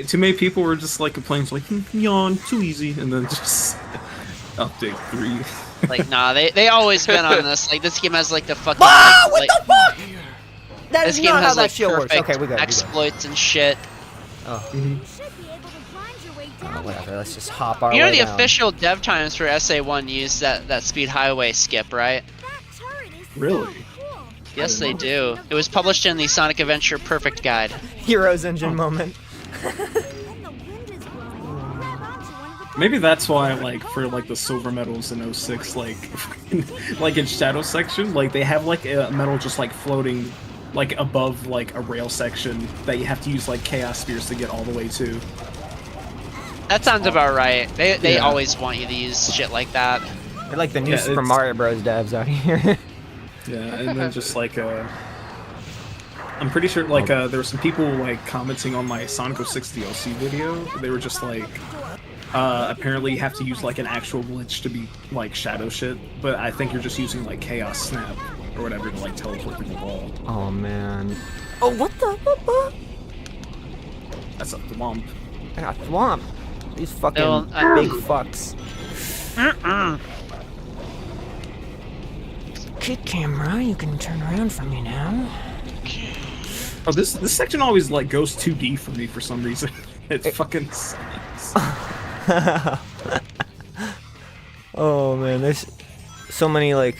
Too many people were just like complaining, like, yawn, too easy, and then just update 3. Like, nah, they always been on this. Like, this game has like the fucking. Ah, what like, the fuck? That This is game not how has that like shit works. perfect Okay, we got it. exploits and shit. Whatever, let's just hop our You know way the down. official dev times for SA1 use that speed highway skip, right? Really? Yes, they do. It was published in the Sonic Adventure Perfect Guide. Heroes Engine moment. Maybe that's why, like, for like the silver medals in 06, like, like in Shadow section, like they have like a medal just like floating, like above like a rail section that you have to use like Chaos Spheres to get all the way to. That sounds about right. They Yeah. always want you to use shit like that. They're like the new Yeah, Super it's- Mario Bros. Devs out here. Yeah, and then just like I'm pretty sure like there were some people like commenting on my Sonic 06 DLC video. They were just like, apparently you have to use like an actual glitch to be like shadow shit, but I think you're just using like Chaos Snap or whatever to like teleport through the wall. Oh man. Oh, what the? That's a thwomp. I got thwomp. These fucking No, big fucks. Kid camera, you can turn around for me now. Oh, this section always like goes 2D for me for some reason. It fucking sucks. Oh man, there's so many like.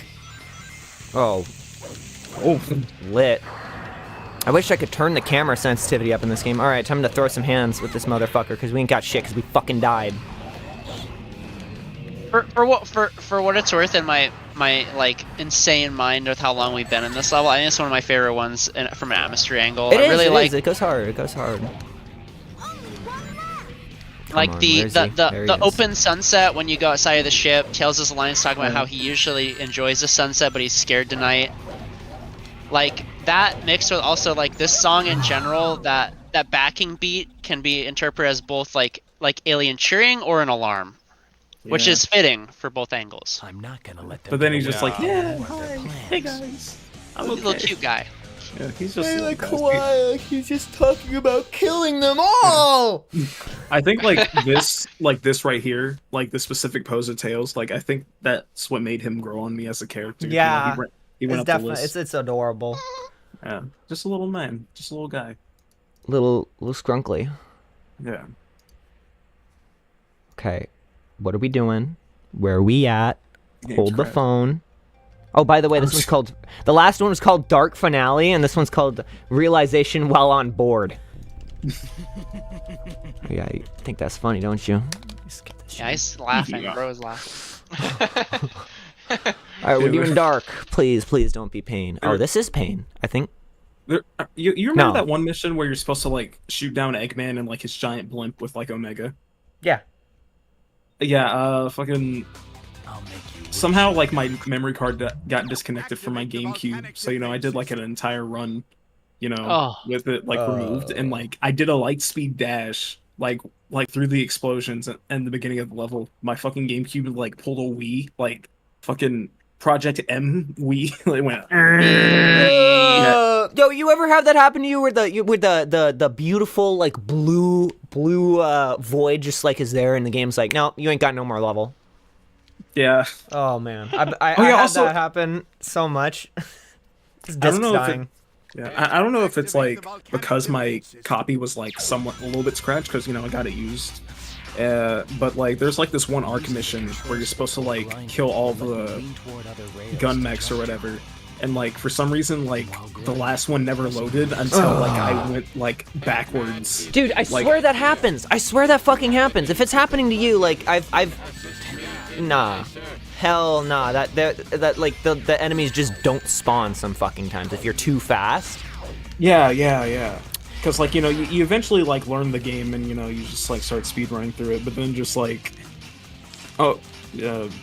Oh, lit. I wish I could turn the camera sensitivity up in this game. All right, time to throw some hands with this motherfucker because we ain't got shit because we fucking died. For what it's worth, in my like insane mind with how long we've been in this level, I think it's one of my favorite ones from an atmosphere angle. It I is, really it like is. It goes hard. It goes hard. like on, the where's he? There he the is. open sunset when you go outside of the ship. Tails' lines talking about how he usually enjoys the sunset, but he's scared tonight. Like that mixed with also like this song in general, that backing beat can be interpreted as both like alien cheering or an alarm, which Yeah. is fitting for both angles. I'm not gonna let them. But then get he's just away like, with yeah, their hi, plans. hey guys, I'm A okay. little cute guy. Yeah, he's just a little guy. Kawaii, he's just talking about killing them all. I think like this right here, like the specific pose of Tails, like I think that's what made him grow on me as a character. You know, Yeah, he went It's up the definitely list. it's adorable. Yeah, just a little man, just a little guy. Little scrunkly. Yeah. Okay, what are we doing? Where are we at? Game's Hold the crap. phone. Oh, by the way, this one's called. The last one was called Dark Finale, and this one's called Realization While on Board. Yeah, you think that's funny, don't you? Let's get this Yeah, he's laughing. Yeah. Bro is laughing. All right, we're doing dark. Please don't be pain. Oh, this is pain. I think. You remember No. that one mission where you're supposed to like shoot down Eggman and like his giant blimp with like Omega? Yeah. Yeah, fucking I'll make you somehow like my memory card got disconnected from my GameCube, so I did like an entire run, Oh. with it like removed, and like I did a light speed dash like through the explosions and the beginning of the level. My fucking GameCube like pulled a Wii, like fucking Project M Wii. It went. Yo, you ever have that happen to you where the beautiful like blue void just like is there and the game's like, no, you ain't got no more level. Yeah. Oh man, I Oh, yeah, had also- that happen so much. This I don't disc's know if it- dying. Yeah, I don't know if it's like because my copy was like somewhat a little bit scratched because I got it used. But like there's like this one arc mission where you're supposed to like kill all the lean toward other rails. gun mechs or whatever, and like for some reason like the last one never loaded until like I went like backwards. Dude, I Like- swear that happens. I swear that fucking happens. If it's happening to you, like nah. Hell nah. That like the enemies just don't spawn some fucking times if you're too fast. Yeah. Because like you eventually like learn the game and you just like start speedrunning through it, but then just like, oh,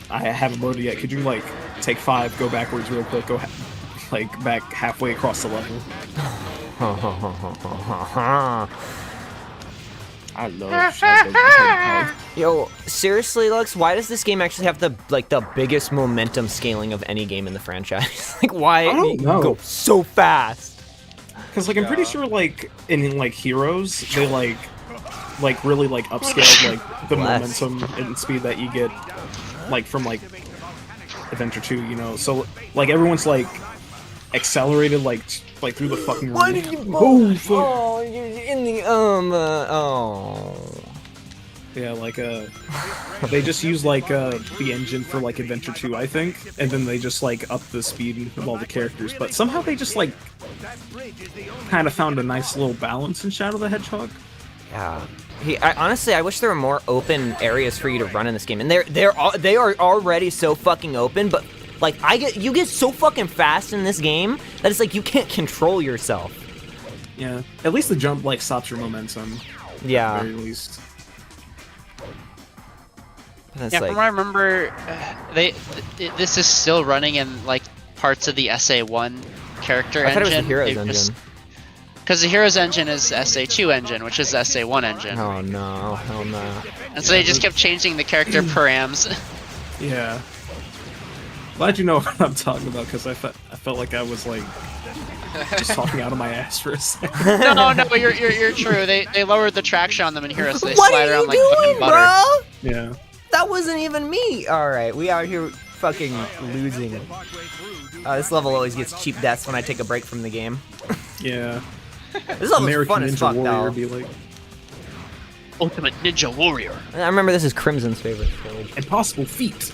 I haven't loaded yet. Could you like take 5, go backwards real quick, go like back halfway across the level? I love Hedgehog. Yo, seriously, Lux, why does this game actually have the biggest momentum scaling of any game in the franchise? Like, why I don't know. go so fast? Because like I'm pretty sure like in like Heroes they like really like upscaled like the Bless. momentum and speed that you get like from like Adventure 2, so like everyone's like accelerated like through the fucking roof. Oh, fuck. Oh, you're in the Yeah, like they just use like the engine for like Adventure 2, I think, and then they just like up the speed of all the characters. But somehow they just like kind of found a nice little balance in Shadow the Hedgehog. Yeah. Honestly, I wish there were more open areas for you to run in this game, and they are already so fucking open. But like, you get so fucking fast in this game that it's like you can't control yourself. Yeah, at least the jump like stops your momentum. At the Yeah. very least. And it's Yeah, like, from what I remember, this is still running in like parts of the SA1 character I thought engine. it was the Heroes engine. Because the Heroes engine is SA2 engine, which is the SA1 engine. Oh no, hell no. And so they just kept changing the character params. Yeah. Glad you know what I'm talking about, because I felt like I was like just talking out of my ass for a second. no, you're true. They lowered the traction on them in Heroes, so they What slide are around you like doing, fucking butter. bro? Yeah. That wasn't even me. All right, we out here fucking losing. This level always gets cheap deaths when I take a break from the game. Yeah. This level's American fun as Ninja fuck, Warrior though. be like Ultimate Ninja Warrior. I remember this is Crimson's favorite stage. impossible feat.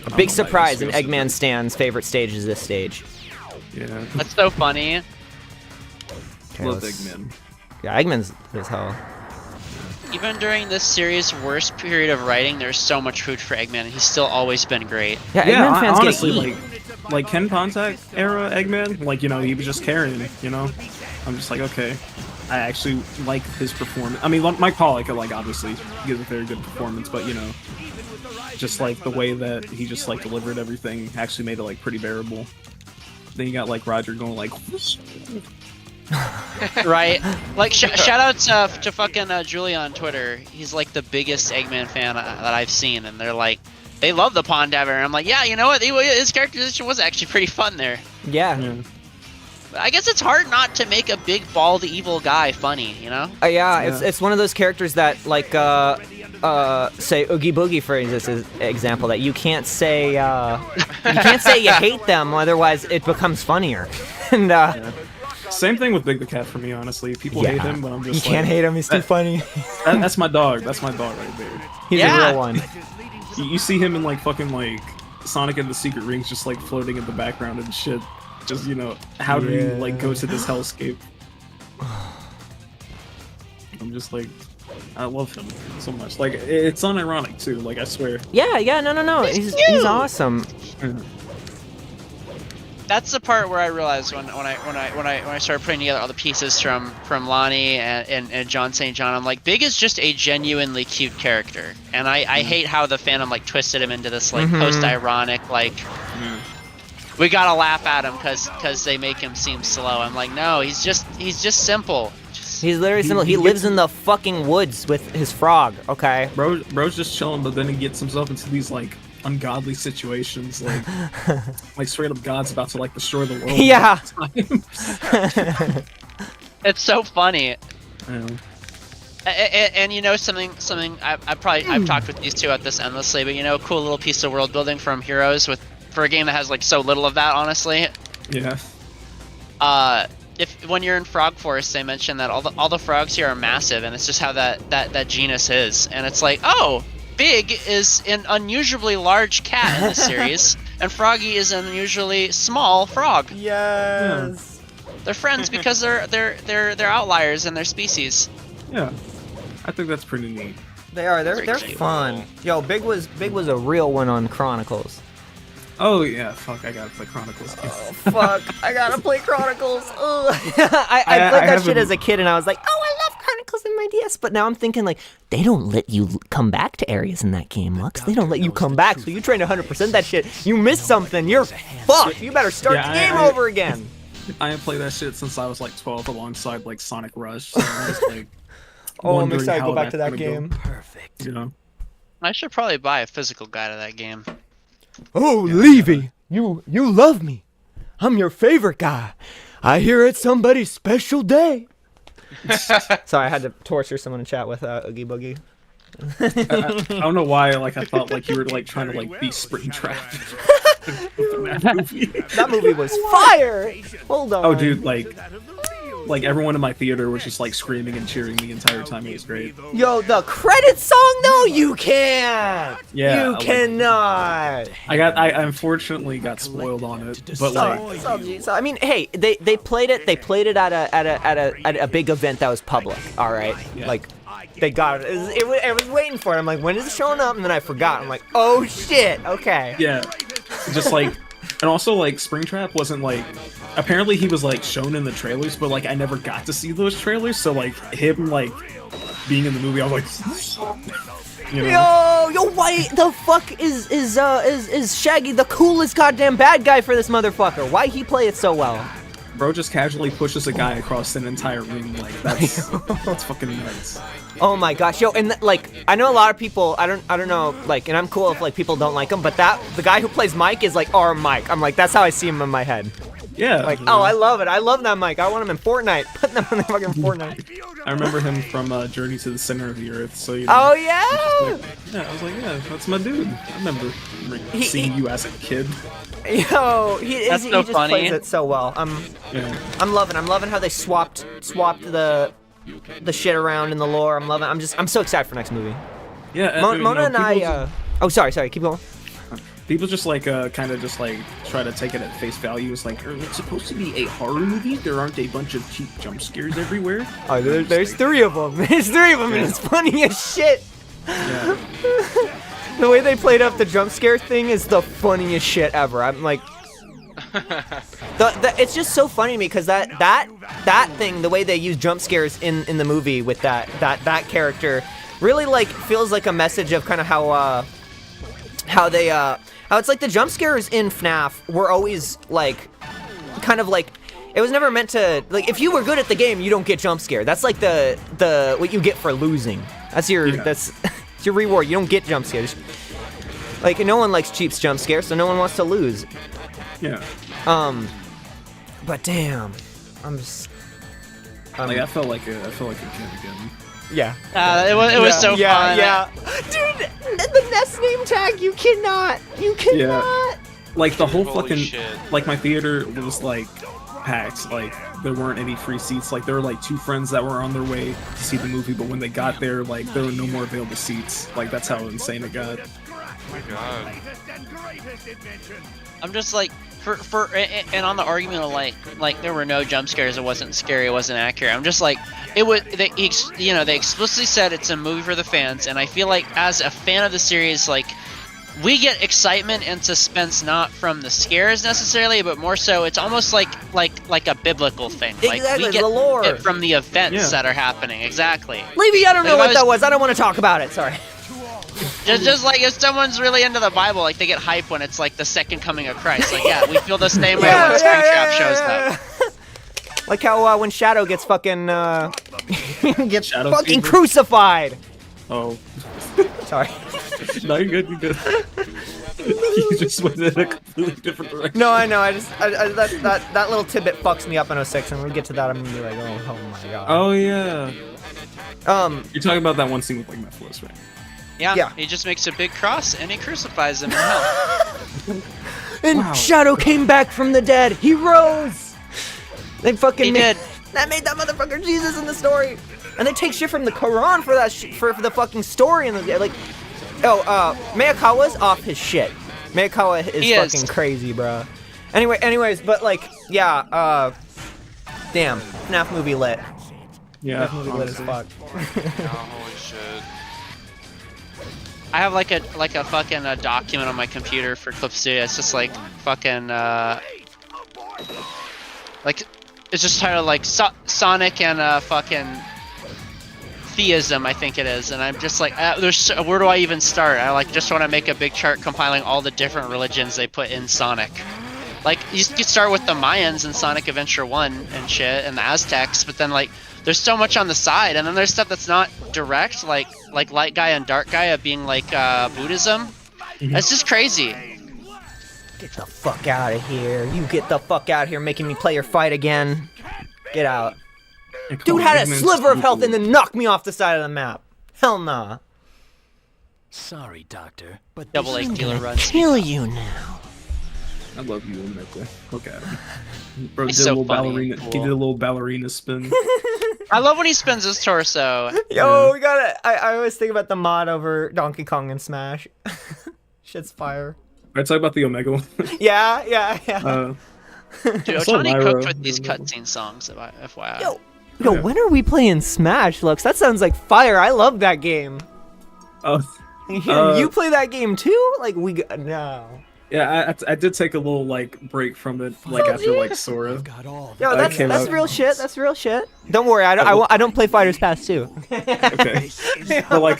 A big know, surprise in Mike, Eggman Stan's favorite stage is this stage. Yeah. That's so funny. Okay, Love let's- Eggman. Yeah, Eggman's is hell. Even during this series' worst period of writing, there's so much food for Eggman, and he's still always been great. Yeah, Yeah, Eggman fans honestly, get eat. like Ken Pontac era Eggman, like he was just carrying, I'm just like, okay, I actually like his performance. I mean, Mike Pollock, like obviously gives a very good performance, but just like the way that he just like delivered everything actually made it like pretty bearable. Then you got like Roger going like, Right? Like, shout out to fucking Julie on Twitter. He's like the biggest Eggman fan that I've seen, and they're like, they love the Pond Ever. And I'm like, yeah, you know what? His characterization was actually pretty fun there. Yeah. yeah. But I guess it's hard not to make a big, bald, evil guy funny, you know? Yeah, Yeah. it's one of those characters that, like, say Oogie Boogie, for example, that you can't say you hate them, otherwise it becomes funnier. And Same thing with Big the Cat for me, honestly. People hate him, but I'm just you can't hate him. He's too funny. That's my dog. That's my dog right there. He's Yeah. a real one. You see him in like fucking like Sonic and the Secret Rings, just like floating in the background and shit. Just how do you like go to this hellscape? I'm just like, I love him so much. Like it's unironic too. Like I swear. Yeah, no. He's awesome. that's the part where I realized when I started putting together all the pieces from Lonnie and John St. John, I'm like, Big is just a genuinely cute character, and I hate how the fandom like twisted him into this like post-ironic like we gotta laugh at him because they make him seem slow. I'm like, no, he's just simple. He's literally simple. He lives in the fucking woods with his frog. Okay. Bro's just chilling, but then he gets himself into these like ungodly situations, like straight up God's about to like destroy the world. Yeah. It's so funny. Yeah. And you know something I've talked with these two about this endlessly, but you know, a cool little piece of world building from Heroes for a game that has like so little of that, honestly. Yeah. If when you're in Frog Forest, they mention that all the frogs here are massive, and it's just how that genus is, and it's like, oh, Big is an unusually large cat in this series, and Froggy is an unusually small frog. Yes. They're friends because they're outliers in their species. Yeah. I think that's pretty neat. They are. They're fun. Yo, Big was a real one on Chronicles. Oh yeah, fuck! I gotta play Chronicles. Oh fuck! I gotta play Chronicles. Ugh. I played that shit as a kid, and I was like, oh, I love Chronicles in my DS. But now I'm thinking like, they don't let you come back to areas in that game, Lux. They don't let you come back. So you train 100% that shit. You missed something. You're fucked. You better start the game over again. I haven't played that shit since I was like 12, alongside like Sonic Rush. So I was like, oh, I'm excited to how go back to that's that gonna game. go. Perfect. You know. I should probably buy a physical guide of that game. Oh, Levy, you love me. I'm your favorite guy. I hear it's somebody's special day. Sorry, I had to torture someone to chat with Oogie Boogie. I don't know why. Like I thought like you were like trying to like be Springtrap. That movie was fire. Hold on. Oh, dude, like everyone in my theater was just like screaming and cheering the entire time. It was great. Yo, the credit song though, you can't. Yeah, you cannot. I unfortunately got spoiled on it, but like, So, I mean, hey, they played it. They played it at a big event that was public. All right, Yeah. like they got it. I was waiting for it. I'm like, when is it showing up? And then I forgot. I'm like, oh shit. Okay. yeah, just like, and also like Springtrap wasn't like. Apparently he was like shown in the trailers, but like I never got to see those trailers. So like him like being in the movie, I was like, you know. Yo, why the fuck is Shaggy the coolest goddamn bad guy for this motherfucker? Why he play it so well? Bro just casually pushes a guy across an entire ring. Like that's fucking nuts. Oh my gosh, yo, and like I know a lot of people. I don't know, like, and I'm cool if like people don't like him, but the guy who plays Mike is like our Mike. I'm like, that's how I see him in my head. Yeah. Like, oh, I love it. I love that Mike. I want him in Fortnite. Put them in the fucking Fortnite. I remember him from Journey to the Center of the Earth. So you know, Oh yeah. yeah, I was like, yeah, that's my dude. I remember seeing you as a kid. Yo, he That's so just funny. plays it so well. Yeah. I'm loving how they swapped the shit around in the lore. I'm so excited for next movie. Yeah. Mona and I. Oh, sorry. Keep going. People just like kind of just like try to take it at face value. It's like, it's supposed to be a horror movie. There aren't a bunch of cheap jump scares everywhere. Oh, there's three of them. There's three of them, and it's funny as shit. Yeah. The way they played up the jump scare thing is the funniest shit ever. I'm like, it's just so funny to me because that thing, the way they use jump scares in the movie with that character, really like feels like a message of kind of how it's like the jump scares in FNAF were always like kind of like it was never meant to like if you were good at the game you don't get jump scared. That's like the what you get for losing. That's your it's your reward. You don't get jump scares. Like no one likes cheap jump scares, so no one wants to lose. Yeah. But damn, I'm just Like I felt like a kid again. yeah. It was so fun. Yeah. Dude, the Nest name tag, you cannot. Yeah. Like the whole Holy fucking shit. like my theater was like packed. Like there weren't any free seats. Like there were like two friends that were on their way to see the movie, but when they got there, like there were no more available seats. Like that's how insane it got. Oh my god. I'm just like and on the argument of like there were no jump scares, it wasn't scary, it wasn't accurate. I'm just like they explicitly said it's a movie for the fans, and I feel like as a fan of the series, like we get excitement and suspense not from the scares necessarily, but more so it's almost like a biblical thing. Like Exactly, we get the lore. it from the events Yeah. that are happening. Exactly. Levy, I don't know Like, what if I that was- was. I don't want to talk about it. Sorry. Just like if someone's really into the Bible, like they get hype when it's like the second coming of Christ. Like yeah, we feel the same way when Springtrap shows up. Like how when Shadow gets fucking gets Shadow fucking fever? crucified. Oh, Sorry. no, you're good. You're good. You just went in a completely different direction. No, I know. I that little tidbit fucks me up in 06, and when we get to that, I'm gonna be like, oh my god. Oh yeah. You're talking about that one scene with like Mephiles, right? Yeah, Yeah. he just makes a big cross and he crucifies him in hell. And Wow. Shadow came back from the dead. He rose. They fucking He made, did. that made that motherfucker Jesus in the story. And they take shit from the Quran for that for the fucking story in the like. Miyakawa's off his shit. Miyakawa is He is. fucking crazy, bro. Anyways, but like, yeah, damn, FNAF movie lit. Yeah. FNAF movie lit as fuck. Oh, holy shit. I have like a fucking document on my computer for Clip Studio. It's just like fucking like it's just titled like Sonic and fucking theism, I think it is, and I'm just like, where do I even start? I like just want to make a big chart compiling all the different religions they put in Sonic. Like you could start with the Mayans in Sonic Adventure 1 and shit, and the Aztecs, but then like there's so much on the side, and then there's stuff that's not direct, like Light Gaia and Dark Gaia being like Buddhism. That's just crazy. Get the fuck out of here. You get the fuck out of here making me play your fight again. Get out. Dude had a sliver of health and then knocked me off the side of the map. Hell nah. Sorry, Doctor, but Double this A is dealer gonna runs. Kill you now. I love you, Omega. Look at him. Bro He's did so a little funny ballerina. and He cool. did a little ballerina spin. I love when he spins his torso. Yo, we gotta. I always think about the mod over Donkey Kong and Smash. Shit's fire. I talk about the Omega one. Yeah. Dude, I saw Otani Myra cooked with these in the- cutscene songs, FYI. Yo, Yeah. when are we playing Smash, Lux? That sounds like fire. I love that game. Oh, You play that game too? Like no. yeah. I did take a little like break from it, like after like Sora. got all Yo, I that's came out- real shit. That's real shit. Don't worry, I don't play Fighters Pass 2. Okay. But like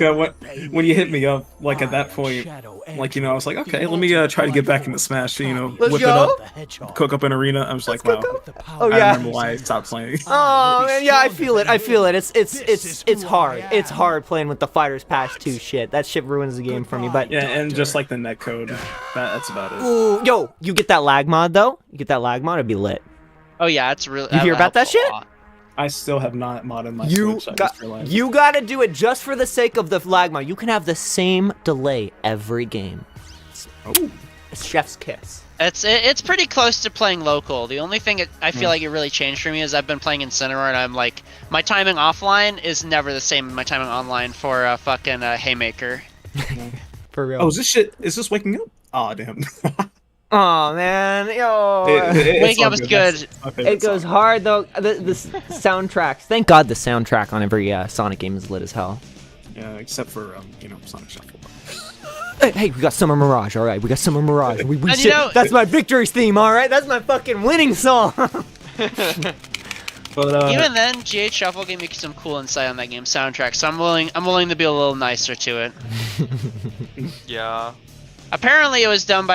when you hit me up, like at that point, like I was like, okay, let me try to get back into Smash. Let's Whip it go. up, cook up an arena. I was like, wow. Oh I yeah. remember why I stopped playing. Oh man, yeah, I feel it. It's hard. It's hard playing with the Fighters Pass 2 shit. That shit ruins the game for me. But Yeah, and just like the netcode, that's about it. ooh, yo, you get that lag mod though? You get that lag mod, it'd be lit. Oh yeah, it's really. You hear about that shit? I still have not modded my You Switch. I got just realized. you gotta do it just for the sake of the lag mod. You can have the same delay every game. Oh. It's chef's kiss. It's pretty close to playing local. The only thing I feel like it really changed for me is I've been playing Incineroar, and I'm like, my timing offline is never the same as my timing online for fucking Haymaker. For real. Oh, is this waking up? Oh, damn. Oh man, yo. It's Waking all up is That's good. my favorite It goes song. hard though. The soundtracks. Thank God the soundtrack on every Sonic game is lit as hell. Yeah, except for Sonic Shuffle. Hey, we got Summer Mirage. All right, we got Summer Mirage. We And should, that's my victory's theme. All right, that's my fucking winning song. But Even then, GH Shuffle gave me some cool insight on that game's soundtrack, so I'm willing to be a little nicer to it. Yeah. Apparently most of the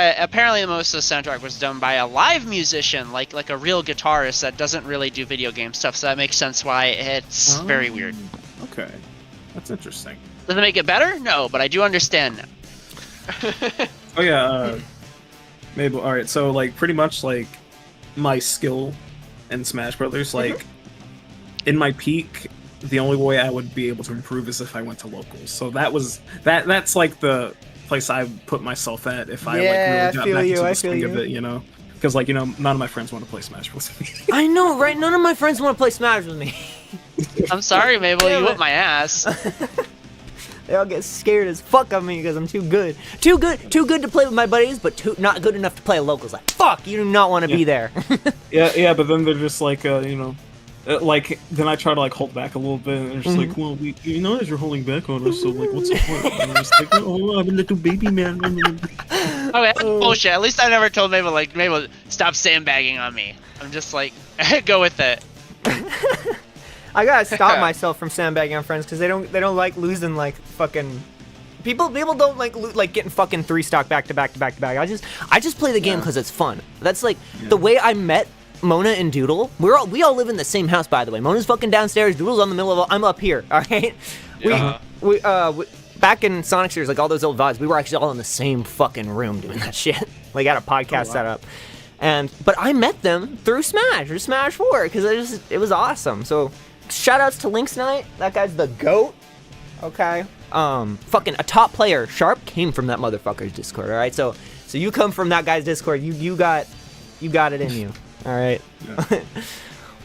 soundtrack was done by a live musician, like a real guitarist that doesn't really do video game stuff, so that makes sense why it's very weird. okay, that's interesting. Does it make it better? No, but I do understand now. Oh yeah, Mabel. All right, so like pretty much like my skill in Smash Brothers, like in my peak, the only way I would be able to improve is if I went to locals. So that's like the place I put myself at if I Yeah, like I really got feel back you, into I the feel swing of you. it, because like none of my friends want to play Smash Bros. I know, right? None of my friends want to play Smash with me. I'm sorry, Mabel, Damn you it. whipped my ass. They all get scared as fuck of me because I'm too good. Too good to play with my buddies, but not good enough to play locals. Like, fuck, you do not want to be there. yeah, but then they're just like like then I try to like hold back a little bit, and they're just like, well, you know, as you're holding back on us, so like, what's the point? And I'm just like, oh, I'm a little baby man. Okay, that's bullshit. At least I never told Mabel, like, Mabel, stop sandbagging on me. I'm just like, go with it. I gotta stop myself from sandbagging on friends because they don't like losing like fucking. People don't like getting fucking 3-stock back to back to back to back. I just play the game because it's fun. That's like the way I met Mona and Doodle. We all live in the same house, by the way. Mona's fucking downstairs. Doodle's on the middle of. I'm up here. All right. Yeah. We back in Sonic Series, like all those old VODs, we were actually all in the same fucking room doing that shit. Like had a podcast set up. But I met them through Smash or Smash 4 because it was awesome. So shout outs to Link's Night. That guy's the GOAT. Okay. Fucking a top player, Sharp, came from that motherfucker's Discord. All right. So you come from that guy's Discord. You got it in you. All right. Yeah.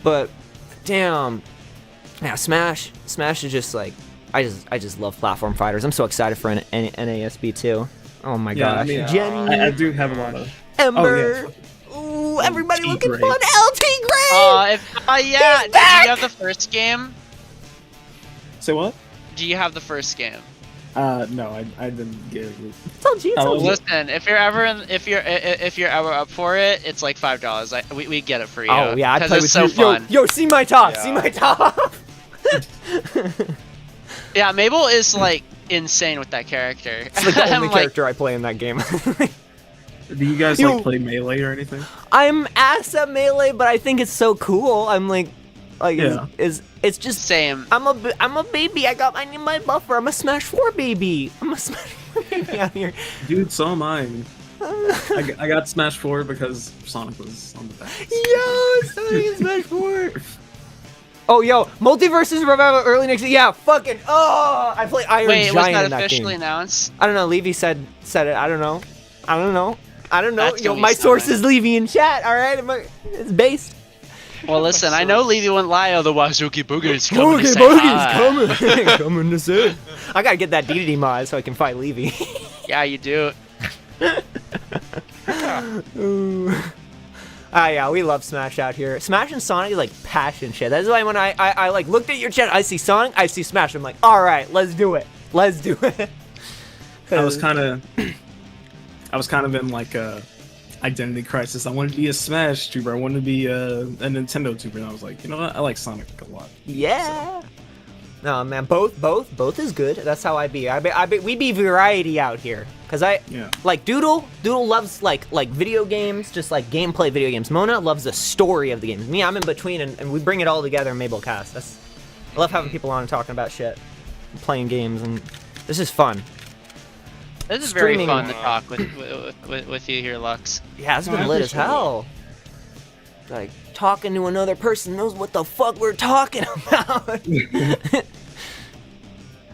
But damn. Yeah, Smash is just like I just love platform fighters. I'm so excited for an NASB too. Oh my gosh. Jenny. I do have a lot of Ember. Ooh, everybody looking fun. LT Gray. Yeah. Did you have the first game? Say what? Do you have the first game? No, I didn't get it. Told you. Listen, if you're ever up for it, it's like $5. We get it for you. Oh yeah, I play with so you. Fun. Yo, see my top. Yeah. See my top. Yeah, Mabel is like insane with that character. It's like the only character I play in that game. Do you guys like play Melee or anything? I'm ass at Melee, but I think it's so cool. I'm like yeah. It's just same. I'm a baby. I need my buffer. I'm a Smash 4 baby. I'm a Smash 4 baby out here. Dude, so am I. I got Smash 4 because Sonic was on the back. Yo, Sonic and Smash 4. Oh, yo, Multiverses Revival early next year. Yeah, fucking. Oh, I play Iron Giant in that game. Wait, was that officially announced? I don't know. Levy said it. I don't know. That's Yo, my source is Levy in chat. All right, it's based. Well, listen, I know Levy wouldn't lie, otherwise Oogie Boogie's coming to say Boogie's coming. Coming to say. I gotta get that DDD mod so I can fight Levy. Yeah, you do. Ooh. Yeah, we love Smash out here. Smash and Sonic is like passion shit. That's why when I like looked at your chat, I see Sonic, I see Smash. I'm like, all right, let's do it. I was kind of in like a identity crisis. I wanted to be a Smash tuber. I wanted to be a Nintendo tuber. And I was like, you know what? I like Sonic a lot. Yeah. So. No, man, both is good. That's how I be. We be variety out here. Cause like Doodle loves like video games, just like gameplay video games. Mona loves the story of the games. Me, I'm in between, and we bring it all together in Mabel Cast. I love having people on and talking about shit, and playing games, and this is fun. This is very fun to talk with you here, Lux. Yeah, it's been lit as hell. Like talking to another person knows what the fuck we're talking about.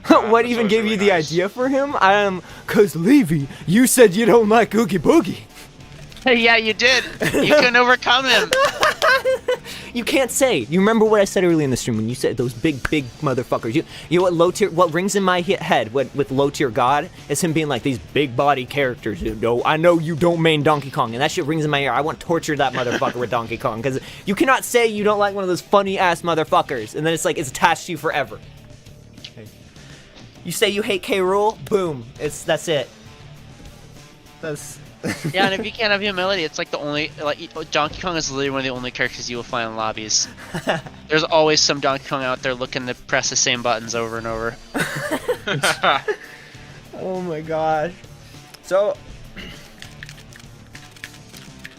What even gave you the idea for him? Cause Levy, you said you don't like Oogie Boogie. Yeah, you did. You couldn't overcome him. You can't say. You remember what I said earlier in the stream when you said those big motherfuckers. You know what low tier? What rings in my head with low tier God is him being like these big body characters. I know you don't main Donkey Kong, and that shit rings in my ear. I want to torture that motherfucker with Donkey Kong because you cannot say you don't like one of those funny ass motherfuckers, and then it's like it's attached to you forever. You say you hate K. Rool, boom. That's it. Yeah, and if you can't have humility, it's like the only Donkey Kong is literally one of the only characters you will find in lobbies. There's always some Donkey Kong out there looking to press the same buttons over and over. Oh my gosh. So,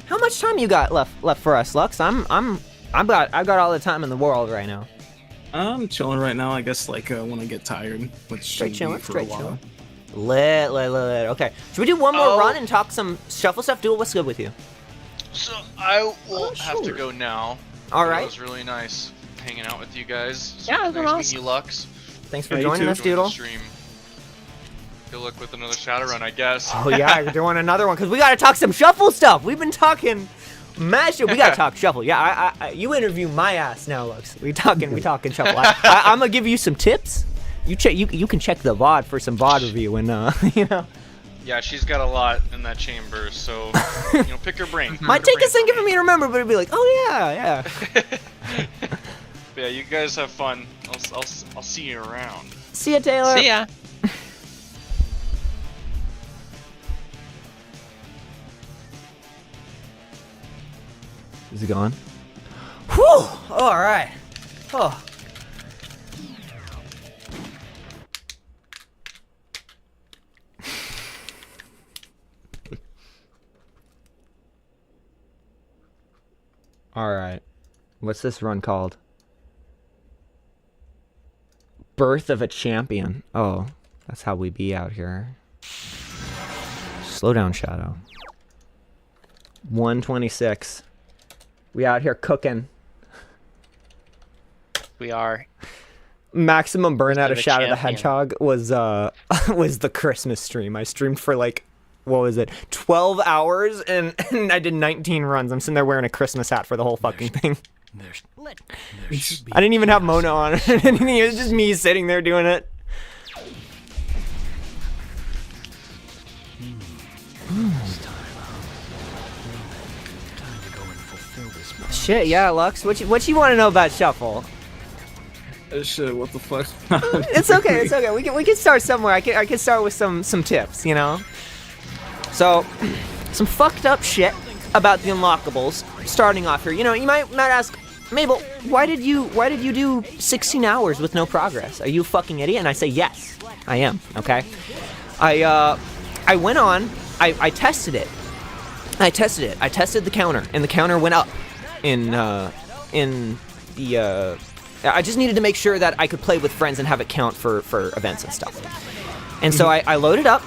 how much time you got left for us, Lux? I've got all the time in the world right now. I'm chilling right now. I guess like when I get tired, which straight chilling. Lit. Okay, should we do one more run and talk some shuffle stuff? Duel, what's good with you? So I will have to go now. All right. It was really nice hanging out with you guys. Yeah, nice meeting you, Lux. Thanks for joining us, Doodle. Good luck with another Shadowrun, I guess. Oh yeah, you're doing another one because we gotta talk some shuffle stuff. We've been talking. We gotta talk shuffle. Yeah, you interview my ass now, Lux. We talking shuffle. I'm gonna give you some tips. You can check the VOD for some VOD review and you know. Yeah, she's got a lot in that chamber, so pick her brain. Might take a second for me to remember, but it'd be like, oh yeah. But yeah, you guys have fun. I'll see you around. See ya, Taylor. See ya. Is it gone? Whew! All right. Oh. All right. What's this run called? Birth of a Champion. Oh, that's how we be out here. Slow down, Shadow. 126. We out here cooking. We are. Maximum burnout of a Shadow the champion. Hedgehog was was the Christmas stream. I streamed for like, what was it, 12 hours and I did 19 runs. I'm sitting there wearing a Christmas hat for the whole fucking thing. There should be I didn't even have Mono on it. It was just me sitting there doing it. time to go and fulfill this. Shit, yeah, Lux. What you want to know about Shuffle? Shit, what the fuck? It's okay. It's okay. We can start somewhere. I can start with some tips. You know. So, some fucked up shit about the unlockables. Starting off here, you know, you might ask, Mabel, why did you do 16 hours with no progress? Are you a fucking idiot? And I say yes, I am. Okay. I went on. I tested it. I tested the counter, and the counter went up in the. I just needed to make sure that I could play with friends and have it count for events and stuff. And so I loaded up,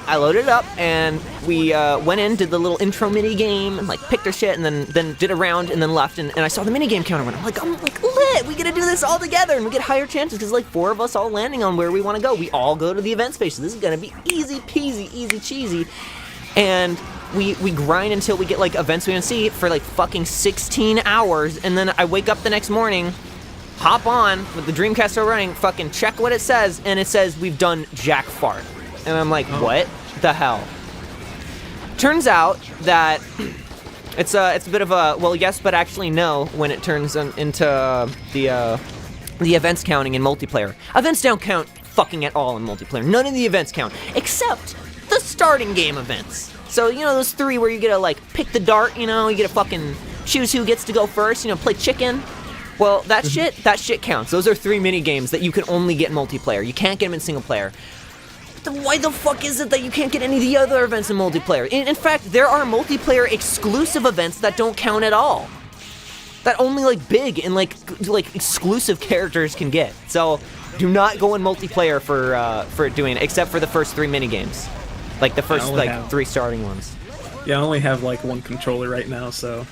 and we went in, did the little intro mini game, and like picked our shit, and then did a round, and then left, and I saw the mini game counter went. I'm like lit. We gotta do this all together, and we get higher chances because like 4 of us all landing on where we want to go. We all go to the event space. So this is gonna be easy peasy, easy cheesy, and we grind until we get like events we want to see for like fucking 16 hours, and then I wake up the next morning. Hop on with the Dreamcast still running, fucking check what it says, and it says we've done jack fart. And I'm like, what the hell? Turns out that it's a bit of a, well, yes, but actually no, when it turns into the events counting in multiplayer. Events don't count fucking at all in multiplayer. None of the events count, except the starting game events. So, you know, those 3 where you get to, like, pick the dart, you know, you get to fucking choose who gets to go first, you know, play chicken. Well, that shit counts. Those are 3 mini games that you can only get in multiplayer. You can't get them in single player. But then why the fuck is it that you can't get any of the other events in multiplayer? In fact, there are multiplayer exclusive events that don't count at all. That only like big and like exclusive characters can get. So do not go in multiplayer for doing it, except for the first 3 mini games, like the first like 3 starting ones. Yeah, I only have like 1 controller right now, so.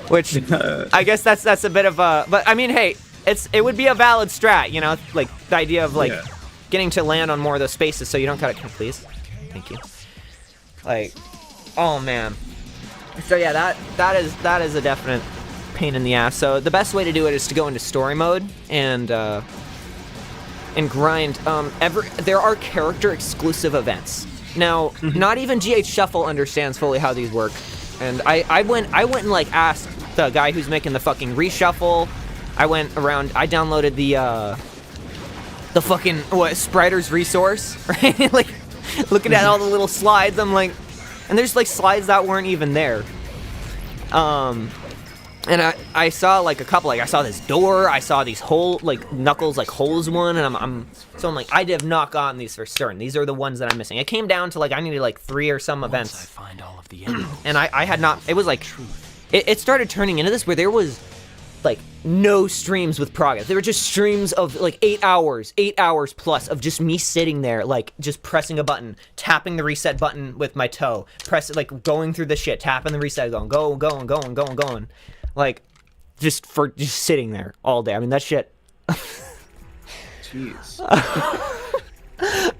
Which I guess that's a bit of a, but I mean, hey, it would be a valid strat, you know, like the idea of like getting to land on more of those spaces so you don't gotta, please, thank you. Like, oh man. So yeah, that is a definite pain in the ass. So the best way to do it is to go into story mode and grind. There are character exclusive events. Now, not even GH Shuffle understands fully how these work. And I went and like asked the guy who's making the fucking reshuffle. I went around. I downloaded the fucking Spriter's resource, right? Like looking at all the little slides. I'm like, and there's like slides that weren't even there. And I saw like a couple. Like I saw this door. I saw these like Knuckles like holes one. And I'm like, I have not gotten these for certain. These are the ones that I'm missing. It came down to like I needed like 3 or some events. I find all of the emeralds. And I had not. It was like it started turning into this where there was like no streams with progress. There were just streams of like 8 hours plus of just me sitting there, like just pressing a button, tapping the reset button with my toe, like going through the shit, tapping the reset, going, like just sitting there all day. I mean that shit. Jeez.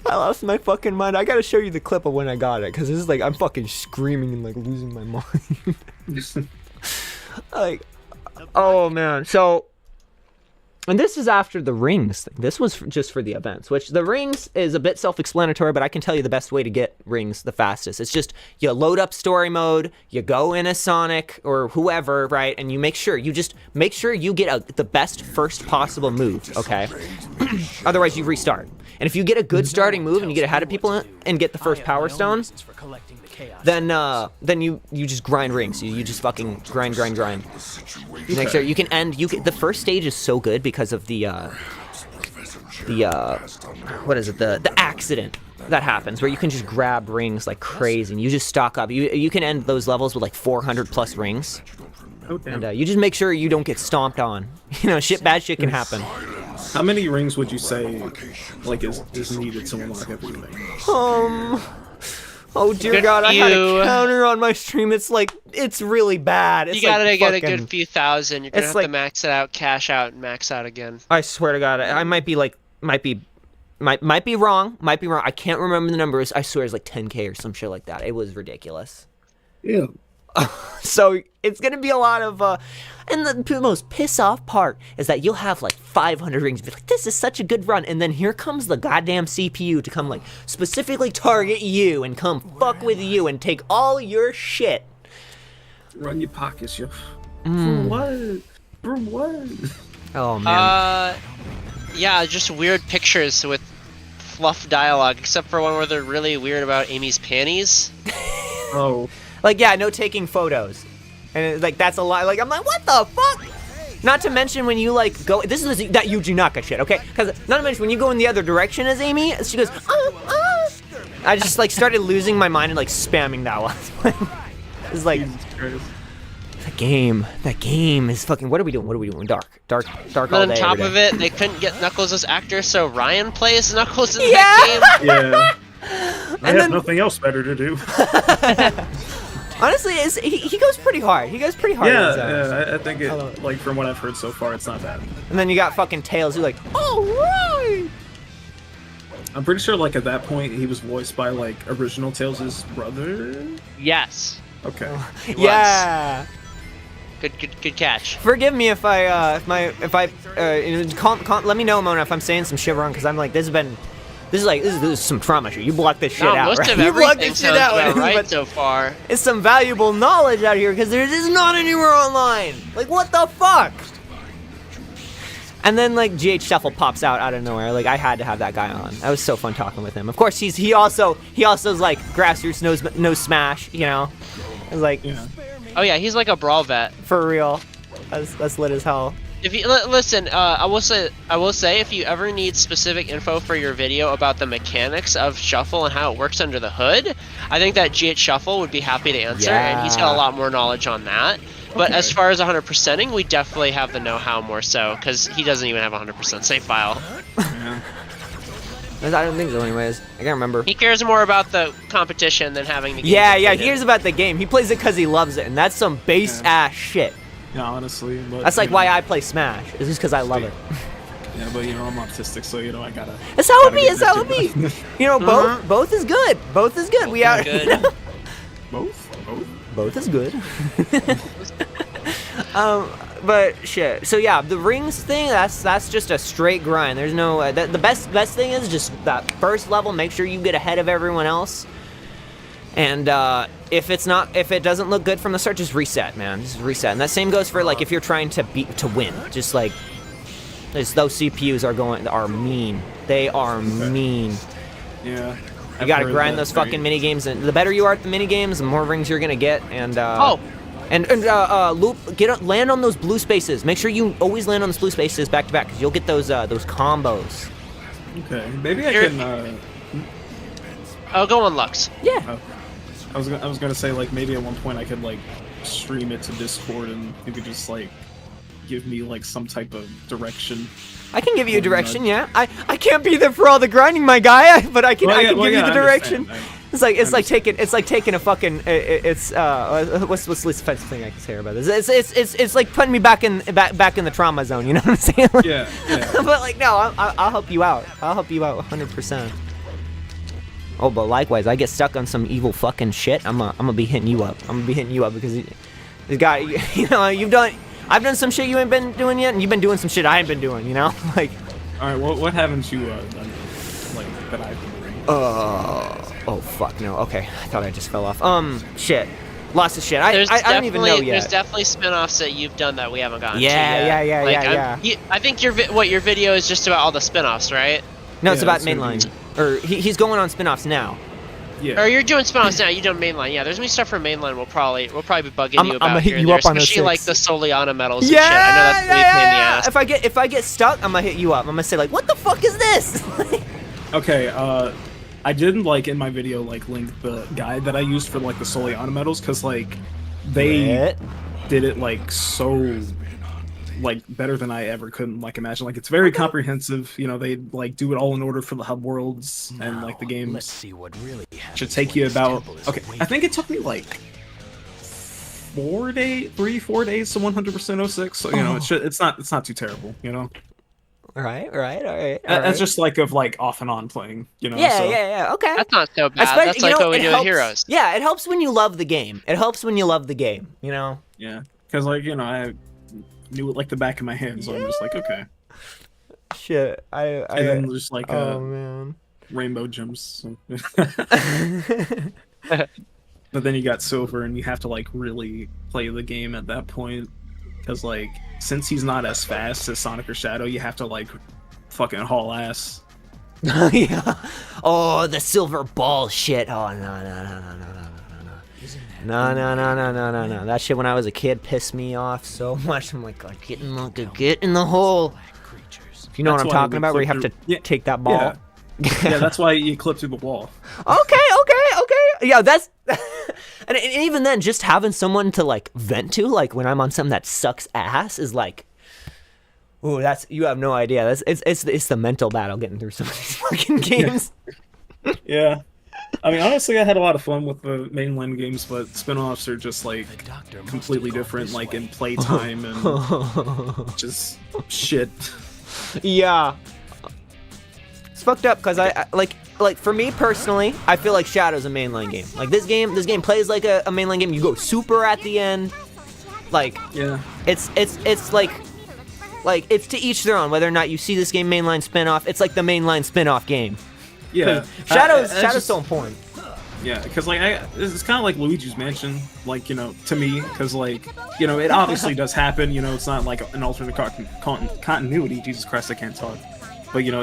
I lost my fucking mind. I gotta show you the clip of when I got it, because this is like I'm fucking screaming and like losing my mind. Like, oh man. So And this is after the rings thing. This was just for the events, which the rings is a bit self-explanatory, but I can tell you the best way to get rings the fastest. It's just you load up story mode, you go in as Sonic or whoever, right? And you make sure you get the best first possible move, okay? Otherwise, you restart. And if you get a good starting move and you get ahead of people and get the first Power Stone, then you just grind rings. You just fucking grind. You make sure you can end. The first stage is so good because of the what is it? The accident that happens where you can just grab rings like crazy and you just stock up. You can end those levels with like 400 plus rings. Oh, damn. And you just make sure you don't get stomped on. Bad shit can happen. How many rings would you say like is needed to unlock everything? Oh dear Good God, I had few. a counter on my stream. It's really bad. It's You gotta like get a fucking, good few thousand. You're gonna It's have like- to max it out, cash out, and max out again. I swear to God, I might be wrong. I can't remember the numbers. I swear it's like 10K or some shit like that. It was ridiculous. Yeah. So it's gonna be a lot of and the most piss off part is that you'll have like 500 rings and be like, this is such a good run, and then here comes the goddamn CPU to come like specifically target you and come fuck with you and take all your shit. Run your pockets, yo. For what? For what? Oh man. Yeah, just weird pictures with fluff dialogue, except for one where they're really weird about Amy's panties. Oh. Like, yeah, no taking photos. And it's like, that's a lot. Like, I'm like, what the fuck? Not to mention when you, like, go... This is that Yuji Naka shit, okay? Because, not to mention, when you go in the other direction as Amy, she goes, I just, like, started losing my mind and, like, spamming that one. It's like... That game is fucking... What are we doing? Dark all But day, on top every of day. it, they couldn't get Knuckles as actor, so Ryan plays Knuckles in Yeah! that game. Yeah. I have then- nothing else better to do. Honestly, he goes pretty hard. He goes pretty hard. Yeah, I think it, like, from what I've heard so far, it's not bad. And then you got fucking Tails who's like, alright! I'm pretty sure, like, at that point, he was voiced by, like, original Tails' brother? Yes. Okay. He was. Yeah! Good catch. Forgive me if I let me know, Mona, if I'm saying some shit wrong, because I'm like, this is some trauma shit. You block this shit No, out, most right? of You block everything this shit sounds out, about right but so far. it's some valuable knowledge out here, because there is not anywhere online. Like, what the fuck? And then, like, GH Shuffle pops out of nowhere. Like, I had to have that guy on. That was so fun talking with him. Of course, he also is like grassroots no smash, you know? It's like, Yeah. Oh yeah, he's like a brawl vet. for real. That's lit as hell. If you listen, I will say, if you ever need specific info for your video about the mechanics of Shuffle and how it works under the hood, I think that GH Shuffle would be happy to answer, and he's got a lot more knowledge on that. But as far as 100%ing, we definitely have the know-how more so, because he doesn't even have 100% save file. Yeah. I don't think so, anyways. I can't remember. He cares more about the competition than having the game. Yeah, completed. he hears about the game. He plays it because he loves it, and that's some base ass shit. Yeah, honestly. But, That's like you why know, I play Smash. It's just because I love it. Yeah, but, you know, I'm autistic, so, you know, I gotta... That's how it gotta be. get It's how it that be. shit done. You know, both is good. Both is good. We are. good. Both? Both is good. But shit. So yeah, the rings thing. That's just a straight grind. There's no. The best thing is just that first level. Make sure you get ahead of everyone else. And if it doesn't look good from the start, just reset, man. Just reset. And that same goes for like if you're trying to win. Just like those CPUs are mean. They are mean. Yeah. You gotta grind those fucking mini games, and the better you are at the mini games, the more rings you're gonna get. And land on those blue spaces. Make sure you always land on those blue spaces back to back, because you'll get those combos. Okay, maybe I Here- can, Oh, go on, Lux. Yeah. I was gonna say, like, maybe at one point I could, like, stream it to Discord and you could just, like, give me, like, some type of direction. I can give you a direction. Yeah. I can't be there for all the grinding, my guy. But I can give you the I direction. understand. It's like taking a fucking what's the least offensive thing I can say about this? It's like putting me back in the trauma zone. You know what I'm saying? Like, Yeah. but like no, I'll help you out. I'll help you out 100%. Oh, but likewise, I get stuck on some evil fucking shit. I'm gonna be hitting you up. I'm gonna be hitting you up because this guy, you know, you've done. I've done some shit you ain't been doing yet, and you've been doing some shit I ain't been doing, you know? Like, All right, what haven't you done like that I've been doing? oh fuck no. Okay, I thought I just fell off. Shit, lots of shit. I There's don't even know There's yet. definitely spin-offs that you've done that we haven't gotten to Yeah, yet. yeah. I think your video is just about all the spin-offs, right? No, it's Yeah, about it's gonna mainline. Or he's going on spin-offs now. Yeah. Or you're doing spin-offs now. You done mainline. Yeah, there's gonna be stuff for mainline. We'll probably be bugging I'm you about gonna hit here and you there, up on especially 06. like the Soliana medals and shit. I know that's really pain in the ass. If I get stuck, I'm gonna hit you up. I'm gonna say like, what the fuck is this? Okay, I didn't like in my video like link the guide that I used for like the Soliana medals because like they What? did it like so like better than I ever could like imagine. Like it's very comprehensive. You know, they like do it all in order for the hub worlds and like the Let's games see what really happens should take when you this about. temple is Okay, I awakened. think it took me like 4 days to 100% 06. So you know, it's not too terrible. You know, All right. that's just like of like off and on playing. You know, Yeah, so. yeah. Okay. That's not so bad. Especially- That's you like know, what we it do helps- with Heroes. Yeah, it helps when you love the game. It helps when you love the game. You know. Yeah, because like you know, I knew it like the back of my hand, so I'm just like okay. Shit. And then just like man. rainbow gems. So. But then you got silver, and you have to like really play the game at that point, because like since he's not as fast as Sonic or Shadow, you have to like fucking haul ass. Yeah. Oh, the silver ball shit. Oh no. No. That shit when I was a kid pissed me off so much. I'm like get in the hole. Creatures. If you know what That's I'm why talking we about, where you have clip to through- Yeah, take that ball. Yeah. Yeah, that's why you clip through the wall. Okay. Yeah, that's and even then, just having someone to like vent to, like when I'm on something that sucks ass, is like, ooh, that's you have no idea. It's the mental battle getting through some of these fucking games. Yeah. I mean, honestly, I had a lot of fun with the mainline games, but spin-offs are just like The doctor must completely have gone different, this like way. in playtime and just shit. Yeah. It's fucked up because I like for me personally, I feel like Shadow's a mainline game. Like this game plays like a mainline game. You go super at the end. Like Yeah. it's like it's to each their own. Whether or not you see this game mainline spin-off, it's like the mainline spin-off game. Yeah. Shadow's I just- so important. Yeah, because like it's kind of like Luigi's Mansion, like you know, to me, because like you know, it obviously does happen. You know, it's not like an alternate continuity. Jesus Christ, I can't talk. But you know,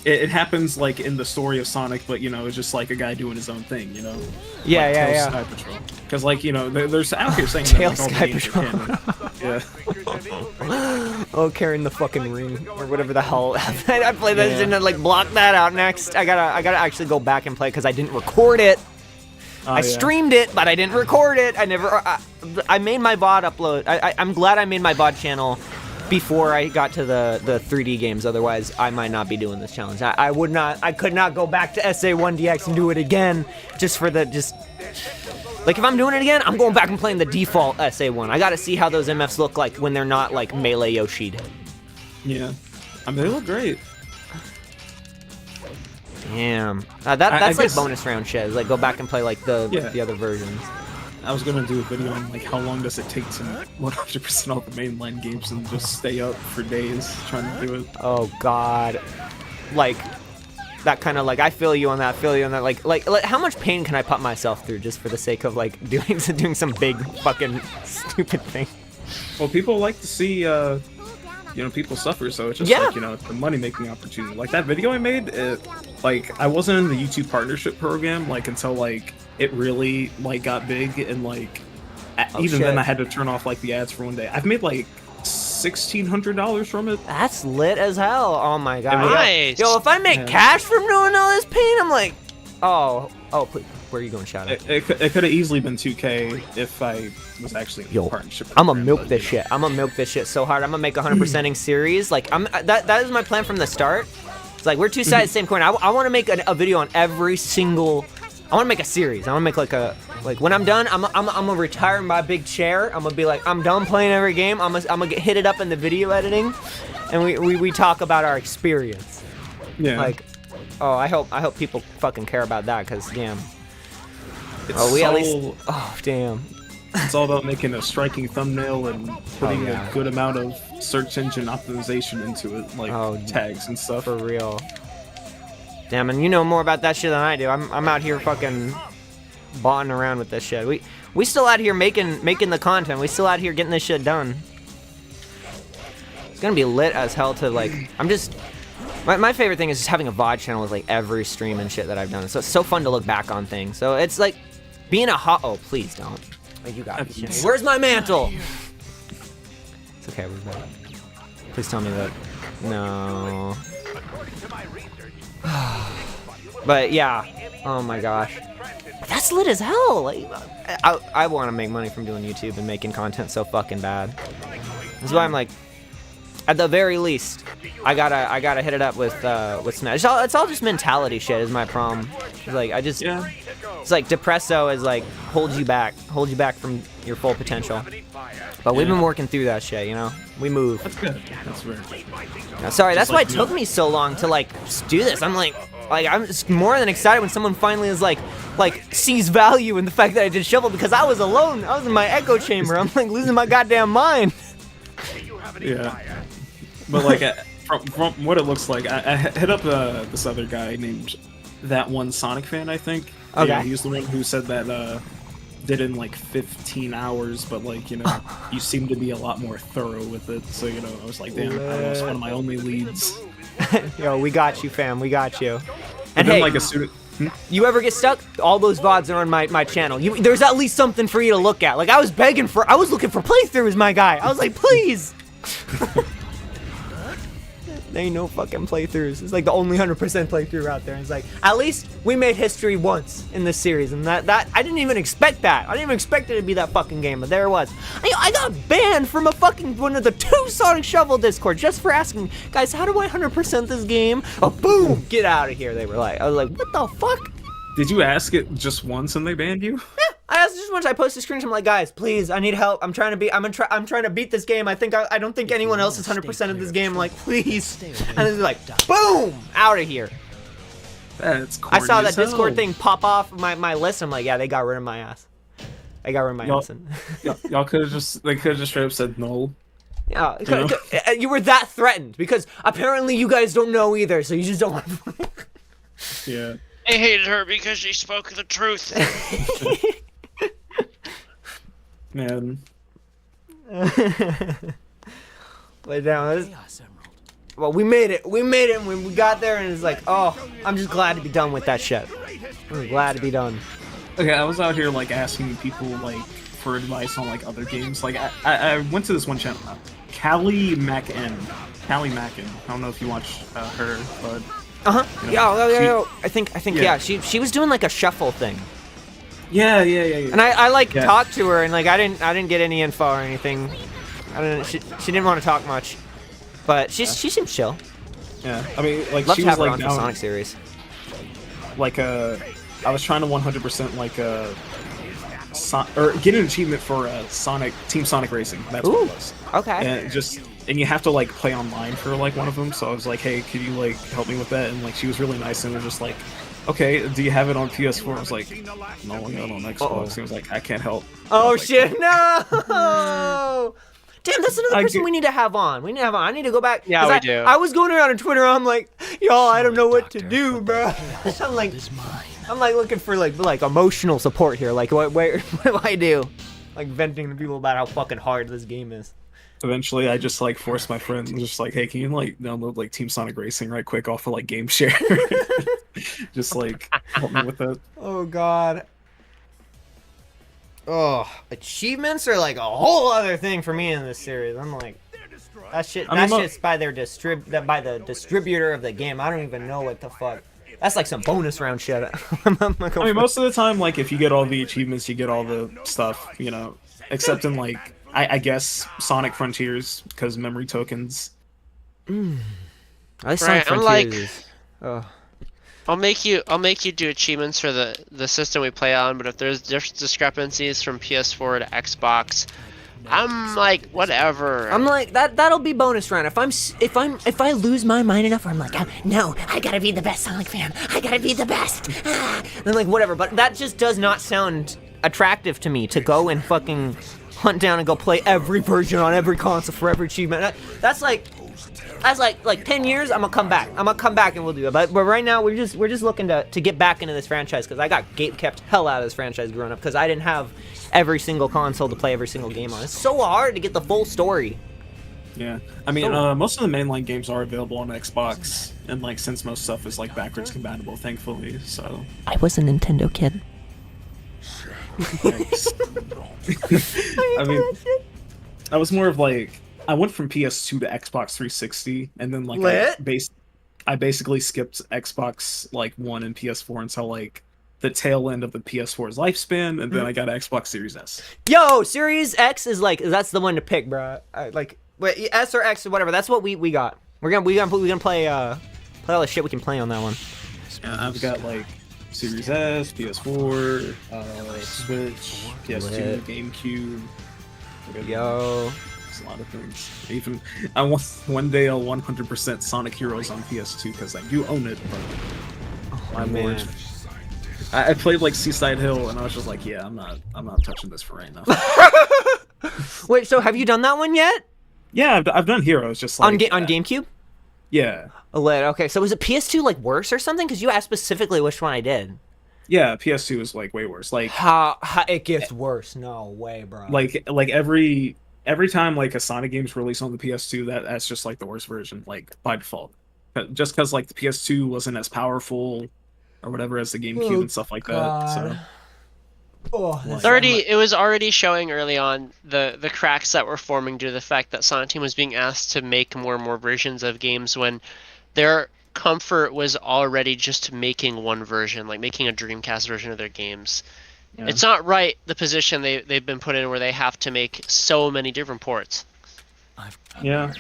it happens like in the story of Sonic, but you know, it's just like a guy doing his own thing. You know. Yeah, like yeah, Tails yeah. Sky Patrol. Because like you know, there's out here saying Tails that like, all Sky the games are canon. Yeah. Oh, carrying the fucking ring or whatever the hell. I played that and like block that out next. I gotta actually go back and play because I didn't record it. I streamed it, but I didn't record it. I made my VOD upload. I'm glad I made my VOD channel before I got to the 3D games. Otherwise, I might not be doing this challenge. I could not go back to SA1DX and do it again just for like, if I'm doing it again, I'm going back and playing the default SA1. I gotta see how those MFs look like when they're not, like, melee Yoshi'd. Yeah. I mean, they look great. Damn. That's I like guess- bonus round shit. Like, go back and play, like, the other versions. I was gonna do a video on like how long does it take to 100% all the mainline games and just stay up for days trying to do it. Oh, God. Like, that kind of, like, I feel you on that, Like, how much pain can I put myself through just for the sake of, like, doing some big fucking stupid thing? Well, people like to see, you know, people suffer, so it's just Yeah. like, you know, it's a money-making opportunity. Like, that video I made, like, I wasn't in the YouTube partnership program, like, until, like, it really, like, got big, and, like, even then shit. I had to turn off, like, the ads for one day. I've made, like, $1,600 from it. That's lit as hell. Oh, my God. Nice. Yo, if I make Yeah. cash from doing all this pain, I'm like, please, where are you going, Shadow? It could have easily been 2K if I was actually in Yo, the partnership I'm program. gonna milk but, this you know. shit. I'm gonna milk this shit so hard. I'm gonna make a 100%ing series. Like, that is my plan from the start. It's like we're two sides, same coin. I want to make a video on every single. I want to make a series. I want to make like when I'm done, I'm gonna retire in my big chair. I'm gonna be like, I'm done playing every game. I'm gonna get hit it up in the video editing, and we talk about our experience. Yeah. Like, oh, I hope people fucking care about that, cause damn. It's Oh, we at so- least. Oh, damn. It's all about making a striking thumbnail and putting yeah. a good amount of search engine optimization into it, like tags and stuff. For real. Damn, and you know more about that shit than I do. I'm out here fucking botting around with this shit. We still out here making the content. We still out here getting this shit done. It's gonna be lit as hell to like. My favorite thing is just having a VOD channel with like every stream and shit that I've done. So it's so fun to look back on things. So it's like being a hot. Oh, please don't. Oh, you got me. Where's my mantle? It's okay. Where's that? Please tell me that. No. But yeah. Oh my gosh. That's lit as hell. Like, I want to make money from doing YouTube and making content so fucking bad. That's why I'm like, at the very least, I gotta hit it up with Smash. It's all just mentality shit is my problem. It's like it's like Depresso is like holds you back from your full potential. But we've been working through that shit, you know. We move. That's good. That's very good. Sorry, that's why it took me so long to like do this. I'm like I'm just more than excited when someone finally is like sees value in the fact that I did Shovel, because I was alone. I was in my echo chamber. I'm like losing my goddamn mind. Yeah. But like from what it looks like, I hit up this other guy named That One Sonic Fan, I think. Okay. Yeah, he's the one who said that did it in like 15 hours, but like, you know, you seem to be a lot more thorough with it. So, you know, I was like, damn, I lost one of my only leads. Yo, we got you, fam. We got you. And And then hey, like a student. you ever get stuck? All those VODs are on my channel. There's at least something for you to look at. Like I was looking for playthroughs, my guy. I was like, please. There ain't no fucking playthroughs. It's like the only 100% playthrough out there. It's like, at least we made history once in this series, and that I didn't even expect that. I didn't even expect it to be that fucking game, but there it was. I got banned from one of the 2 Sonic Shovel Discord just for asking, guys, how do I 100% this game? Oh, boom, get out of here. They were like, I was like, what the fuck? Did you ask it just once and they banned you? Yeah, I asked just once. I posted a screenshot. I'm like, guys, please, I need help. I'm trying to beat this game. I don't think anyone else is 100% of this game. I'm like, please. And then they're like, boom, out of here. That's I saw corny that as hell. Discord thing pop off my list. I'm like, yeah, they got rid of my ass. They got rid of my ass. Y'all could have just straight up said no. Yeah, you were that threatened because apparently you guys don't know either, so you just don't want to. Yeah. I hated her because she spoke the truth. Man. Lay down. Well, we made it. We made it when we got there, and it's like, oh, I'm just glad to be done with that shit. I'm glad to be done. Okay, I was out here like asking people like for advice on like other games. Like I went to this one channel, Callie Mackin. I don't know if you watch her, but you know, Yeah. I think yeah. She was doing like a shuffle thing. Yeah. And I talked to her, and like I didn't get any info or anything. She didn't want to talk much, but she seemed chill. Yeah, I mean, like Love she to have was her like on the down, Sonic series. like I was trying to 100% like or get an achievement for Sonic Team Sonic Racing. That's what it was. Okay. And you have to like play online for like one of them. So I was like, hey, could you like help me with that? And like she was really nice and was just like, okay, do you have it on PS4? I was like, no, I got it on Xbox. He was like, I can't help. Oh like, shit! No. Damn, that's another person we need to have on. I need to go back. Yeah, we do. I was going around on Twitter. I'm like, y'all, I don't know what to do, bro. I'm like looking for like emotional support here. Like, what do I do? Like venting to people about how fucking hard this game is. Eventually, I just like forced my friends, just like, hey, can you like download like Team Sonic Racing right quick off of like Game Share? Just like help me with that. Oh god. Oh, achievements are like a whole other thing for me in this series. I'm like, that shit. That shit's by the distributor of the game. I don't even know what the fuck. That's like some bonus round shit. I mean, most of the time, like if you get all the achievements, you get all the stuff, you know. Except in like, I guess Sonic Frontiers because memory tokens. I Right, I'm like, oh. I'll make you do achievements for the system we play on, but if there's discrepancies from PS4 to Xbox, I'm like, whatever. I'm like that'll be bonus round. If I lose my mind enough, where I'm like, no, I gotta be the best Sonic fan. I gotta be the best. Then like whatever, but that just does not sound attractive to me to go and fucking hunt down and go play every version on every console for every achievement. That's like 10 years. I'm gonna come back. And we'll do it. But right now we're just looking to get back into this franchise because I got kept hell out of this franchise growing up because I didn't have every single console to play every single game on. It's so hard to get the full story. Yeah, I mean, most of the mainline games are available on Xbox, and like since most stuff is like backwards compatible, thankfully. So I was a Nintendo kid. I mean, I was more of like I went from PS2 to Xbox 360, and then like I basically skipped Xbox like One and PS4 until like the tail end of the PS4's lifespan, and then I got Xbox Series S. Yo, Series X is like that's the one to pick, bro. Wait, S or X or whatever. That's what we got. We're gonna play all the shit we can play on that one. Yeah, I've got like Series S, PS4, Switch, PS2, GameCube. Yo, it's a lot of things. Even one day I'll 100% Sonic Heroes on PS2 because I do own it. But my lord, I played like Seaside Hill and I was just like, yeah, I'm not touching this for right now. Wait, so have you done that one yet? Yeah, I've done Heroes just like on GameCube. Yeah. Okay, so was it PS2 like worse or something? Because you asked specifically which one I did. Yeah, PS2 is like way worse. Like how it gets worse? No way, bro. Like every time like a Sonic game's released on the PS2, that's just like the worst version, like by default. Just because like the PS2 wasn't as powerful or whatever as the GameCube and stuff like that. So. It was already showing early on the cracks that were forming due to the fact that Sonic Team was being asked to make more and more versions of games when their comfort was already just making one version, like making a Dreamcast version of their games. Yeah. It's not right, the position they've been put in where they have to make so many different ports. Yeah.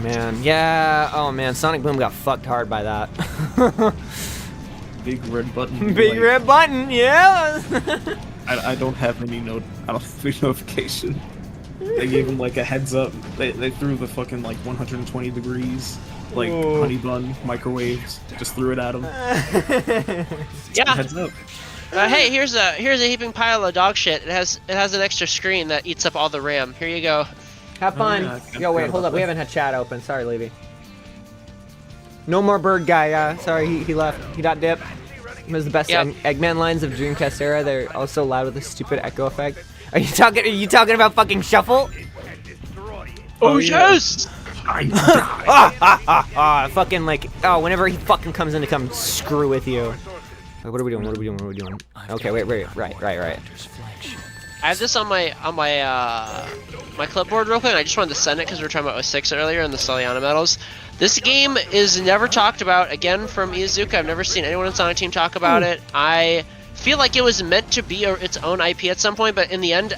Man, yeah. Oh man, Sonic Boom got fucked hard by that. Big red button. Big red button, yeah. I don't have any notification. They gave him like a heads up. They threw the fucking like 120 degrees, like honey bun microwaves. Just threw it at him. Yeah. Heads up. Hey, here's a heaping pile of dog shit. It has an extra screen that eats up all the RAM. Here you go. Have fun. Yo, wait, hold up. We haven't had chat open. Sorry, Levy. No more bird guy. Sorry, he left. He got dipped. It was the best Eggman lines of Dreamcast era. They're also loud with a stupid echo effect. Are you talking about fucking Shuffle? Oh yes! Fucking like whenever he fucking comes in to come screw with you. What are we doing? Okay, wait, right. I have this on my my clipboard real quick. I just wanted to send it because we were talking about 06 earlier and the Stelliana medals. This game is never talked about again from Iizuka. I've never seen anyone on Sonic Team talk about it. I feel like it was meant to be its own IP at some point, but in the end,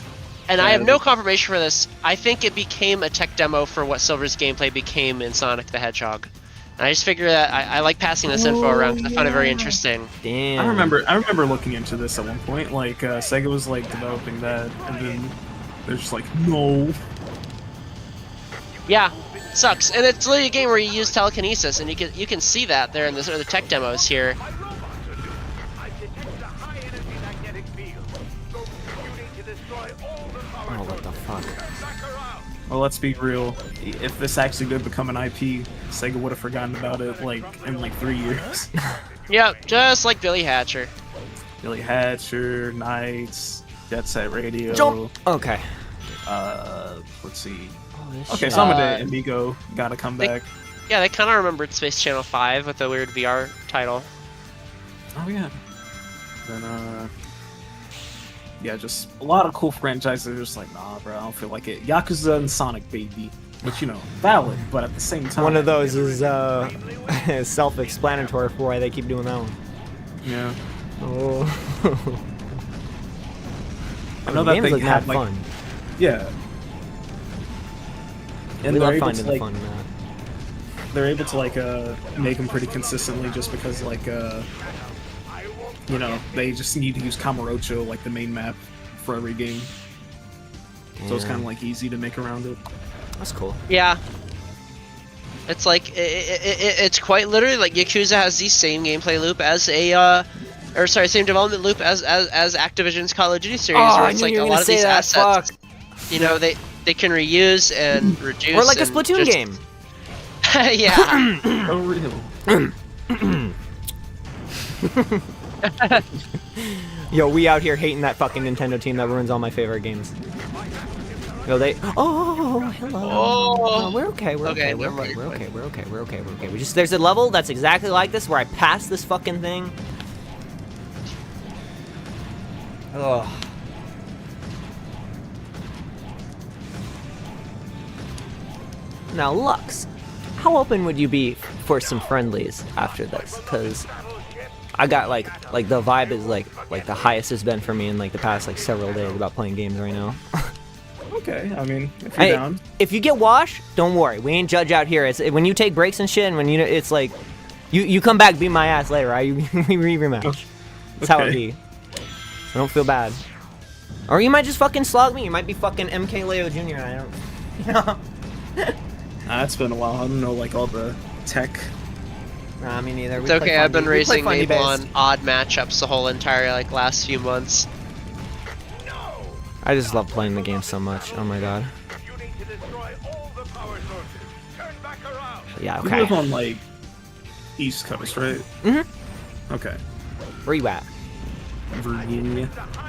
and I have no confirmation for this, I think it became a tech demo for what Silver's gameplay became in Sonic the Hedgehog. And I just figure that I like passing this info around because I found it very interesting. Damn. I remember looking into this at one point. Like Sega was like developing that, and then they're just like, no. Yeah, sucks. And it's literally a game where you use telekinesis, and you can see that there in the tech demos here. Oh, what the fuck? Well, let's be real. If this actually did become an IP, Sega would have forgotten about it like in like 3 years. Yeah, just like Billy Hatcher. Billy Hatcher, Knights, Jet Set Radio. Jump. Okay. Let's see. Oh, okay, Someday Amigo gotta come back. Yeah, they kind of remembered Space Channel 5 with the weird VR title. Oh yeah. Then yeah, just a lot of cool franchises. Just like, nah, bro, I don't feel like it. Yakuza and Sonic, baby. Which, you know, valid, but at the same time, one of those is self-explanatory for why they keep doing that one. Yeah. Oh. I know that they have like, fun. Yeah. And we they're love able finding to, the like, fun in that. they're able to like make them pretty consistently just because like you know, they just need to use Kamurocho, like the main map, for every game. So it's kind of like easy to make around it. That's cool. Yeah. It's like it's quite literally like Yakuza has the same gameplay loop as a or sorry, same development loop as Activision's Call of Duty series, Oh, where I it's knew like you were a gonna lot of say these that. assets. Fuck. You know, they can reuse and reduce. Or like a and Splatoon just- game. Yeah. Oh, real. Yo, we out here hating that fucking Nintendo team that ruins all my favorite games. Yo, they. Oh, hello. Oh. We're okay. We're okay. Okay, We're never okay. mind. We're okay. We're okay. We're okay. We're okay. We just there's a level that's exactly like this where I pass this fucking thing. Oh. Now, Lux, how open would you be for some friendlies after this? Because I got like the vibe is like the highest it's been for me in like the past like several days about playing games right now. Okay, I mean, if you're Hey, down. if you get washed, don't worry. We ain't judge out here. It's when you take breaks and shit, and when you it's like you come back beat my ass later, right? We rematch. That's how it Okay. be. So don't feel bad. Or you might just fucking slog me. You might be fucking MK Leo Jr. I don't. You know. It's been a while. I don't know, like, all the tech. Nah, me neither. It's okay. I've been racing Funny Mabel based. on odd matchups the whole entire like last few months. I just love playing the game so much. Oh my god. Yeah. You Okay. live on, like, East Coast, right? Mhm. Okay. Where you at? Virginia.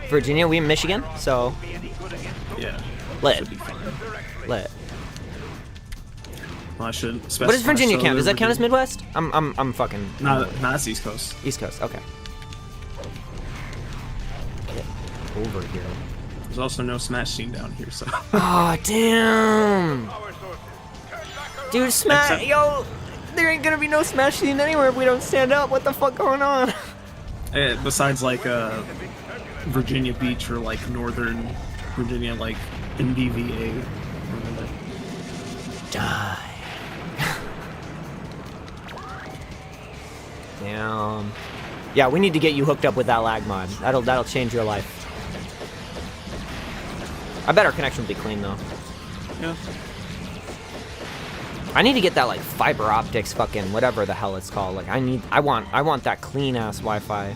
Virginia. We in Michigan. So Yeah. lit. Should be fine. Lit. Well, I should specify. What does Virginia count? Southern Does that count as Virginia. Midwest? I'm fucking. No, it's East Coast. East Coast. Okay. Get over here. There's also no Smash scene down here, so. Oh damn. Dude, Smash. Except- Yo, there ain't gonna be no Smash scene anywhere if we don't stand up. What the fuck going on? Besides, like, Virginia Beach or, like, Northern Virginia, like, NDVA. Die. Damn. Yeah, we need to get you hooked up with that lag mod. That'll change your life. I bet our connection will be clean though. Yeah. I need to get that like fiber optics fucking whatever the hell it's called. Like I want that clean ass Wi-Fi.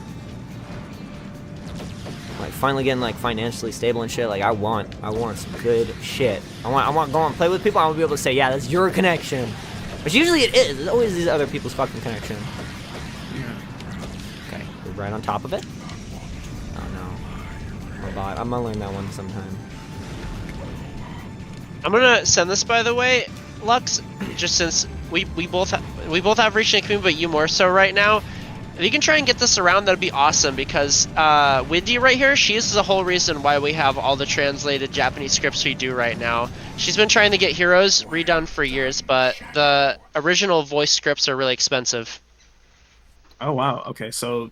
Like finally getting like financially stable and shit. Like I want some good shit. I want to go and play with people. I want to be able to say, yeah, that's your connection. Which usually it is. It's always these other people's fucking connection. Okay, we're right on top of it. Oh no. Robot. I'm gonna learn that one sometime. I'm gonna send this, by the way, Lux, just since we both have reached a community, but you more so right now. If you can try and get this around, that'd be awesome, because Windy right here, she is the whole reason why we have all the translated Japanese scripts we do right now. She's been trying to get Heroes redone for years, but the original voice scripts are really expensive. Oh, wow. Okay, so,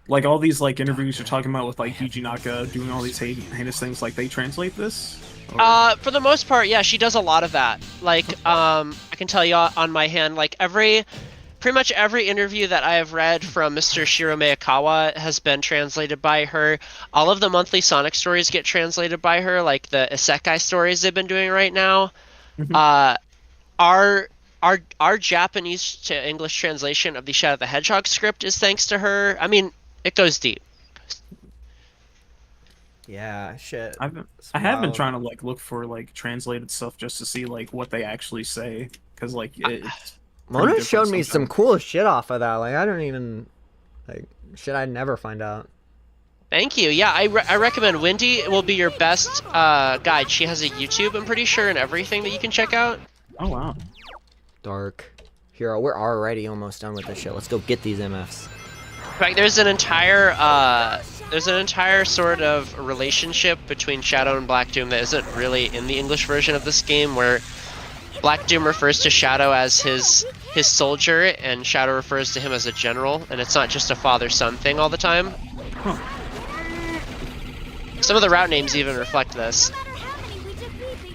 like, all these, like, interviews you're talking about with, like, Yuji Naka doing all these heinous things, like, they translate this? Or- For the most part, yeah, she does a lot of that. Like, I can tell you on my hand, like, pretty much every interview that I have read from Mr. Shiro Miyakawa has been translated by her. All of the monthly Sonic stories get translated by her, like the Isekai stories they've been doing right now. Our Japanese to English translation of the Shadow the Hedgehog script is thanks to her. I mean, it goes deep. Yeah, shit. I have been trying to, like, look for, like, translated stuff just to see, like, what they actually say, because, like, it's... Mona pretty showed different me some sometimes. cool shit off of that. Like I don't even like shit I'd never find out. Thank you. Yeah, I recommend Windy will be your best guide. She has a YouTube, I'm pretty sure, and everything that you can check out. Oh, wow. Dark Hero, we're already almost done with this shit. Let's go get these MFs. In fact, there's an entire sort of relationship between Shadow and Black Doom that isn't really in the English version of this game, where Black Doom refers to Shadow as his soldier, and Shadow refers to him as a general, and it's not just a father-son thing all the time. Some of the route names even reflect this.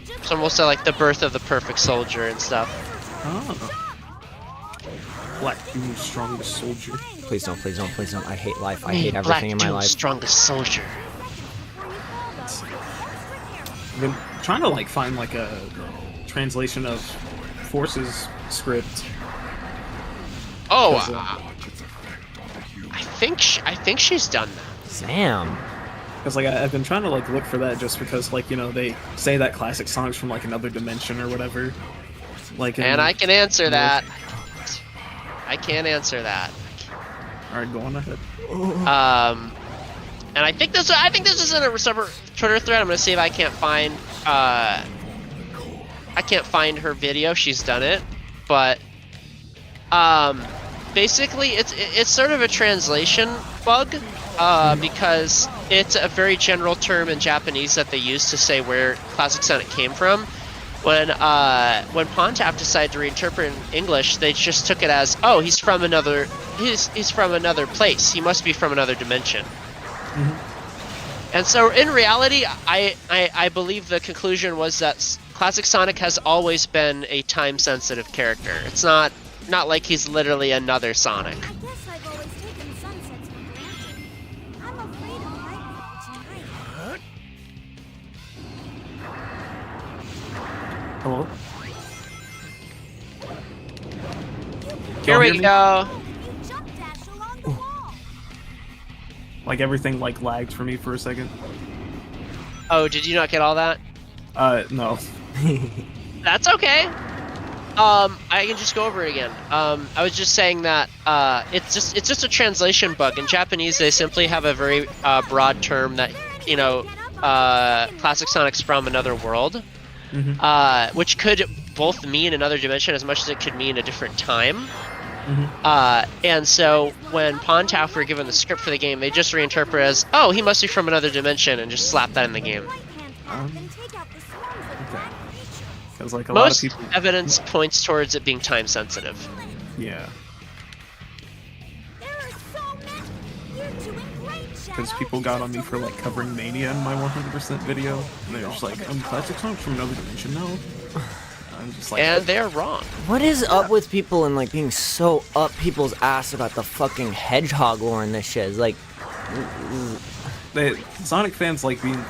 It's almost like the birth of the perfect soldier and stuff. Oh. Black Doom's strongest soldier. Please don't, please don't, please don't. I hate life. I hate Black everything in my Doom's life. strongest soldier. I've been trying to, like, find, like, a translation of Force's script. Oh, 'Cause, I think she's done that. Damn. Because like I've been trying to like look for that just because like they say that classic Sonic's from like another dimension or whatever. Like. And I can answer that. I can't answer that. All right, go on ahead. And I think this is in a separate Twitter thread. I'm gonna see if I can't find her video. She's done it, but basically it's sort of a translation bug because it's a very general term in Japanese that they use to say where Classic Sonic came from. When Pontap decided to reinterpret in English, they just took it as, oh, he's from another place. He must be from another dimension. And so in reality, I believe the conclusion was that Classic Sonic has always been a time-sensitive character. It's not like he's literally another Sonic. I guess I've always taken sunsets for granted. I'm afraid of lightning tonight. Hello. Here we me? go. You jump dash along the wall. Like everything like lagged for me for a second. Oh, did you not get all that? No. That's okay. I can just go over it again. I was just saying that it's just a translation bug. In Japanese, they simply have a very broad term that Classic Sonic's from another world, which could both mean another dimension as much as it could mean a different time. And so when Pontaf were given the script for the game, they just reinterpret it as, oh, he must be from another dimension, and just slap that in the game. Because like a lot of Most people. evidence points towards it being time sensitive. Yeah. There are so many. You're doing great, Because Shadow. people got on me for like covering Mania in my 100% video, and they were just like, Classic Sonic from another dimension, no. I'm just like, And they're wrong. What is up with people and like being so up people's ass about the fucking Hedgehog lore in this shit? It's like, Sonic fans like being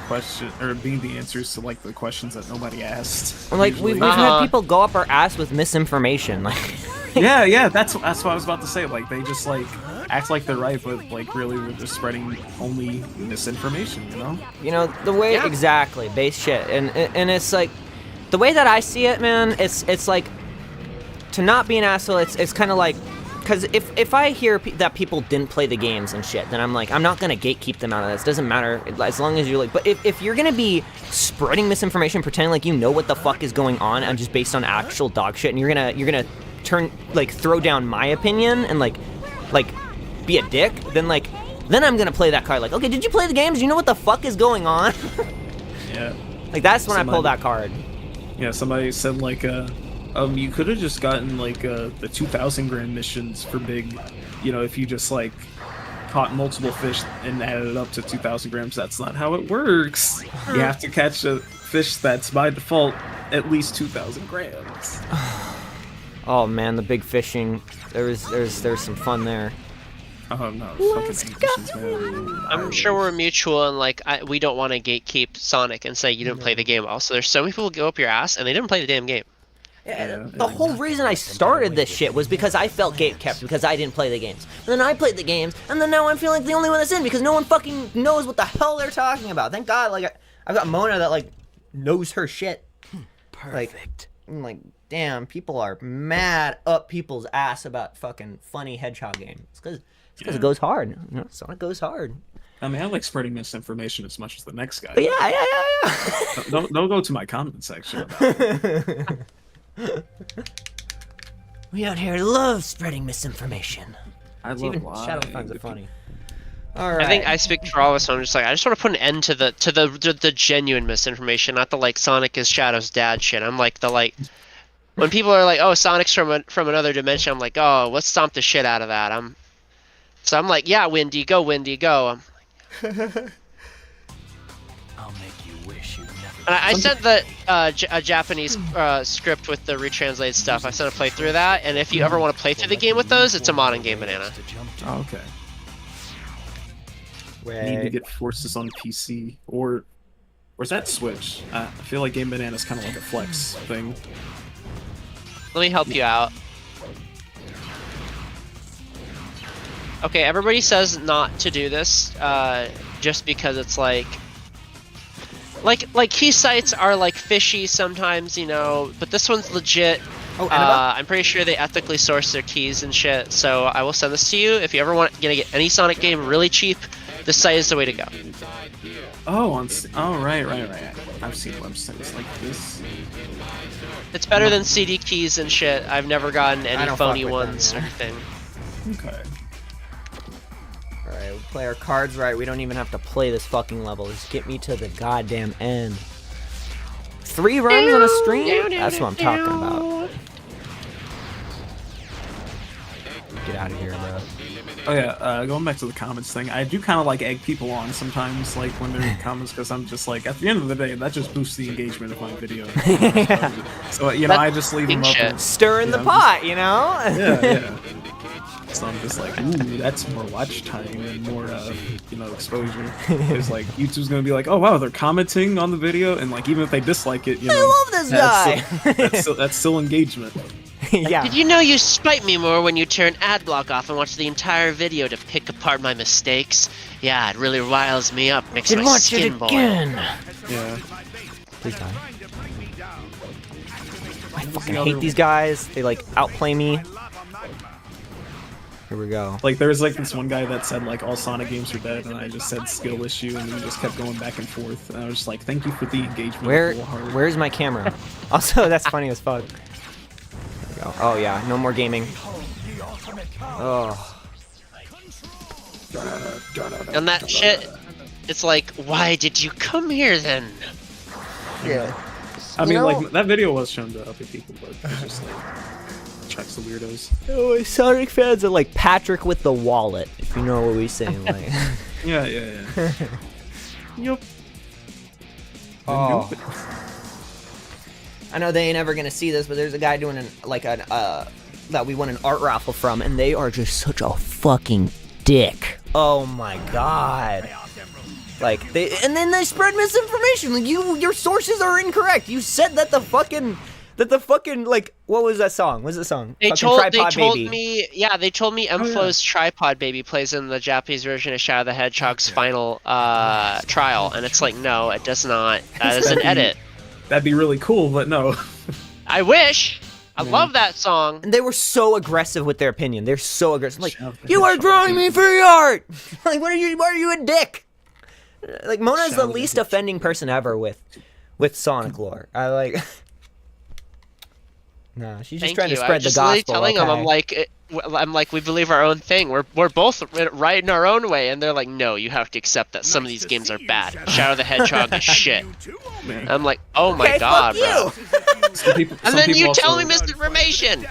being the answers to like the questions that nobody asked. like usually. we've had people go up our ass with misinformation. Like, Yeah, that's what I was about to say. Like they just like act like they're right, but like really they're just spreading only misinformation. the way Yeah. exactly base shit, and it's like the way that I see it, man. It's like to not be an asshole. It's kind of like. Because if I hear that people didn't play the games and shit, then I'm like, I'm not going to gatekeep them out of this. Doesn't matter, as long as you're like... But if you're going to be spreading misinformation, pretending like you know what the fuck is going on, and just based on actual dog shit, and you're gonna throw down my opinion, and like be a dick, then I'm going to play that card. Like, okay, did you play the games? Do you know what the fuck is going on? Yeah. Like, that's when I pull that card. Yeah, somebody said like you could have just gotten like the 2,000 gram missions for big, if you just like caught multiple fish and added it up to 2,000 grams. That's not how it works. You have to catch a fish that's by default at least 2,000 grams. Oh man, the big fishing. There's some fun there. Oh no, fucking ambitions, man. I'm sure we're mutual and we don't want to gatekeep Sonic and say you didn't play the game. Also, there's so many people who go up your ass and they didn't play the damn game. The whole reason I started this shit was because I felt gatekept because I didn't play the games. And then I played the games, and then now I'm feeling like the only one that's in because no one fucking knows what the hell they're talking about. Thank God, I've got Mona that knows her shit. Perfect. I'm like, damn, people are mad up people's ass about fucking funny Hedgehog game. It's because it goes hard. Sonic goes hard. I mean, I like spreading misinformation as much as the next guy. But yeah. Don't go to my comment section about it. We out here love spreading misinformation. I love Even lying. Shadow finds it funny. All right. I think I speak for all of us. So I'm just like, I just want to put an end to the genuine misinformation, not the Sonic is Shadow's dad shit. I'm like when people are like, oh, Sonic's from another dimension. I'm like, oh, let's stomp the shit out of that. I'm like, yeah, Windy, go. I'll make you wish you'd never. And I sent the a Japanese script with the retranslated stuff. I sent a playthrough of that, and if you ever want to play through the game with those, it's a mod in Game Banana. Oh, okay. Need to get Forces on PC or is that Switch? I feel like Game Banana's kind of like a flex thing. Let me help you out. Okay, everybody says not to do this, just because it's like key sites are like fishy sometimes, you know, but this one's legit. Oh, Annabelle? I'm pretty sure they ethically source their keys and shit, so I will send this to you. If you ever want to get any Sonic game really cheap, this site is the way to go. Oh, right. I've seen websites like this. It's better than CD keys and shit. I've never gotten I any don't phony fuck with them, ones or yeah. anything. Okay. Alright, we play our cards right. We don't even have to play this fucking level. Just get me to the goddamn end. 3 runs on a stream? That's what I'm talking about. Get out of here, bro. Oh yeah, going back to the comments thing, I do kind of like egg people on sometimes, like when they're in comments, because I'm just like, at the end of the day, that just boosts the engagement of my video. So you know, I just leave them up. Stirring the pot, you know? Yeah. So I'm just like, ooh, that's more watch time and more, you know, exposure. It's like YouTube's gonna be like, oh wow, they're commenting on the video, and like even if they dislike it, you know, I love this guy. that's still engagement. Yeah. Did you know you spite me more when you turn ad block off and watch the entire video to pick apart my mistakes? Yeah, it really riles me up, makes Then my watch skin it boil. again. Yeah. Please die. I fucking hate these guys. They like outplay me. Here we go. Like there was like this one guy that said like all Sonic games are dead, and I just said skill issue, and we just kept going back and forth. And I was just like, thank you for the engagement. Where's my camera? Also, that's funny as fuck. There we go. Oh yeah, no more gaming. Oh. And that shit, it's like, why did you come here then? Yeah. I mean, You know- like that video was shown to other people, but it's just like attracts the weirdos. Oh, Sonic fans are like Patrick with the wallet, if you know what we say. Like. Yeah. Yup. Oh. I know they ain't ever gonna see this, but there's a guy doing that we won an art raffle from, and they are just such a fucking dick. Oh my god. Like and then they spread misinformation. Like your sources are incorrect. You said that the fucking like what was that song? What was the song? They Fucking told Baby. me M-Flow's Tripod Baby plays in the Japanese version of Shadow the Hedgehog's final trial, and it's like, no, it does not. That is an edit. That'd be really cool, but no. I wish. I love that song. And they were so aggressive with their opinion. They're so aggressive. Like, Shout the you are Hedgehog, drawing me baby. for your art. Like, why are you a dick? Like, Mona's Shout the the least Hedgehog. offending person ever with Sonic lore. I like. Nah, she's just Thank trying you. to spread I'm the just gospel. literally telling them, Okay? I'm like, we believe our own thing. We're both right in our own way, and they're like, no, you have to accept that some of these games are bad. Shadow the Hedgehog is shit. Man. I'm like, oh my Okay, god, fuck bro. Some people, And some then people you also, tell me misinformation.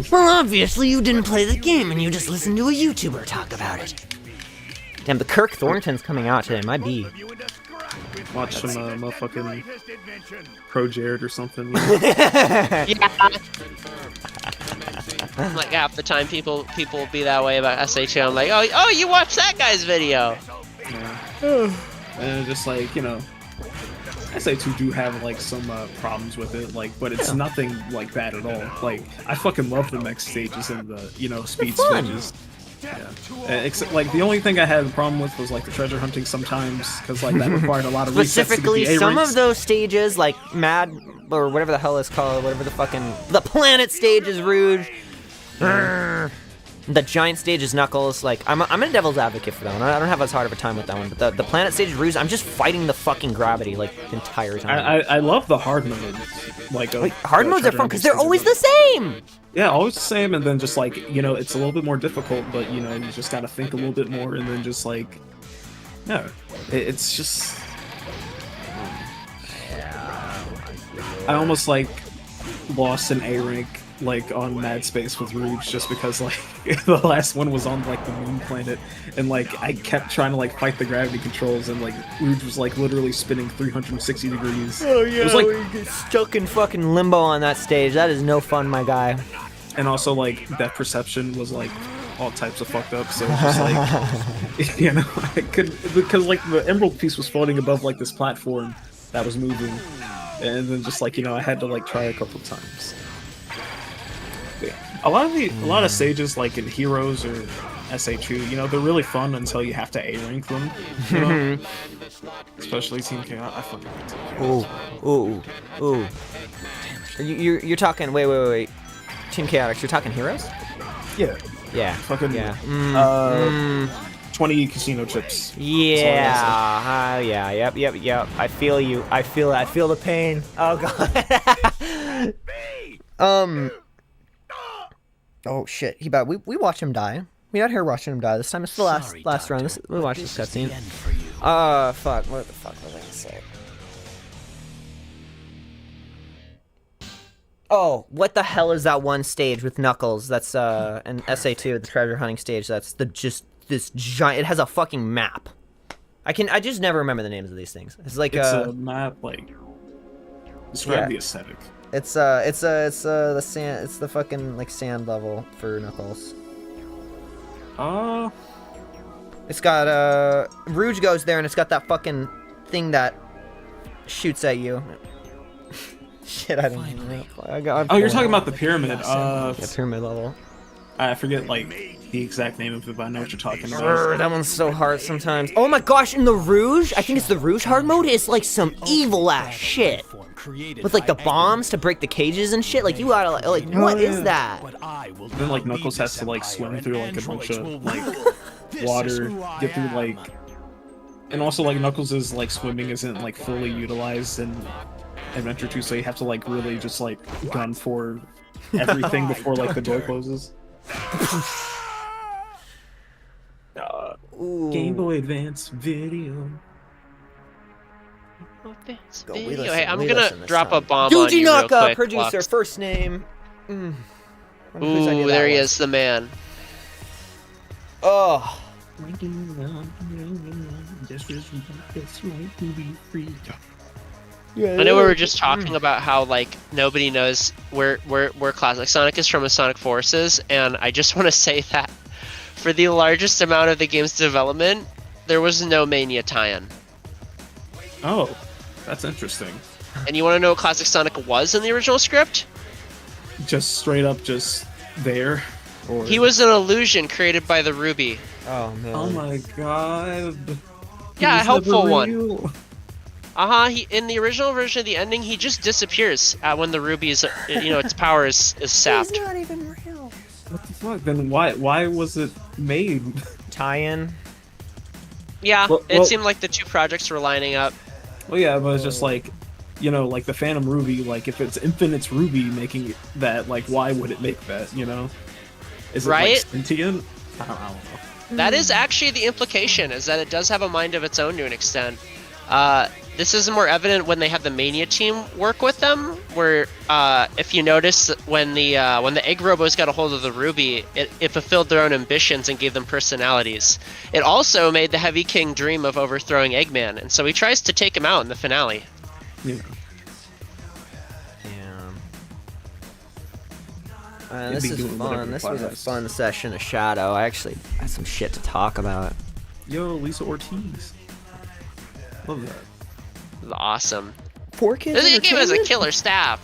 Well, obviously you didn't play the game and you just listened to a YouTuber talk about it. Damn, the Kirk Thornton's coming out today. My B. watch some motherfucking Pro Jared or something. Yeah. Like half the time people will be that way about SA2. I'm like, oh, you watched that guy's video. Yeah. And just like, you know, SA2 do have like some problems with it, like, but it's nothing like that at all. Like, I fucking love the mech stages and the, you know, speed fun. stages. Yeah. Except, like, the only thing I had a problem with was like the treasure hunting sometimes, because like that required a lot of resets to Specifically, get the some A-ranks. of those stages, like Mad, or whatever the hell it's called, whatever the planet stage is Rouge. The giant stage is Knuckles. Like, I'm a devil's advocate for that one. I don't have as hard of a time with that one. But the planet stage is Rouge, I'm just fighting the fucking gravity, like, the entire time. I love the hard mode. Like, Hard modes are fun, because they're always the same! Yeah, always the same, and then just like, you know, it's a little bit more difficult, but you know, you just gotta think a little bit more, and then just like, yeah, it's just. I almost like lost an A rank like on Mad Space with Rouge just because like the last one was on like the moon planet, and like I kept trying to like fight the gravity controls, and like Rouge was like literally spinning 360 degrees. Oh yeah, it was like, we get stuck in fucking limbo on that stage. That is no fun, my guy. and also like depth perception was like all types of fucked up, so it was just like you know, I could, because like the emerald piece was floating above like this platform that was moving, and then just like, you know, I had to like try a couple times. A lot of stages like in Heroes or SA2. You know, they're really fun until you have to A rank them. You know? Especially Team Chaos. I fucking like Team Chaos. Ooh. You're talking. Wait. Team Chaotix. You're talking heroes? Yeah. Yeah. Fucking. Yeah. 20 casino chips. Yeah. Yeah. Yep. I feel you. I feel the pain. Oh god. Oh shit. We watched him die. We out here watching him die. This time it's the last run. We watched this cutscene. Fuck. What the fuck was I gonna say? Oh, what the hell is that one stage with Knuckles? That's an SA2, the treasure hunting stage. That's this giant. It has a fucking map. I just never remember the names of these things. It's like it's a map. Like, describe the aesthetic. It's the sand. It's the fucking like sand level for Knuckles. It's got Rouge goes there and it's got that fucking thing that shoots at you. Shit, I don't know. You're talking about the pyramid. The pyramid level. I forget like the exact name of it, but I know what you're talking about. That one's so hard sometimes. Oh my gosh, in the Rouge, I think it's the Rouge hard mode, it's like some evil ass shit. With like the bombs to break the cages and shit. Like you gotta like what is that? Then like Knuckles has to like swim through like a bunch of like water, get through like, and also like Knuckles' like swimming isn't like fully utilized in Adventure 2, so you have to like really just like gun for everything before like the door closes. Game Boy Advance video. Hey, I'm gonna drop a bomb on Yuji you real Naka, quick. producer, first name. Ooh, there he is, the man. Oh. I know we were just talking about how like nobody knows where Classic Sonic is from his Sonic Forces, and I just want to say that for the largest amount of the game's development, there was no Mania tie-in. Oh, that's interesting. And you want to know what Classic Sonic was in the original script? Just straight up, just there. Or... He was an illusion created by the Ruby. Oh man. Oh my god. Yeah, a helpful one. He in the original version of the ending, he just disappears when the ruby is, its power is sapped. He's not even real. What the fuck? Then why was it made? Tie-in. Yeah, Well, it seemed like the two projects were lining up. Well, yeah, but it's just like, like the Phantom Ruby. Like, if it's Infinite's Ruby making that, like, why would it make that? Is it right? like sentient? I don't know. That is actually the implication, is that it does have a mind of its own to an extent. This is more evident when they have the Mania team work with them, where if you notice when the Egg Robos got a hold of the Ruby, it fulfilled their own ambitions and gave them personalities. It also made the Heavy King dream of overthrowing Eggman, and so he tries to take him out in the finale. Yeah. This is fun. This was a fun session of Shadow. I actually had some shit to talk about. Yo, Lisa Ortiz. Love that. This is awesome. 4Kids This game has a killer staff.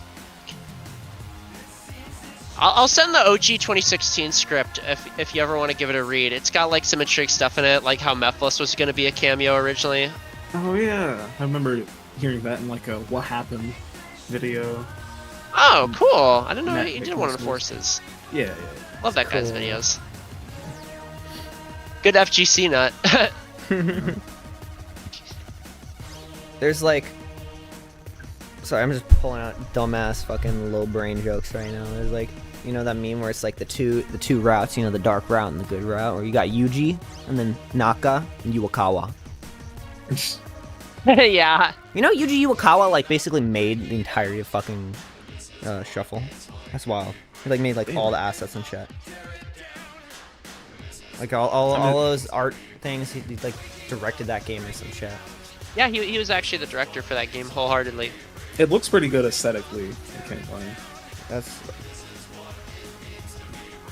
I'll send the OG 2016 script if you ever want to give it a read. It's got like some intriguing stuff in it, like how Mephiles was going to be a cameo originally. Oh yeah, I remember hearing that in like a What Happened video. Oh, cool! I didn't know you did one of the Forces. Yeah. Love that guy's videos. Good FGC nut. There's like, sorry, I'm just pulling out dumbass fucking low brain jokes right now. There's like, that meme where it's like the two routes, the dark route and the good route, where you got Yuji and then Naka and Yuakawa. Yeah. Yuji Yuakawa like basically made the entirety of fucking Shuffle. That's wild. He like made like all the assets and shit. Like all those art things, he like directed that game or some shit. Yeah, he was actually the director for that game wholeheartedly. It looks pretty good aesthetically. I can't lie. That's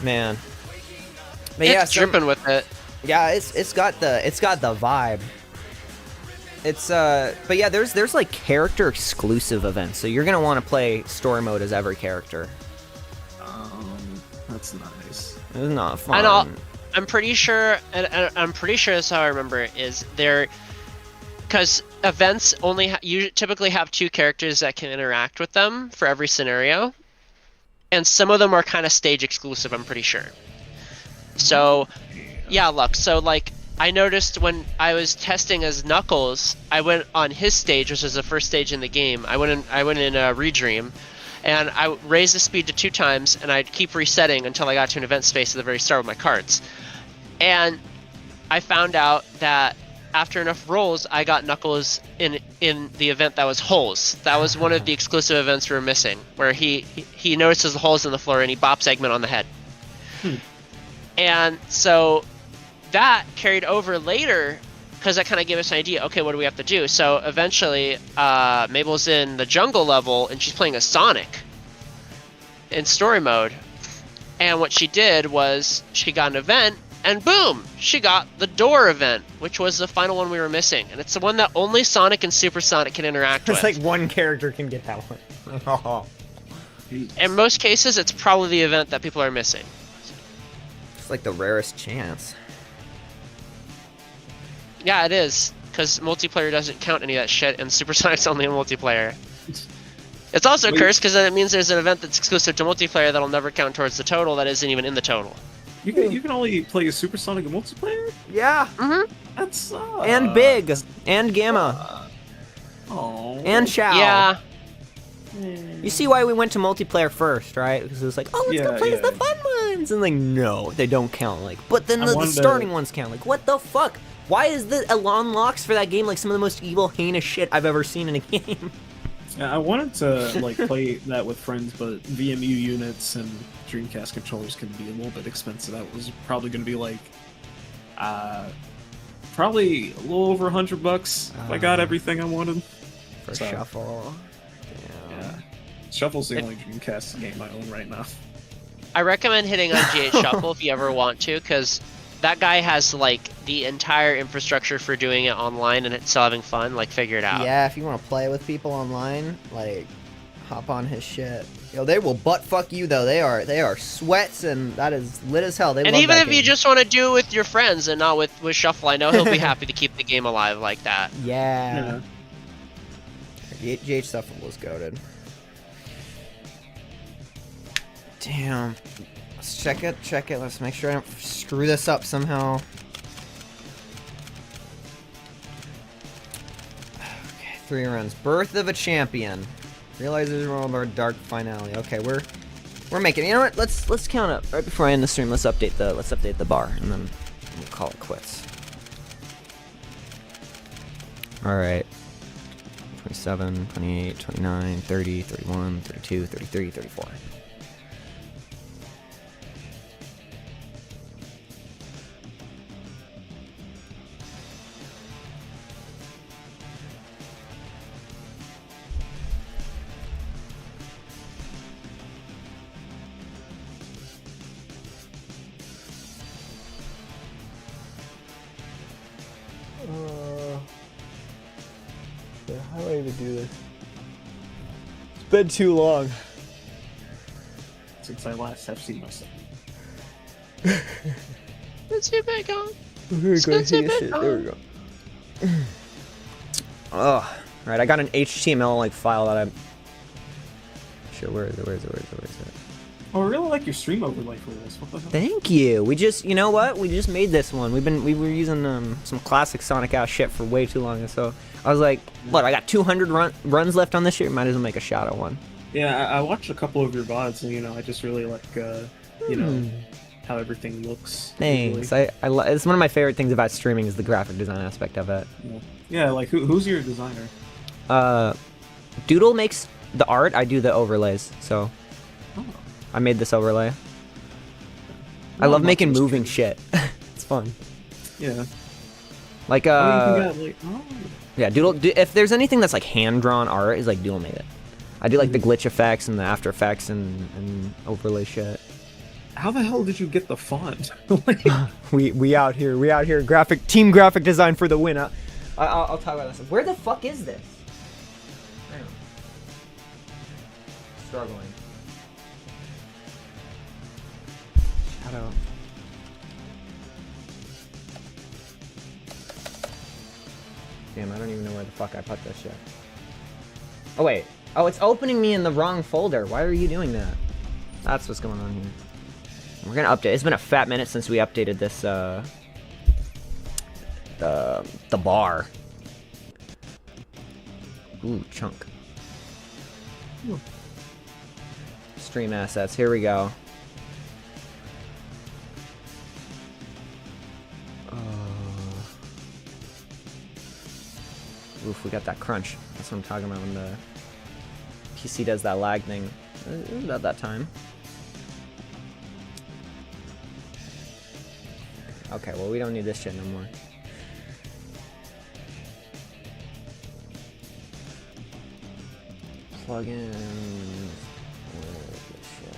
man. But it's dripping with it. Yeah, it's got the vibe. It's but yeah, there's like character exclusive events, so you're gonna want to play story mode as every character. That's nice. It's not fun. I'm pretty sure, and I'm pretty sure that's how I remember it, is there, because events only you typically have 2 characters that can interact with them for every scenario, and some of them are kind of stage exclusive, I'm pretty sure. So, yeah, Lux. So, like, I noticed when I was testing as Knuckles, I went on his stage, which is the first stage in the game. I went in Redream, and I raised the speed to 2 times, and I'd keep resetting until I got to an event space at the very start with my cards. And I found out that after enough rolls, I got Knuckles in the event that was holes. That was one of the exclusive events we were missing, where he notices the holes in the floor and he bops Eggman on the head. And so that carried over later, because that kind of gave us an idea, okay, what do we have to do? So eventually, Mabel's in the jungle level, and she's playing as Sonic in story mode. And what she did was, she got an event, and boom! She got the door event, which was the final one we were missing. And it's the one that only Sonic and Super Sonic can interact with. It's like one character can get that one. In most cases, it's probably the event that people are missing. It's like the rarest chance. Yeah, it is, because multiplayer doesn't count any of that shit, and Super Sonic's only in multiplayer. It's also cursed, because then it means there's an event that's exclusive to multiplayer that'll never count towards the total that isn't even in the total. You can only play a Super Sonic in multiplayer? Yeah. Mm-hmm. That sucks. And Big. And Gamma. Oh. And Shao. Yeah. You see why we went to multiplayer first, right? Because it was like, oh, let's go play as the fun ones. And like, no, they don't count. Like, but then the starting ones count. Like, what the fuck? Why is the unlocks for that game like some of the most evil, heinous shit I've ever seen in a game? Yeah, I wanted to like play that with friends, but VMU units and Dreamcast controllers can be a little bit expensive. That was probably going to be like, probably a little over $100 if I got everything I wanted. For Shuffle. Yeah. Shuffle's the only Dreamcast game I own right now. I recommend hitting on GH Shuffle if you ever want to, because that guy has like the entire infrastructure for doing it online and it's still having fun. Like, figure it out. Yeah, if you want to play with people online, like, hop on his shit. Yo, they will butt fuck you though. They are sweats, and that is lit as hell. They and love even that if game. you just want to do it with your friends and not with Shuffle, I know he'll be happy to keep the game alive like that. Yeah. GH Shuffle was goated. Damn. Let's check it. Let's make sure I don't screw this up somehow. Okay, 3 runs. Birth of a Champion. Realizes we're on our dark finale. Okay, we're making it. You know what? Let's count up right before I end the stream. Let's update the bar, and then we'll call it quits. All right. 27, 28, 29, 30, 31, 32, 33, 34. How do I even do this? It's been too long. Since I last have seen myself. Let's see back on. There we go. Oh, right. I got an HTML like file that I'm. Shit, where is it? Oh, I really like your stream overlay for this. What the hell? Thank you. We just, you know what? We just made this one. We were using some classic Sonic ass shit for way too long, and so I was like, look, I got 200 runs left on this shit. Might as well make a Shadow one. Yeah, I watched a couple of your VODs, and I just really like, how everything looks. Thanks. Visually. It's one of my favorite things about streaming is the graphic design aspect of it. Yeah, like who's your designer? Doodle makes the art. I do the overlays. So I made this overlay. I love making moving shit. It's fun. Yeah. Like yeah, Doodle. If there's anything that's like hand drawn art, is like Doodle made it. I do like the glitch effects and the After Effects and overlay shit. How the hell did you get the font? we out here. Team graphic design for the win. I'll talk about this. Where the fuck is this? Hang on. Struggling. Shadow. game. I don't even know where the fuck I put this shit. Oh, wait. Oh, it's opening me in the wrong folder. Why are you doing that? That's what's going on here. We're gonna update. It's been a fat minute since we updated this, the bar. Ooh, chunk. Stream assets. Here we go. Oof, we got that crunch. That's what I'm talking about when the PC does that lag thing. It was about that time. Okay, well, we don't need this shit no more. Plugins. Where is this shit?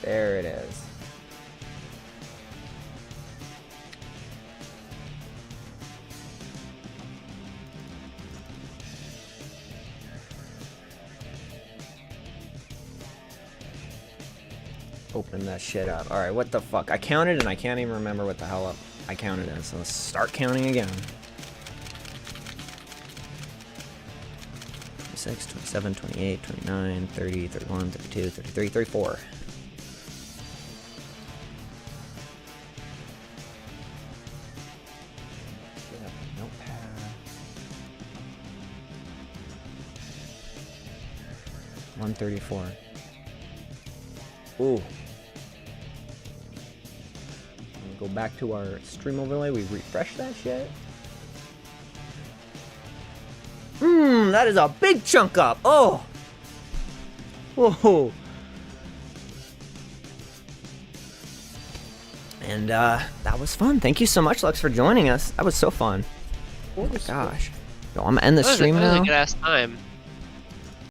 There it is. Open that shit up. Alright, what the fuck? I counted and I can't even remember what the hell I counted as, so let's start counting again. 26, 27, 28, 29, 30, 31, 32, 33, 34. Notepad. 134. Ooh. Go back to our stream overlay. We refresh that shit. That is a big chunk up. Oh. Whoa. And that was fun. Thank you so much, Lux, for joining us. That was so fun. Oh my gosh. Yo, I'm gonna end the stream That was now. a good ass time.